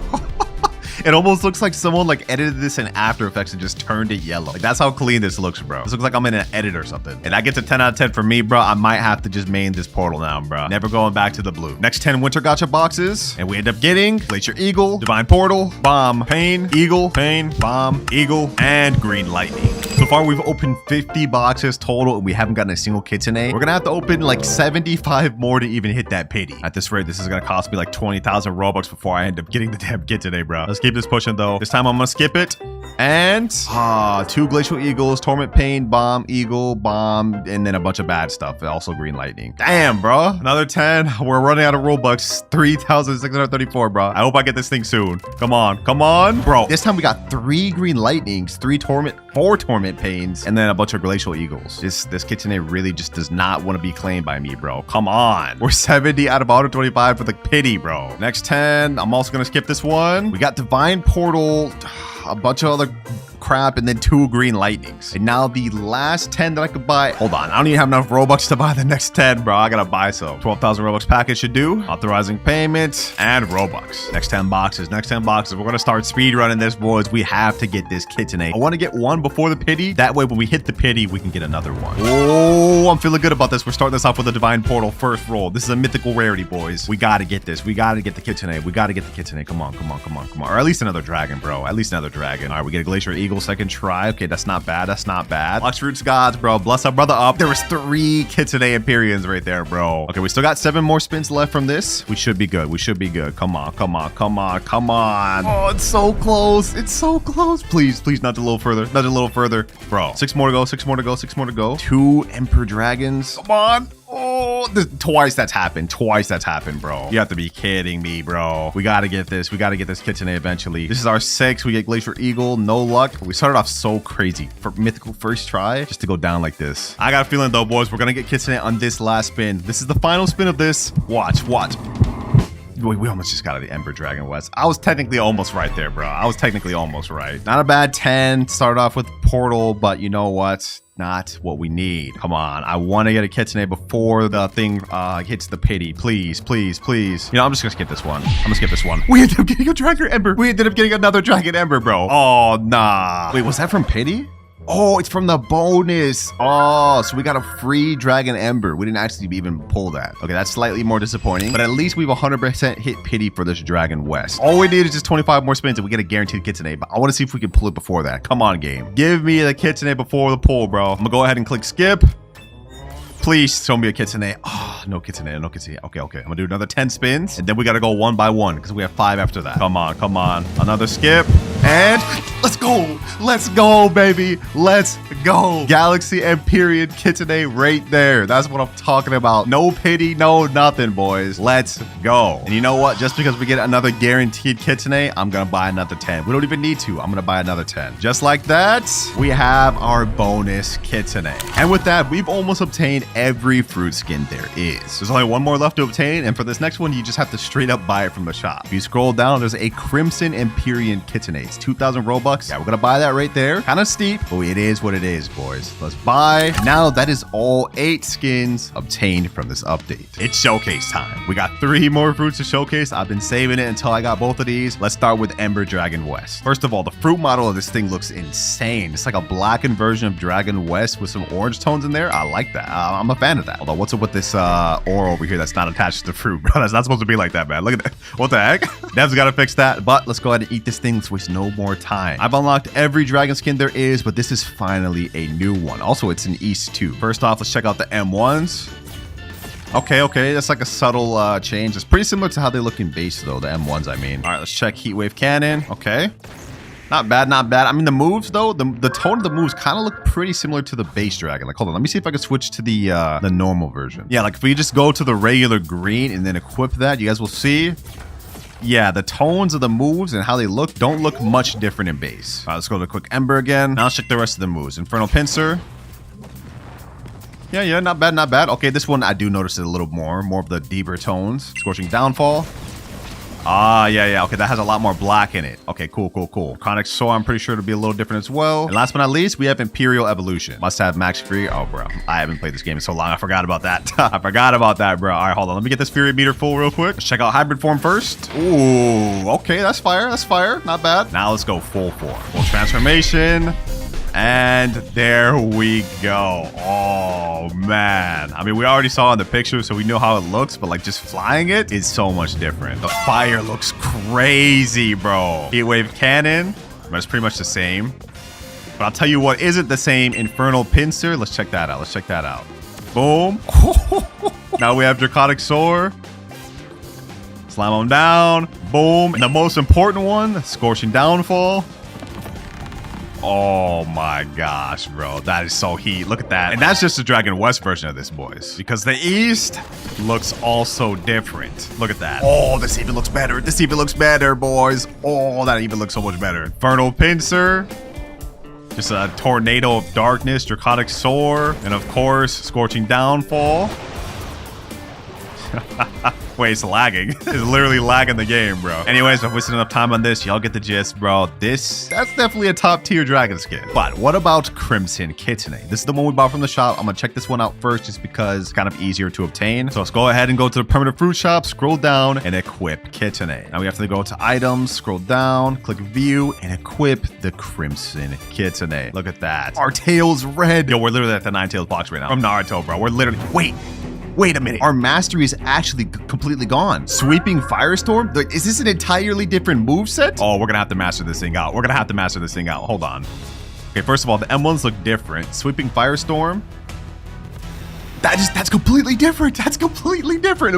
It almost looks like someone like edited this in After Effects and just turned it yellow. Like that's how clean this looks, bro. This looks like I'm in an edit or something. And that gets a 10 out of 10 for me, bro. I might have to just main this portal now, bro. Never going back to the blue. Next 10 winter gacha boxes. And we end up getting Glacier Eagle, Divine Portal, Bomb, Pain, Eagle, Pain, Bomb, Eagle, and Green Lightning. So far, we've opened 50 boxes total, and we haven't gotten a single kitsune. We're gonna have to open like 75 more to even hit that pity. At this rate, this is gonna cost me like 20,000 Robux before I end up getting the damn kitsune, bro. Let's keep this pushing, though. This time, I'm gonna skip it. And 2 Glacial Eagles, Torment Pain, Bomb, Eagle, Bomb, and then a bunch of bad stuff. Also Green Lightning. Damn, bro. Another 10. We're running out of Robux. 3,634, bro. I hope I get this thing soon. Come on. Come on. Bro, this time we got 3 Green Lightnings, 4 Torment Pains, and then a bunch of Glacial Eagles. This kitsune really just does not want to be claimed by me, bro. Come on. We're 70 out of 125 for the pity, bro. Next 10. I'm also going to skip this one. We got Divine Portal, a bunch of other crap, and then 2 Green Lightnings. And now the last 10 that I could buy. Hold on. I don't even have enough Robux to buy the next 10, bro. I gotta buy some. 12,000 Robux package should do. Authorizing payments and Robux. Next 10 boxes. Next 10 boxes. We're gonna start speed running this, boys. We have to get this kitsune. I want to get one before the pity. That way, when we hit the pity, we can get another one. Oh, I'm feeling good about this. We're starting this off with a Divine Portal first roll. This is a mythical rarity, boys. We gotta get this. We gotta get the kitsune. We gotta get the kitsune. Come on, come on, come on, come on. Or at least another dragon, bro. At least another dragon. All right, we get a Glacier Eagle second try. Okay, that's not bad. That's not bad. Blox Fruits gods, bro. Bless our brother up. There was 3 kitsune Empyreans right there, bro. Okay, we still got 7 more spins left from this. We should be good. We should be good. Come on, come on, come on, come on. Oh, it's so close. It's so close. Please, please, not a little further. Not a little further. Bro, 6 more to go. 6 more to go. 6 more to go. 2 Emperor Dragons. Come on. Oh, twice that's happened. Twice that's happened, bro. You have to be kidding me, bro. We gotta get this. We gotta get this kitsune eventually. This is our 6. We get Glacier Eagle. No luck. We started off so crazy for mythical first try just to go down like this. I got a feeling though, boys, we're gonna get kitsune on this last spin. This is the final spin of this. Watch, watch. We almost just got out of the Ember Dragon West. I was technically almost right there, bro. I was technically almost right. Not a bad 10. Started off with Portal, but you know what? Not what we need. Come on. I want to get a kitsune before the thing hits the pity. Please, please, please. You know, I'm just going to skip this one. I'm going to skip this one. We ended up getting a Dragon Ember. We ended up getting another Dragon Ember, bro. Oh, nah. Wait, was that from pity? Oh, it's from the bonus. Oh, so we got a free Dragon Ember. We didn't actually even pull that. Okay, that's slightly more disappointing, but at least we've 100% hit pity for this Dragon West. All we need is just 25 more spins and we get a guaranteed Kitsune, but I want to see if we can pull it before that. Come on, game. Give me the Kitsune before the pull, bro. I'm gonna go ahead and click skip. Please show me a Kitsune. Oh, no Kitsune, no Kitsune. Okay, okay. I'm gonna do another 10 spins, and then we gotta go one by one because we have 5 after that. Come on, come on. Another skip, and let's go. Let's go, baby. Let's go. Galaxy and period Kitsune right there. That's what I'm talking about. No pity, no nothing, boys. Let's go. And you know what? Just because we get another guaranteed Kitsune, I'm gonna buy another 10. We don't even need to. I'm gonna buy another 10. Just like that, we have our bonus Kitsune. And with that, we've almost obtained every fruit skin there is. There's only one more left to obtain, and for this next one, you just have to straight up buy it from the shop. If you scroll down, there's a Crimson Empyrean Kitsune. It's 2,000 Robux. Yeah, we're gonna buy that right there. Kind of steep, but it is what it is, boys. Let's buy. Now that is all 8 skins obtained from this update. It's showcase time. We got 3 more fruits to showcase. I've been saving it until I got both of these. Let's start with Ember Dragon West. First of all, the fruit model of this thing looks insane. It's like a blackened version of Dragon West with some orange tones in there. I like that. I'm a fan of that. Although, what's up with this ore over here that's not attached to the fruit, bro? That's not supposed to be like that, man. Look at that. What the heck? Dev's got to fix that. But let's go ahead and eat this thing. Let's waste no more time. I've unlocked every dragon skin there is, but this is finally a new one. Also, it's in East too. First off, let's check out the M1s. Okay, okay, that's like a subtle change. It's pretty similar to how they look in base, though, the M1s, I mean. All right, let's check Heatwave Cannon. Okay. Not bad, not bad. I mean, the moves, though, the tone of the moves kind of look pretty similar to the base dragon. Like, hold on, let me see if I can switch to the normal version. Yeah, like if we just go to the regular green and then equip that, you guys will see. Yeah, the tones of the moves and how they look don't look much different in base. All right, let's go to the quick Ember again. Now let's check the rest of the moves. Infernal Pincer. Yeah, not bad, not bad. Okay, this one I do notice it a little more of the deeper tones. Scorching Downfall. Ah, yeah. Okay, that has a lot more black in it. Okay, cool. Chronic Soar, I'm pretty sure it'll be a little different as well. And last but not least, we have Imperial Evolution. Must have max free. Oh, bro. I haven't played this game in so long. I forgot about that. I forgot about that, bro. All right, hold on. Let me get this Fury meter full real quick. Let's check out Hybrid Form first. Ooh, okay. That's fire. That's fire. Not bad. Now let's go full form. Full transformation. And there we go. Oh, man. I mean, we already saw in the picture, so we know how it looks, but like just flying it is so much different. The fire looks crazy, bro. Heatwave Cannon, but it's pretty much the same. But I'll tell you what isn't the same. Infernal Pincer. Let's check that out. Boom. Now we have Draconic Soar. Slam them down. Boom. And the most important one, Scorching Downfall. Oh my gosh, bro. That is so heat. Look at that. And that's just the Dragon West version of this, boys. Because the East looks also different. Look at that. Oh, this even looks better. This even looks better, boys. Oh, that even looks so much better. Infernal Pincer. Just a Tornado of Darkness. Draconic Soar. And of course, Scorching Downfall. Wait, it's lagging. It's literally lagging the game, bro. Anyways, I've wasted enough time on this. Y'all get the gist, bro. That's definitely a top tier dragon skin. But what about Crimson Kitsune? This is the one we bought from the shop. I'm gonna check this one out first just because it's kind of easier to obtain. So let's go ahead and go to the permanent fruit shop, scroll down, and equip Kitsune. Now we have to go to items, scroll down, click view, and equip the Crimson Kitsune. Look at that. Our tail's red. Yo, we're literally at the 9-tailed box right now. From Naruto, bro. We're literally... Wait a minute. Our mastery is actually completely gone. Sweeping Firestorm? Is this an entirely different moveset? Oh, we're gonna have to master this thing out. Hold on. Okay, first of all, the M1s look different. Sweeping Firestorm. That's completely different.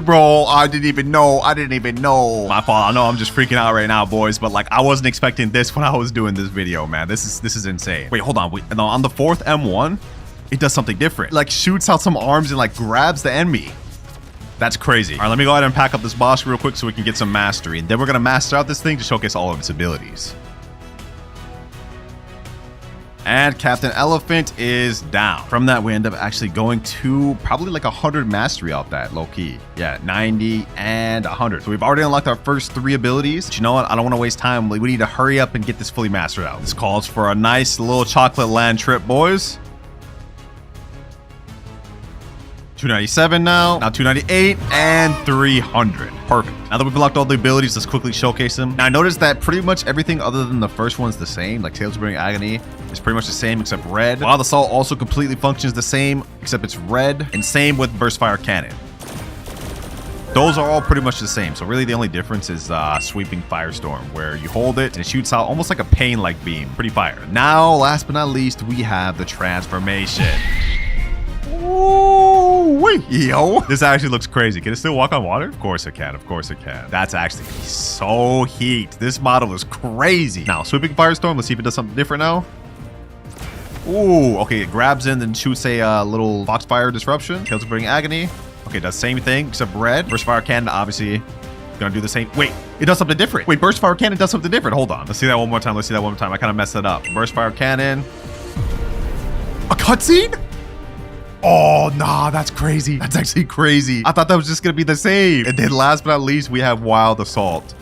Bro. I didn't even know. My fault. I know I'm just freaking out right now, boys, but like I wasn't expecting this when I was doing this video, man. This is insane. Wait, hold on. No, on the 4th M1, it does something different. Like shoots out some arms and like grabs the enemy. That's crazy. All right, let me go ahead and pack up this boss real quick so we can get some mastery. And then we're gonna master out this thing to showcase all of its abilities. And Captain Elephant is down. From that, we end up actually going to probably like 100 mastery out that, low key. Yeah, 90 and 100. So we've already unlocked our first 3 abilities. But you know what? I don't want to waste time. We need to hurry up and get this fully mastered out. This calls for a nice little chocolate land trip, boys. 297 now 298 and 300. Perfect. Now that we've unlocked all the abilities, let's quickly showcase them. Now I noticed that pretty much everything other than the first one's the same. Like Tales of Burning Agony is pretty much the same except red. While the Assault also completely functions the same except it's red. And same with Burst Fire Cannon. Those are all pretty much the same. So really the only difference is Sweeping Firestorm, where you hold it and it shoots out almost like a pain-like beam. Pretty fire. Now, last but not least, we have the transformation. Ooh, wait, yo. This actually looks crazy. Can it still walk on water? Of course it can. Of course it can. That's actually so heat. This model is crazy. Now, Sweeping Firestorm. Let's see if it does something different now. Ooh, okay. It grabs in and shoots a little Foxfire Disruption. Tales of Burning Agony. Okay, does the same thing except red. Burst Fire Cannon, obviously, gonna do the same. Wait, it does something different. Wait, Burst Fire Cannon does something different. Hold on. Let's see that one more time. Let's see that one more time. I kind of messed it up. Burst Fire Cannon. A cutscene? Oh, nah, that's crazy. That's actually crazy. I thought that was just gonna be the same. And then last but not least, we have Wild Assault.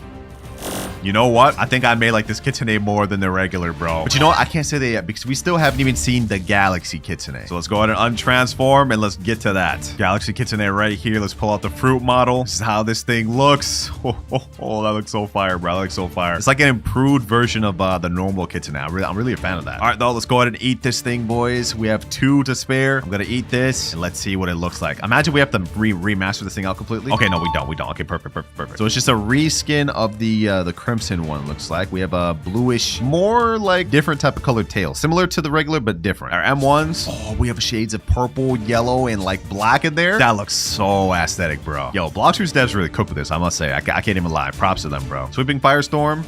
You know what? I think I made like this kitsune more than the regular, bro. But you know what? I can't say that yet because we still haven't even seen the Galaxy Kitsune. So let's go ahead and untransform and let's get to that. Galaxy Kitsune right here. Let's pull out the fruit model. This is how this thing looks. Oh, that looks so fire, bro. That looks so fire. It's like an improved version of the normal Kitsune. I'm really a fan of that. All right, though, let's go ahead and eat this thing, boys. We have 2 to spare. I'm gonna eat this and let's see what it looks like. Imagine we have to remaster this thing out completely. Okay, no, we don't. Okay, perfect. So it's just a reskin of the Crimson one, looks like. We have a bluish, more like different type of colored tail, similar to the regular but different. Our M1s, oh, we have shades of purple, yellow, and like black in there. That looks so aesthetic, bro. Yo, Blox's devs really cooked with this, I must say. I can't even lie. Props to them, bro. Sweeping Firestorm.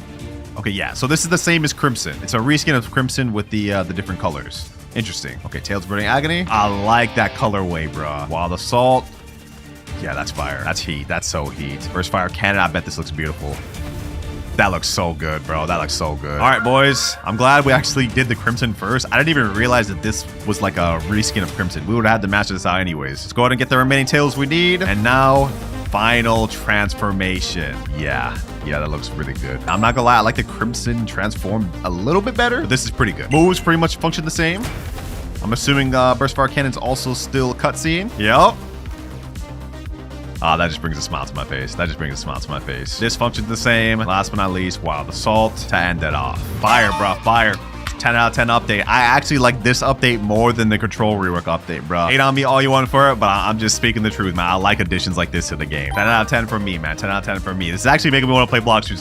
Okay, yeah, so this is the same as Crimson. It's a reskin of Crimson with the different colors. Interesting. Okay, Tales of Burning Agony. I like that colorway, bro. Wild Assault. Yeah, that's fire. That's heat. That's so heat. Burst Fire Cannon. I bet this looks beautiful. That looks so good, bro. That looks so good. All right, boys. I'm glad we actually did the Crimson first. I didn't even realize that this was like a reskin of Crimson. We would have had to master this out anyways. Let's go ahead and get the remaining tails we need. And now, final transformation. Yeah, that looks really good. I'm not gonna lie. I like the Crimson transform a little bit better. But this is pretty good. Moves pretty much function the same. I'm assuming Burst Fire Cannon's also still a cutscene. Yep. Ah, that just brings a smile to my face. This functions the same. Last but not least, Wild Assault to end it off. Fire, bro. Fire. 10 out of 10 update. I actually like this update more than the control rework update, bro. Hate on me all you want for it, but I'm just speaking the truth, man. I like additions like this to the game. 10 out of 10 for me, man. 10 out of 10 for me. This is actually making me want to play Blox again.